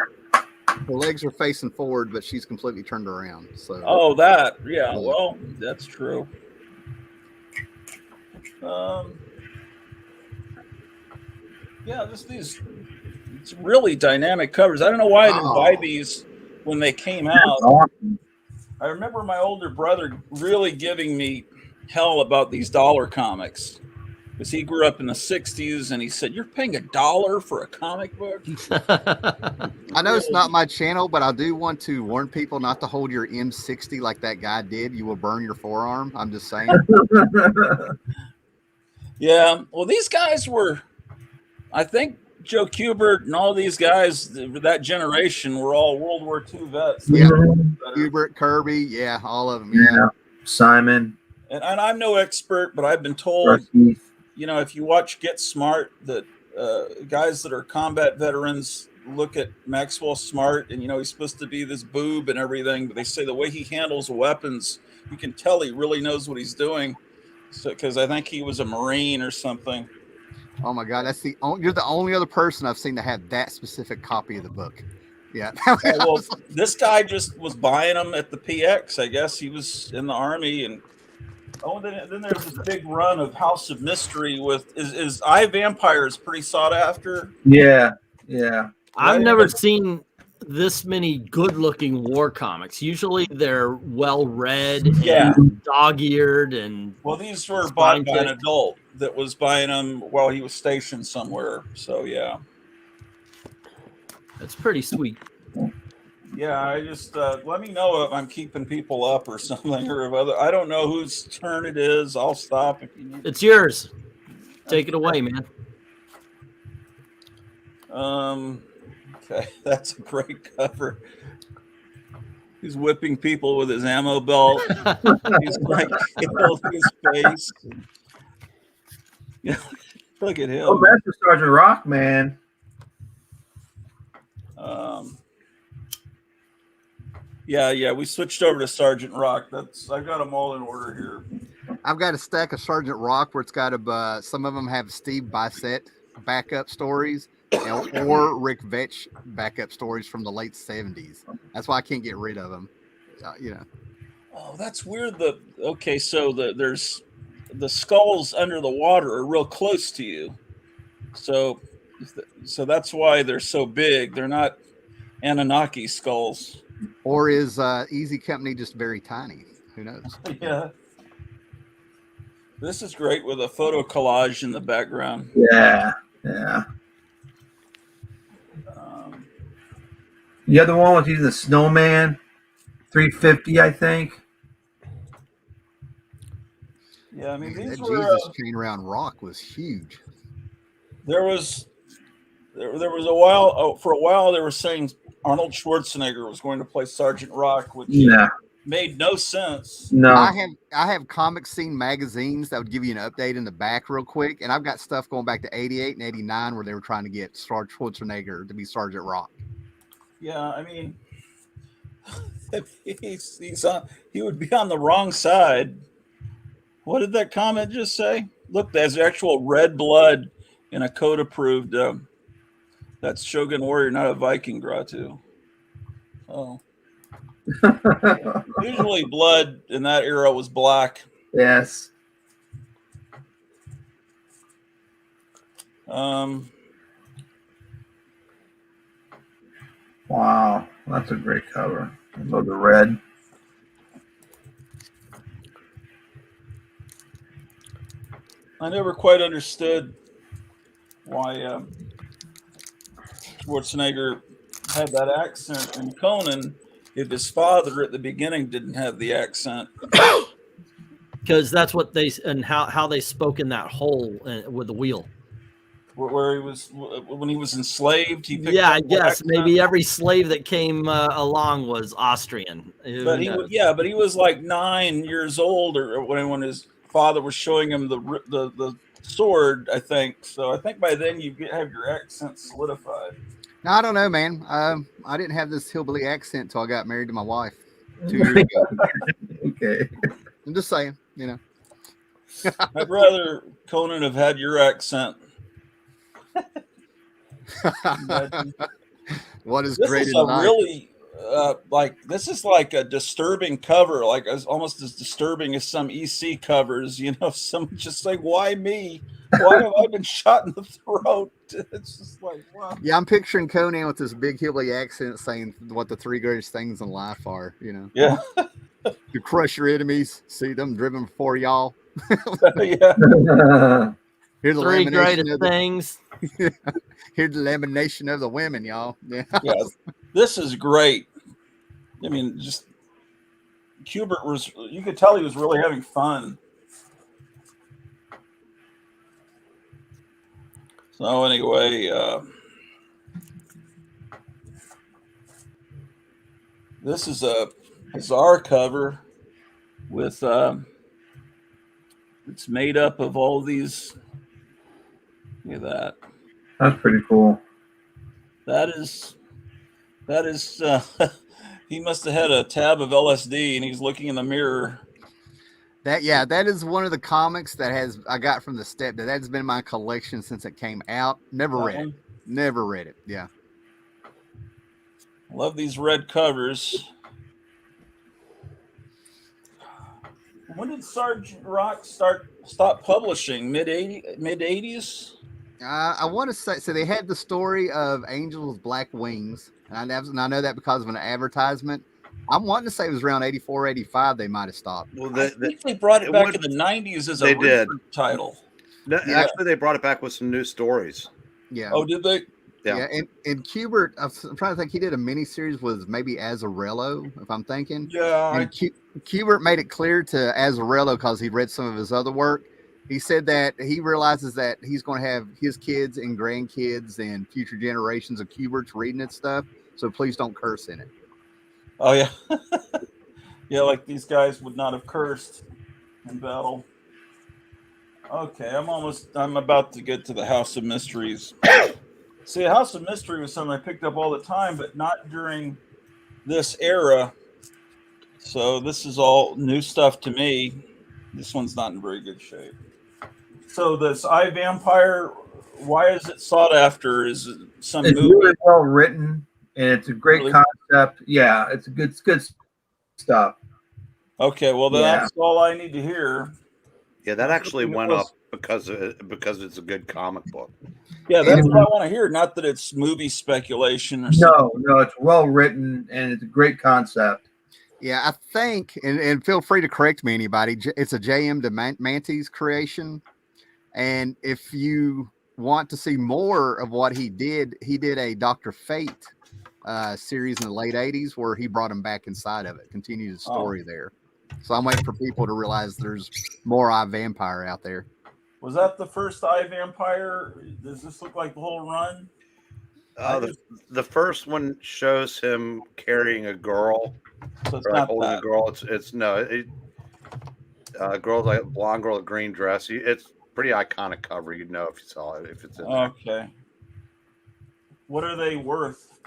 Her legs are facing forward, but she's completely turned around. So. Oh, that. Yeah. Well, that's true. Yeah, just these really dynamic covers. I don't know why I didn't buy these when they came out. I remember my older brother really giving me hell about these dollar comics, because he grew up in the 60s, and he said, "You're paying $1 for a comic book?" I know it's not my channel, but I do want to warn people not to hold your M60 like that guy did. You will burn your forearm. I'm just saying. Yeah. Well, these guys were, I think Joe Kubert and all these guys, that generation, were all World War II vets. Yeah. Kubert, Kirby, yeah, all of them. Yeah. Simon. And I'm no expert, but I've been told, you know, if you watch Get Smart, that guys that are combat veterans look at Maxwell Smart, and, you know, he's supposed to be this boob and everything, but they say the way he handles weapons, you can tell he really knows what he's doing. So, because I think he was a Marine or something. Oh my God, you're the only other person I've seen to have that specific copy of the book. Yeah. Well, this guy just was buying them at the PX. I guess he was in the Army, and then there's this big run of House of Mystery with is I Vampires pretty sought after. Yeah. I've never seen this many good-looking war comics. Usually they're well-read, and dog-eared, and these were bought by an adult that was buying them while he was stationed somewhere. So yeah, that's pretty sweet. Yeah, I just let me know if I'm keeping people up or something, or if I don't know whose turn it is. I'll stop if you need. It's yours. Take it away, man. Okay, that's a great cover. He's whipping people with his ammo belt. He's like holding his face. Yeah, look at him. Oh, that's the Sergeant Rock, man. Yeah, we switched over to Sergeant Rock. I got them all in order here. I've got a stack of Sergeant Rock where it's got some of them have Steve Bissett backup stories or Rick Vetch backup stories from the late 70s. That's why I can't get rid of them. Oh, that's weird. So there's the skulls under the water are real close to you. So that's why they're so big. They're not Anunnaki skulls. Or is Easy Company just very tiny? Who knows? Yeah. This is great with a photo collage in the background. Yeah. The other one was using the snowman, 350, I think. Yeah, I mean these that were Jesus chain around Rock was huge. There was a while for a while they were saying Arnold Schwarzenegger was going to play Sergeant Rock, which made no sense. No, I have Comic Scene magazines that would give you an update in the back real quick, and I've got stuff going back to 88 and 89 where they were trying to get Sergeant Schwarzenegger to be Sergeant Rock. Yeah, I mean, he would be on the wrong side. What did that comment just say? Look, there's actual red blood in a code approved. That's Shogun Warrior, not a Viking Gratu. Oh. Usually blood in that era was black. Yes. Wow, that's a great cover. I love the red. I never quite understood why Schwarzenegger had that accent in Conan if his father at the beginning didn't have the accent. Because that's what how they spoke in that hole with the wheel. Where he was when he was enslaved, he picked Yeah, up I guess accent. maybe every slave that came along was Austrian. But he was like 9 years old, or when his father was showing him the sword, I think. So I think by then you have your accent solidified. No, I don't know, man. I didn't have this hillbilly accent till I got married to my wife 2 years ago. Okay. I'm just saying, I'd rather Conan have had your accent. What is This great is in a life? really this is like a disturbing cover, like almost as disturbing as some EC covers. Someone just like, why me? Why have I been shot in the throat? It's just like, wow. Yeah, I'm picturing Conan with this big hillbilly accent saying what the 3 greatest things in life are, Yeah. You crush your enemies, see them driven before y'all. Yeah. Here's the 3 lamination greatest of the, things. Here's the lamination of the women, y'all. Yeah. Yeah, this is great. I mean, just Kubert you could tell he was really having fun. So anyway, this is a bizarre cover with it's made up of all these. Look at that. That's pretty cool. That is he must have had a tab of LSD and he's looking in the mirror. That is one of the comics that I got from the stepdad. That's been in my collection since it came out. Never read it. Yeah. Love these red covers. When did Sergeant Rock stop publishing? Mid 80s? I want to say, so they had the story of Angels with Black Wings, and I know that because of an advertisement. I'm wanting to say it was around 84, 85 they might have stopped. Well, I think they brought it back in the 90s as a title. No, actually, they brought it back with some new stories. Yeah. Oh, did they? Yeah. And Kubert, I'm trying to think, he did a miniseries with maybe Azzarello, if I'm thinking. Yeah. And Kubert made it clear to Azzarello, because he read some of his other work, He said that he realizes that he's going to have his kids and grandkids and future generations of Cuberts reading it stuff. So please don't curse in it. Oh yeah, yeah. Like these guys would not have cursed in battle. Okay, I'm about to get to the House of Mysteries. See, House of Mystery was something I picked up all the time, but not during this era. So this is all new stuff to me. This one's not in very good shape. So this iVampire, why is it sought after? Is it some It's movie? really well written, and it's a great Really? concept. Yeah, it's good stuff. Okay, well Yeah. that's all I need to hear. Yeah, that actually It went was- up because it's a good comic book. Yeah, that's what I want to hear. Not that it's movie speculation or something. No, it's well written, and it's a great concept. Yeah, I think, and feel free to correct me, anybody. It's a J.M. DeMantis creation. And if you want to see more of what he did a Dr. Fate series in the late 80s where he brought him back inside of it, continued the story there. So I'm waiting for people to realize there's more iVampire out there. Was that the first iVampire? Does this look like the whole run? The first one shows him carrying a girl, So it's or not holding that. a girl. Girl's like a blonde girl, with a green dress. It's pretty iconic cover. You'd know if you saw it, if it's in there. Okay. What are they worth?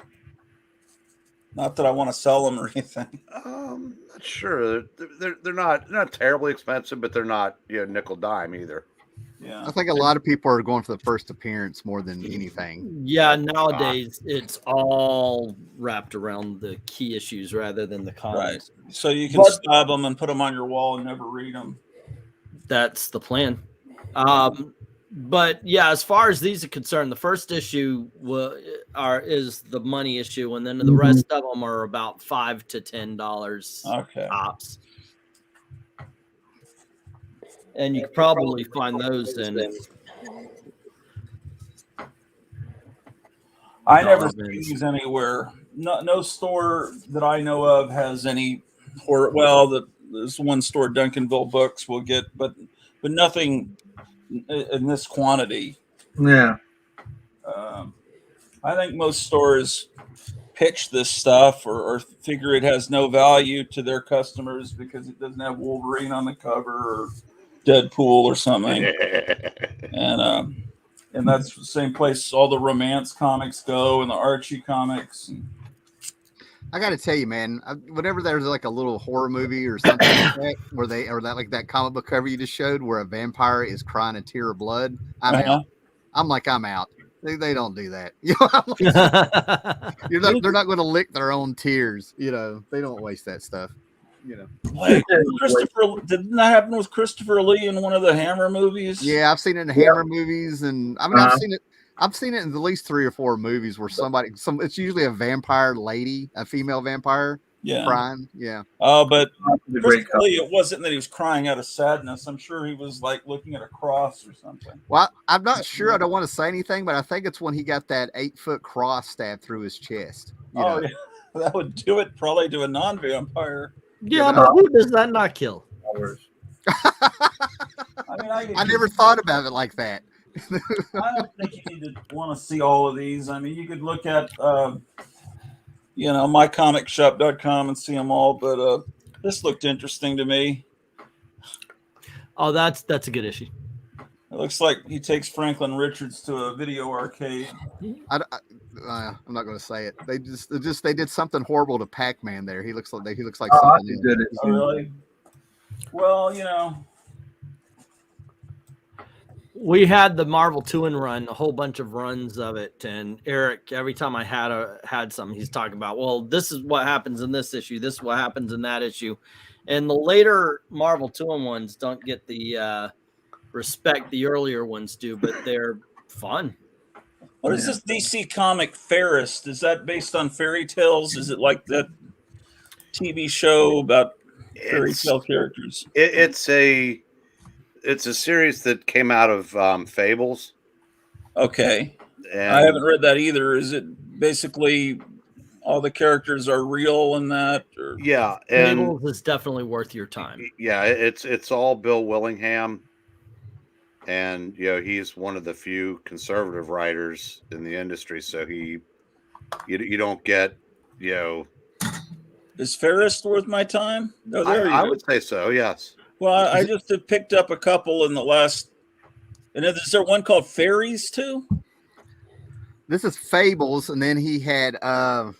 Not that I want to sell them or anything. Not sure. They're not terribly expensive, but they're not nickel dime either. Yeah. I think a lot of people are going for the first appearance more than anything. Yeah, nowadays it's all wrapped around the key issues rather than the comics. Right. So you can stab them and put them on your wall and never read them. That's the plan. But yeah, as far as these are concerned, the first issue is the money issue, and then the rest of them are about $5 to $10 tops. And you could probably find those in. I never see these anywhere. No store that I know of has any. Or there's one store, Duncanville Books, will get, but nothing in this quantity. Yeah. I think most stores pitch this stuff or figure it has no value to their customers because it doesn't have Wolverine on the cover or Deadpool or something. And that's the same place all the romance comics go and the Archie comics. I got to tell you, man, whenever there's like a little horror movie or something like that, like that comic book cover you just showed where a vampire is crying a tear of blood, I'm out. I'm out. They don't do that. They're not going to lick their own tears. They don't waste that stuff. Like didn't that happen with Christopher Lee in one of the Hammer movies? Yeah, I've seen it in the Hammer movies, and I've seen it in at least 3 or 4 movies where it's usually a vampire lady, a female vampire, crying. Yeah. But Christopher Lee, it wasn't that he was crying out of sadness. I'm sure he was like looking at a cross or something. Well, I'm not sure. I don't want to say anything, but I think it's when he got that 8-foot cross stabbed through his chest. Yeah. That would do it probably to a non-vampire. Yeah, but who does that not kill? I never thought about it like that. I don't think you need to want to see all of these. I mean, you could look at, mycomicshop.com and see them all, but this looked interesting to me. Oh, that's a good issue. It looks like he takes Franklin Richards to a video arcade. I'm not going to say it. They did something horrible to Pac-Man there. He looks like something. Oh, really? Well, we had the Marvel 2-in-Run, a whole bunch of runs of it, and Eric, every time I had something, he's talking about, well, this is what happens in this issue, this is what happens in that issue, and the later Marvel 2-in-1s don't get the respect the earlier ones do, but they're fun. What is this DC comic Fairest? Is that based on fairy tales? Is it like that TV show about fairy tale characters? It's a series that came out of Fables. Okay. I haven't read that either. Is it basically all the characters are real in that? Or? Yeah. And Fables is definitely worth your time. Yeah, it's all Bill Willingham. and he's one of the few conservative writers in the industry. So you don't get Is Ferris worth my time? Oh, there you I go. would say so. Yes. Well, I just have picked up a couple in the last. And is there one called Fairies too? This is Fables, and then he had I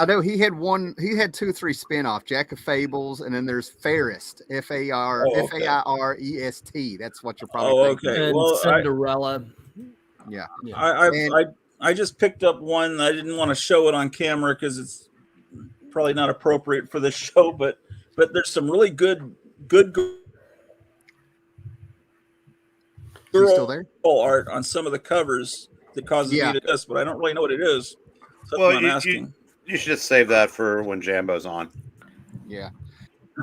know he had one. He had 2 or 3 spinoff, Jack of Fables, and then there's Fairest, Fairest. That's what you're probably thinking. And Well, Cinderella. Yeah. I just picked up one. I didn't want to show it on camera because it's probably not appropriate for this show, but there's some really good still there? art on some of the covers that causes me to this, but I don't really know what it is. So that's what I'm asking. You should just save that for when Jambo's on. Yeah.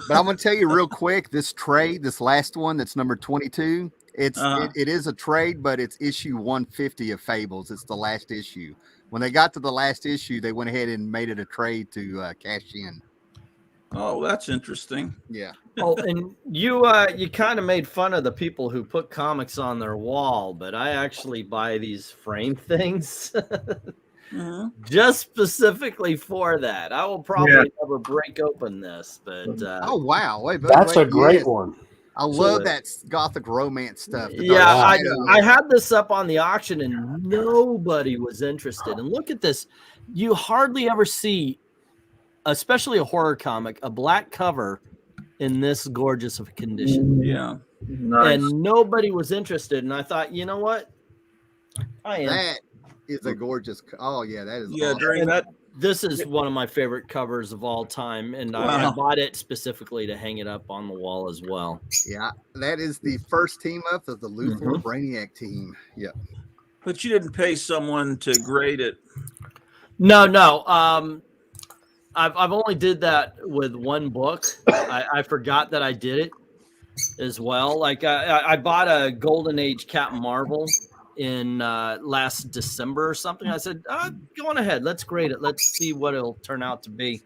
But I'm going to tell you real quick, this trade, this last one that's number 22, it is a trade, but it's issue 150 of Fables. It's the last issue. When they got to the last issue, they went ahead and made it a trade to cash in. Oh, that's interesting. Yeah. Oh, and you kind of made fun of the people who put comics on their wall, but I actually buy these frame things just specifically for that. I will probably never break open this, but oh wow, that's a great one. I love that gothic romance stuff. I had this up on the auction and nobody was interested. And look at this. You hardly ever see, especially a horror comic, a black cover in this gorgeous of a condition. Yeah. Nice. And nobody was interested. And I thought, you know what? I am. That is a gorgeous. Oh yeah, that is. Yeah, awesome. during that. This is one of my favorite covers of all time, and I bought it specifically to hang it up on the wall as well. Yeah, that is the first team up of the Luthor Brainiac team. Yep. But you didn't pay someone to grade it. No. I've only did that with one book. I forgot that I did it as well. Like I bought a Golden Age Captain Marvel in last December or something. I said, go on ahead, let's grade it, let's see what it'll turn out to be.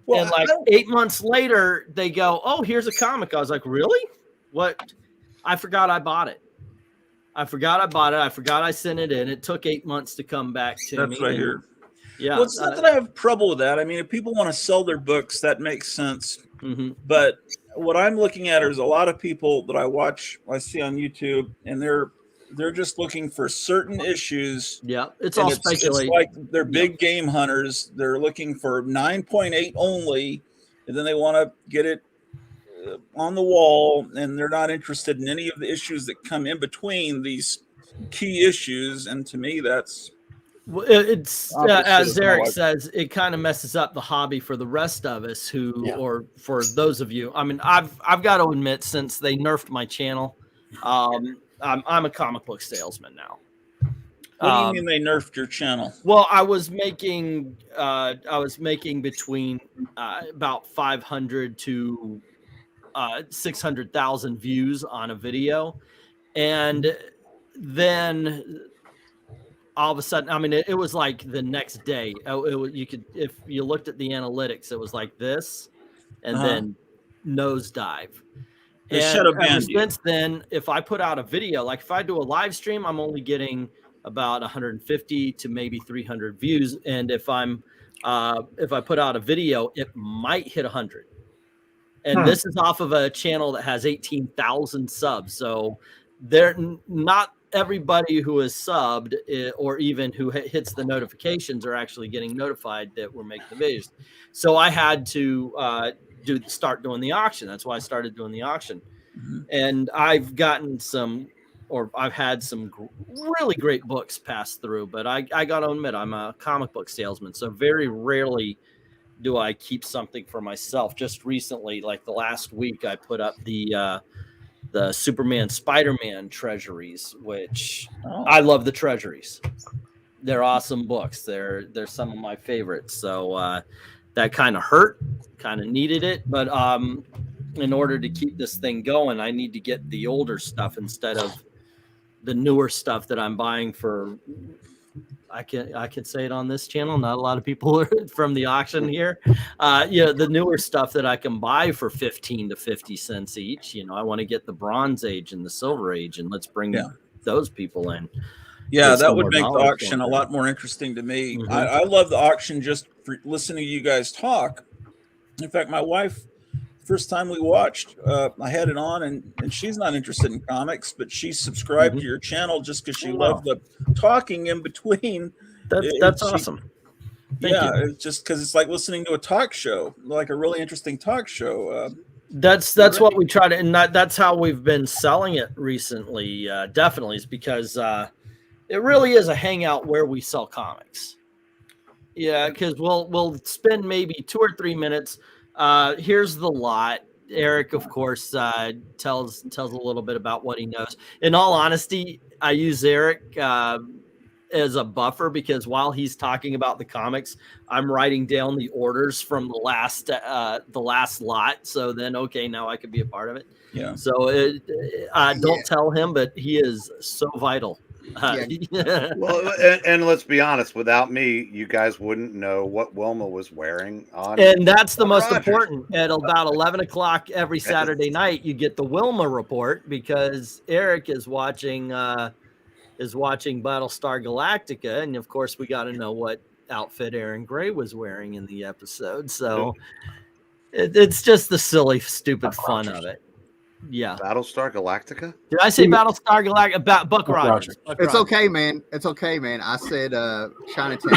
Well, and like 8 months later they go, oh, here's a comic. I was like, really? What? I forgot I bought it. I forgot I sent it in. It took 8 months to come back to me. That's right here. Yeah. Well, it's not that I have trouble with that. I mean, if people want to sell their books, that makes sense. But what I'm looking at is a lot of people that I see on YouTube, and they're just looking for certain issues. Yeah, it's all speculation. It's like they're big game hunters. They're looking for 9.8 only, and then they want to get it on the wall, and they're not interested in any of the issues that come in between these key issues. And to me, that's it's as Eric says, it kind of messes up the hobby for the rest of us or for those of you. I mean, I've got to admit, since they nerfed my channel, I'm a comic book salesman now. What do you mean they nerfed your channel? Well, I was making between about 500 to 600,000 views on a video, and then all of a sudden, I mean, it was like the next day. You could, if you looked at the analytics, it was like this, and then nosedive. And since then, if I put out a video, like if I do a live stream, I'm only getting about 150 to maybe 300 views. And if I put out a video, it might hit 100. And this is off of a channel that has 18,000 subs. So they're not everybody who is subbed or even who hits the notifications are actually getting notified that we're making the videos. So I had to start doing the auction. That's why I started doing the auction. And I've had some really great books pass through, but I got to admit, I'm a comic book salesman. So very rarely do I keep something for myself. Just recently, like the last week, I put up the Superman, Spider-Man treasuries, which I love the treasuries. They're awesome books. They're some of my favorites. So that kind of hurt, kind of needed it. But in order to keep this thing going, I need to get the older stuff instead of the newer stuff that I'm buying for I can say it on this channel. Not a lot of people are from the auction here. The newer stuff that I can buy for 15 to 50 cents each. I want to get the Bronze Age and the Silver Age, and let's bring those people in. Yeah, that would make the auction a lot more interesting to me. Mm-hmm. I love the auction just for listening to you guys talk. In fact, my wife, first time we watched, I had it on, and she's not interested in comics, but she subscribed to your channel just because she loved the talking in between. That's awesome. Thank you. It's just because it's like listening to a talk show, like a really interesting talk show. That's what we try to, and that's how we've been selling it recently. Definitely, is because it really is a hangout where we sell comics. Yeah, because we'll spend maybe 2 or 3 minutes. Here's the lot. Eric, of course, tells a little bit about what he knows. In all honesty, I use Eric as a buffer because while he's talking about the comics, I'm writing down the orders from the last lot. So then, okay, now I could be a part of it. Yeah. So don't tell him, but he is so vital. Well, and let's be honest, without me, you guys wouldn't know what Wilma was wearing on. And that's the most important. At about 11 o'clock every Saturday night, you get the Wilma report because Eric is watching Battlestar Galactica, and of course, we got to know what outfit Aaron Gray was wearing in the episode. So it's just the silly, stupid fun of it. Yeah. Battlestar Galactica? Did I say Battlestar Galactica? Buck Rogers. It's okay, man. It's okay, man. I said Chinatown.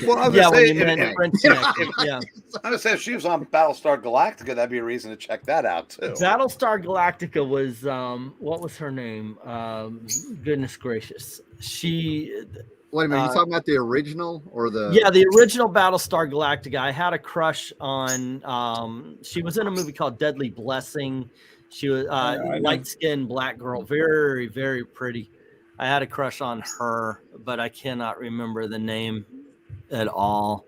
Well, I was yeah, gonna when say, you meant Prince yeah. I was saying if she was on Battlestar Galactica, that'd be a reason to check that out too. Battlestar Galactica was what was her name? Goodness gracious. Wait a minute, you talking about the original or the? Yeah, the original Battlestar Galactica. I had a crush on. She was in a movie called Deadly Blessing. She was light-skinned black girl, very, very pretty. I had a crush on her, but I cannot remember the name at all.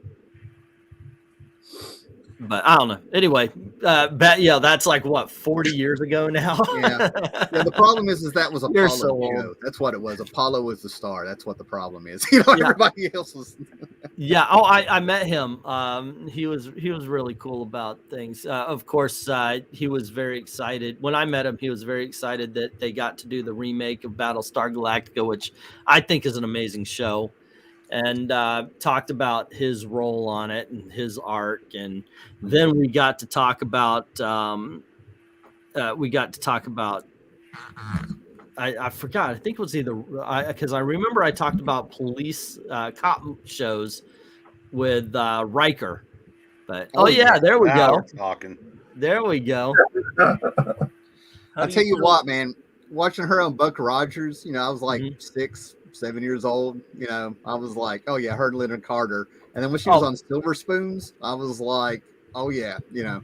But I don't know. Anyway, that's like what 40 years ago now. Yeah. The problem is that was You're Apollo. so old. That's what it was. Apollo was the star. That's what the problem is. Everybody else was. Yeah. Oh, I met him. He was really cool about things. Of course, he was very excited when I met him. He was very excited that they got to do the remake of Battlestar Galactica, which I think is an amazing show. And talked about his role on it and his arc, and then we got to talk about. I forgot. I think it was either because I remember I talked about police cop shows with Riker, but there we go. Talking. There we go. I'll tell you what, man. Watching her on Buck Rogers, I was like 6, 7 years old. I was like, oh yeah, her and Linda Carter. And then when she was on Silver Spoons, I was like, oh yeah, Yeah,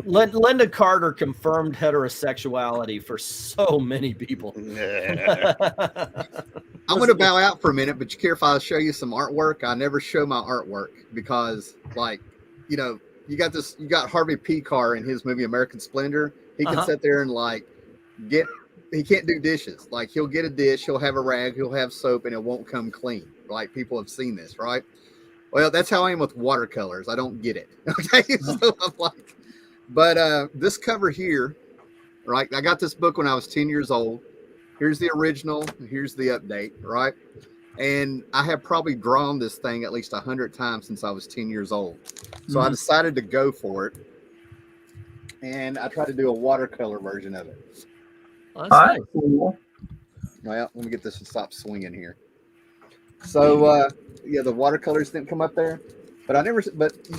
Linda Carter confirmed heterosexuality for so many people. I'm going to bow out for a minute, but you care if I show you some artwork? I never show my artwork because, you got Harvey Pekar in his movie American Splendor. He can sit there and he can't do dishes. Like he'll get a dish, he'll have a rag, he'll have soap, and it won't come clean. Like people have seen this, right? Well, that's how I am with watercolors. I don't get it. Okay, so I'm like, but this cover here, right? I got this book when I was 10 years old. Here's the original. Here's the update, right? And I have probably drawn this thing at least 100 times since I was 10 years old. So I decided to go for it, and I tried to do a watercolor version of it. Well, that's nice. Cool. Well, let me get this to stop swinging here. So, the watercolors didn't come up there, but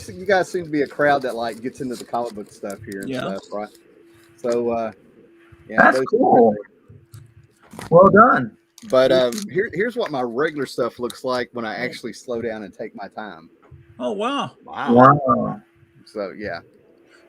you guys seem to be a crowd that gets into the comic book stuff here and stuff, right? So, that's cool. Well done. But here's what my regular stuff looks like when I actually slow down and take my time. Oh wow! Wow. So yeah,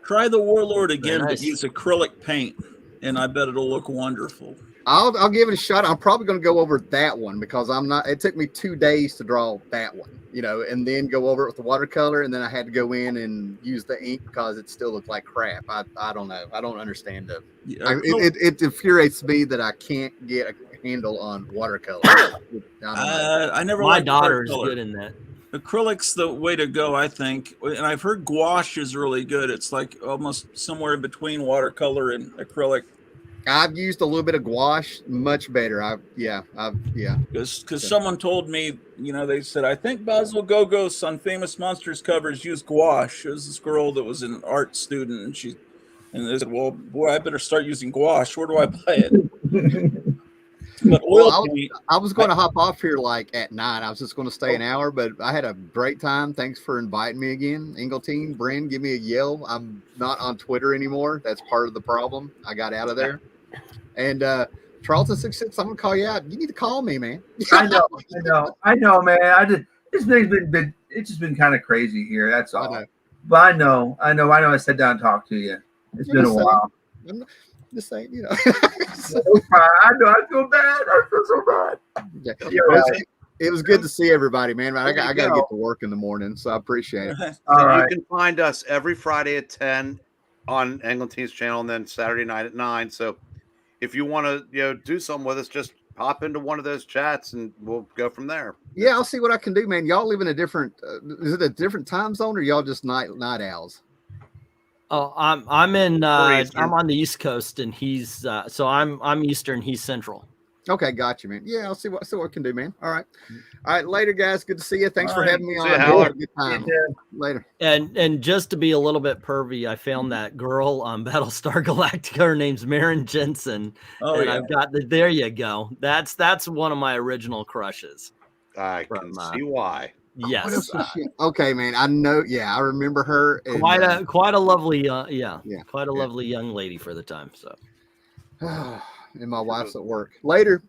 try the Warlord again, but use acrylic paint, and I bet it'll look wonderful. I'll give it a shot. I'm probably going to go over that one because it took me 2 days to draw that one, and then go over it with the watercolor. And then I had to go in and use the ink because it still looked like crap. I don't know. I don't understand it. It infuriates me that I can't get handle on watercolor. I never. My liked daughter is watercolor. good in that. Acrylic's the way to go, I think. And I've heard gouache is really good. It's like almost somewhere in between watercolor and acrylic. I've used a little bit of gouache, much better. Because someone told me, they said, I think Basil Gogos on Famous Monsters covers use gouache. It was this girl that was an art student, and they said, well, boy, I better start using gouache. Where do I buy it? But oil paint. I was going to hop off here like at 9. I was just going to stay an hour, but I had a great time. Thanks for inviting me again. Ingleteen, Bryn, give me a yell. I'm not on Twitter anymore. That's part of the problem. I got out of there. And Charlton66, I'm going to call you out. You need to call me, man. I know, man. This thing's it's just been kind of crazy here. That's all. But I know. I sat down and talked to you. It's been a while. I'm just saying, I know. I feel bad. I feel so bad. Yeah. It was good to see everybody, man. I got to get to work in the morning, so I appreciate it. All right. You can find us every Friday at 10 on England's channel, and then Saturday night at 9. So if you want to, do something with us, just hop into one of those chats, and we'll go from there. Yeah, I'll see what I can do, man. Y'all live in a different. Is it a different time zone, or y'all just night owls? Oh, I'm in. I'm on the East Coast, and he's so I'm Eastern. He's Central. Okay, got you, man. Yeah, I'll see what I can do, man. All right, later, guys. Good to see you. Thanks All for right. having me See on. you, Howard. Good time. Later. And just to be a little bit pervy, I found that girl on Battlestar Galactica. Her name's Maren Jensen. Oh, and yeah. I've got there you go. That's one of my original crushes. I can see why. Yes. Okay, man. I know. Yeah, I remember her. And, Quite a lovely quite a lovely young lady for the time. So and my wife's at work. Later.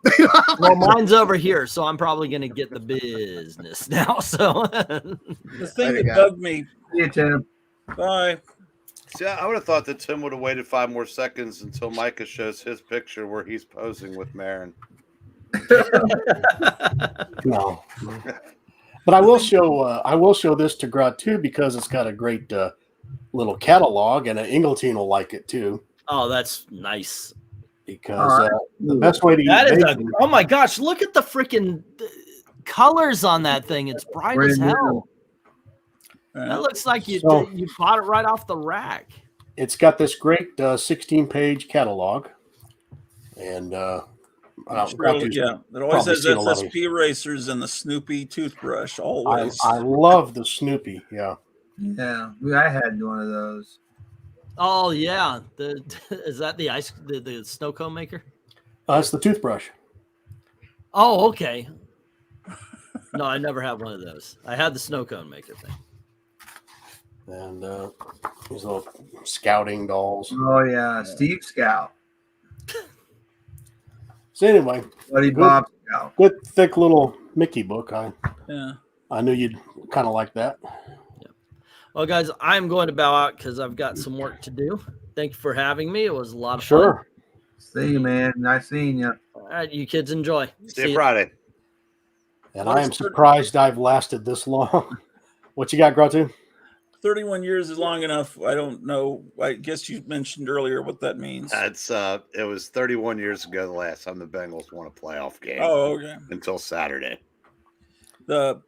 well, mine's over here, so I'm probably gonna get the business now. So The thing that bugged me. See you, Tim. Bye. See, I would have thought that Tim would have waited 5 more seconds until Micah shows his picture where he's posing with Maren. No. But I will show this to Grot too, because it's got a great little catalog, and Ingleteen will like it too. Oh, that's nice. Because the best way to oh my gosh, look at the freaking colors on that thing. It's bright as hell. That looks like you bought it right off the rack. It's got this great 16-page catalog, and It always has SSP erasers and the Snoopy toothbrush. Always. I love the Snoopy. Yeah. Yeah, I had one of those. Oh yeah, is that the snow cone maker? It's the toothbrush. Oh, okay. No, I never had one of those. I had the snow cone maker thing. And these little scouting dolls. Oh yeah, Steve Scout. So anyway, Buddy Bob Scout. Good thick little Mickey book. Yeah. I knew you'd kind of like that. Well, guys, I'm going to bow out because I've got some work to do. Thank you for having me. It was a lot of fun. See you, man. Nice seeing you. All right, you kids enjoy. See you Friday. And I am surprised I've lasted this long. What you got, Grotu? 31 years is long enough. I don't know. I guess you mentioned earlier what that means. It was 31 years ago the last time the Bengals won a playoff game. Oh, okay. Until Saturday. The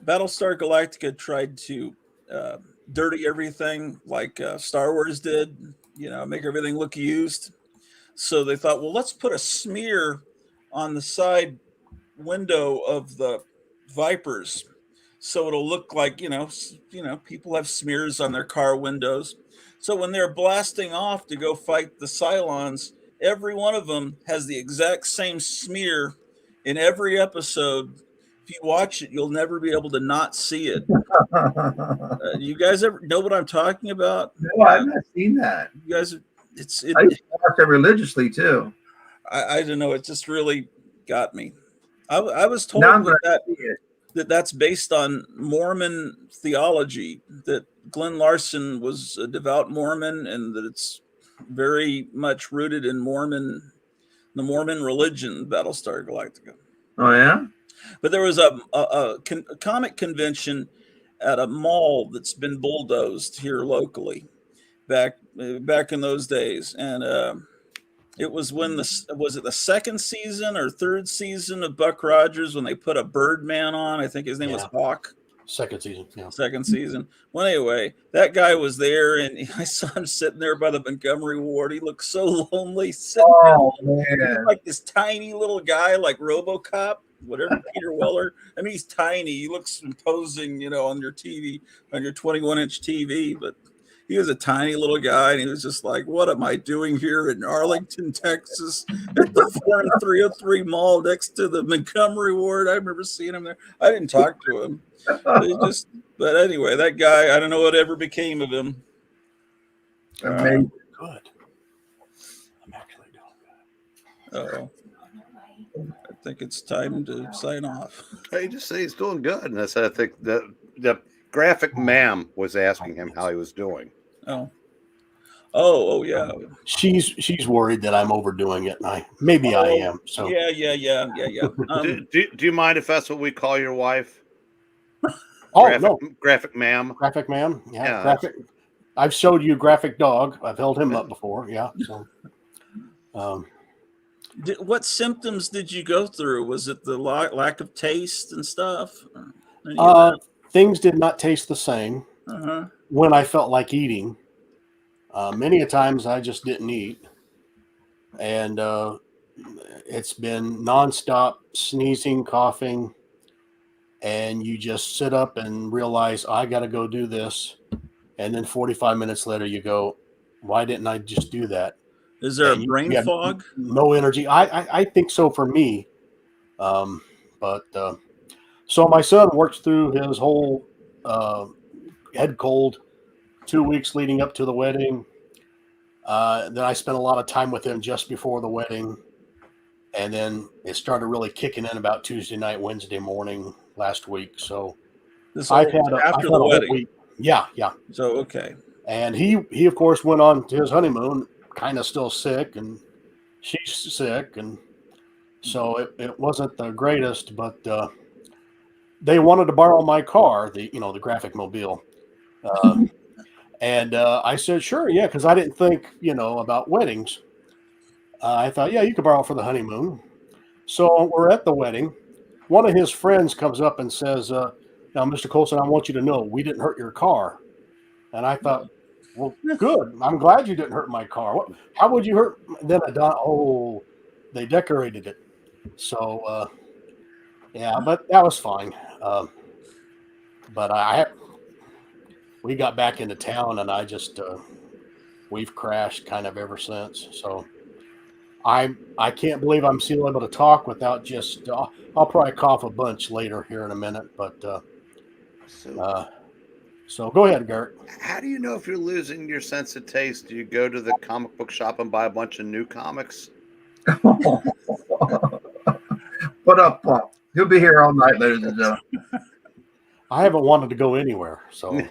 Battlestar Galactica tried to dirty everything like Star Wars did, make everything look used. So they thought, well, let's put a smear on the side window of the Vipers, so it'll look like people have smears on their car windows. So when they're blasting off to go fight the Cylons, every one of them has the exact same smear in every episode. If you watch it, you'll never be able to not see it. You guys ever know what I'm talking about? No, I've not seen that. You guys, I used to watch it religiously too. I don't know. It just really got me. I was told that's based on Mormon theology, that Glenn Larson was a devout Mormon, and that it's very much rooted in the Mormon religion, Battlestar Galactica. Oh yeah. But there was a comic convention at a mall that's been bulldozed here locally back in those days, and It was when was it the second season or third season of Buck Rogers when they put a Birdman on? I think his name was Hawk. Second season, yeah. Second season. Well, anyway, that guy was there, and I saw him sitting there by the Montgomery Ward. He looked so lonely. Oh, He man. looked like this tiny little guy, like RoboCop, whatever, Peter Weller. I mean, he's tiny. He looks imposing, on your TV, on your 21-inch TV, but he was a tiny little guy, and he was just like, what am I doing here in Arlington, Texas, at the 4303 Mall next to the Montgomery Ward? I remember seeing him there. I didn't talk to him. But anyway, that guy, I don't know what ever became of him. Amazing. Good. I'm actually doing good. I think it's time to sign off. Hey, just say he's doing good. And I said, I think the graphic ma'am was asking him how he was doing. Oh, yeah. She's worried that I'm overdoing it, and I am. So yeah. Do you mind if that's what we call your wife? No, graphic ma'am. Graphic ma'am. Yeah, graphic. I've showed you graphic dog. I've held him up before. Yeah. So, what symptoms did you go through? Was it the lack of taste and stuff? Things did not taste the same when I felt like eating. Many a times I just didn't eat, and it's been nonstop sneezing, coughing, and you just sit up and realize I got to go do this, and then 45 minutes later you go, why didn't I just do that? Is there a brain fog? No energy. I think so for me, but so my son works through his whole head cold 2 weeks leading up to the wedding. Then I spent a lot of time with him just before the wedding. And then it started really kicking in about Tuesday night, Wednesday morning last week. So I've had after the wedding. Week. Yeah. So, okay. And he of course went on to his honeymoon, kind of still sick, and she's sick. And so it wasn't the greatest, but they wanted to borrow my car, the graphic mobile. And I said, sure, yeah, because I didn't think, about weddings. I thought, yeah, you could borrow it for the honeymoon. So we're at the wedding. One of his friends comes up and says, now, Mr. Colson, I want you to know we didn't hurt your car. And I thought, well, good. I'm glad you didn't hurt my car. How would you hurt? Then I thought, they decorated it. So, yeah, but that was fine. But we got back into town, and I just we've crashed kind of ever since. So I can't believe I'm still able to talk without just I'll probably cough a bunch later here in a minute. But so go ahead, Gert. How do you know if you're losing your sense of taste? Do you go to the comic book shop and buy a bunch of new comics? What up, Pop? He'll be here all night, ladies and gentlemen. I haven't wanted to go anywhere, so.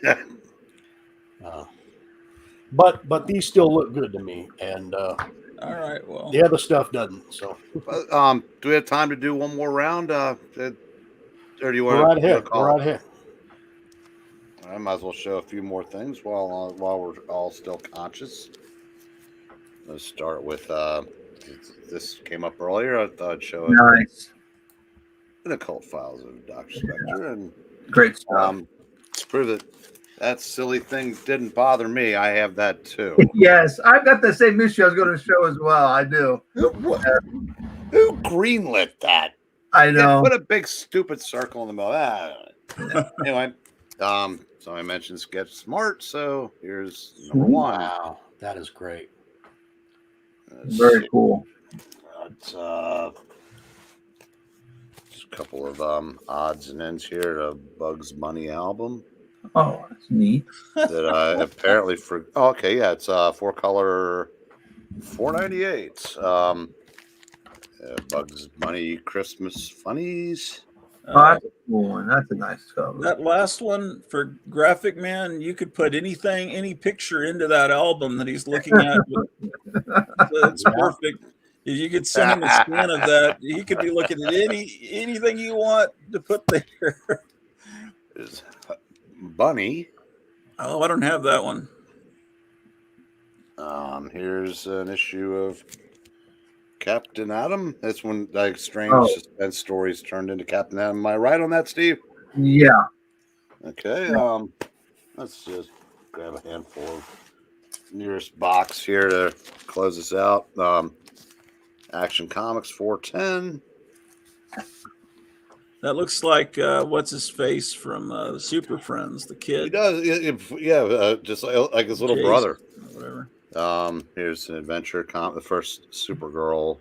But these still look good to me, and all right, well, the other stuff doesn't. So, do we have time to do one more round? Or do you want Go right ahead. Go right ahead. I might as well show a few more things while we're all still conscious. Let's start with this came up earlier. I thought I'd show it. Nice. The Occult Files of Dr. Spectre, and great stuff. To prove that silly thing didn't bother me, I have that too. Yes, I've got the same issue I was going to show as well. I do. Who greenlit that? I know. Put a big stupid circle in the middle. Anyway, so I mentioned Sketch Smart, so here's number one. Wow, that is great. Very cool. Just a couple of odds and ends here. A Bugs Bunny album. Oh, that's neat. That I apparently it's 4-color, $4.98. Bugs Bunny Christmas Funnies. That's a cool one. That's a nice cover. That last one for Graphic Man, you could put any picture into that album that he's looking at. It's perfect. If you could send him a scan of that, he could be looking at anything you want to put there. There's Bunny. Oh, I don't have that one. Here's an issue of Captain Atom. That's when like strange Oh. suspense stories turned into Captain Atom. Am I right on that, Steve? Yeah. Okay. Let's just grab a handful of nearest box here to close this out. Action Comics 410. That looks like what's his face from Super Friends, the kid. He does, just like his little Jason, brother. Whatever. Here's an adventure the first Supergirl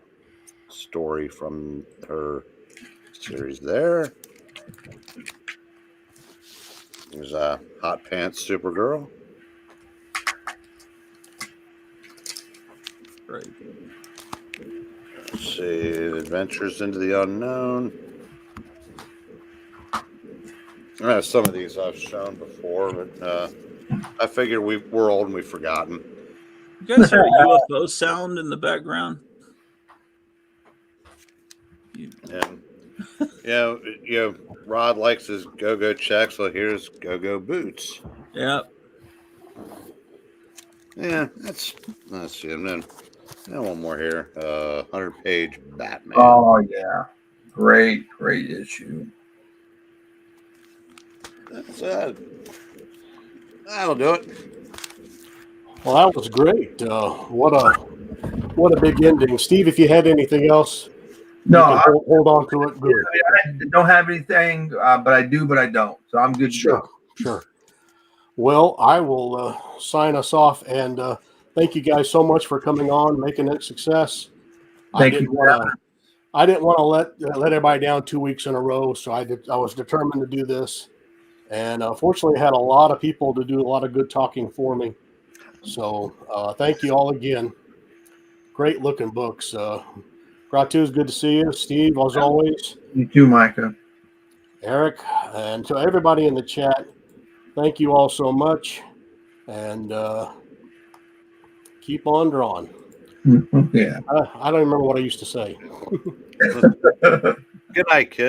story from her series there. There's a Hot Pants Supergirl. Right. Let's see, Adventures into the Unknown. Some of these I've shown before, but I figure we're old and we've forgotten. You guys hear a UFO sound in the background? And Rod likes his go-go checks. So here's go-go boots. Yeah. Yeah, let's see. And then one more here. 100-page Batman. Oh yeah, great issue. That'll do it. Well, that was great. What a big ending, Steve. If you had anything else, no, hold on to it. Good. I don't have anything, but I do, but I don't. So I'm good. Sure. Well, I will sign us off, and thank you guys so much for coming on, making it a success. I didn't want to let everybody down 2 weeks in a row, so I was determined to do this. And fortunately, I had a lot of people to do a lot of good talking for me. So thank you all again. Great looking books. Gratu, is good to see you. Steve, as always. You too, Micah. Eric, and to everybody in the chat, thank you all so much. And keep on drawing. Yeah. I don't remember what I used to say. Good night, kid.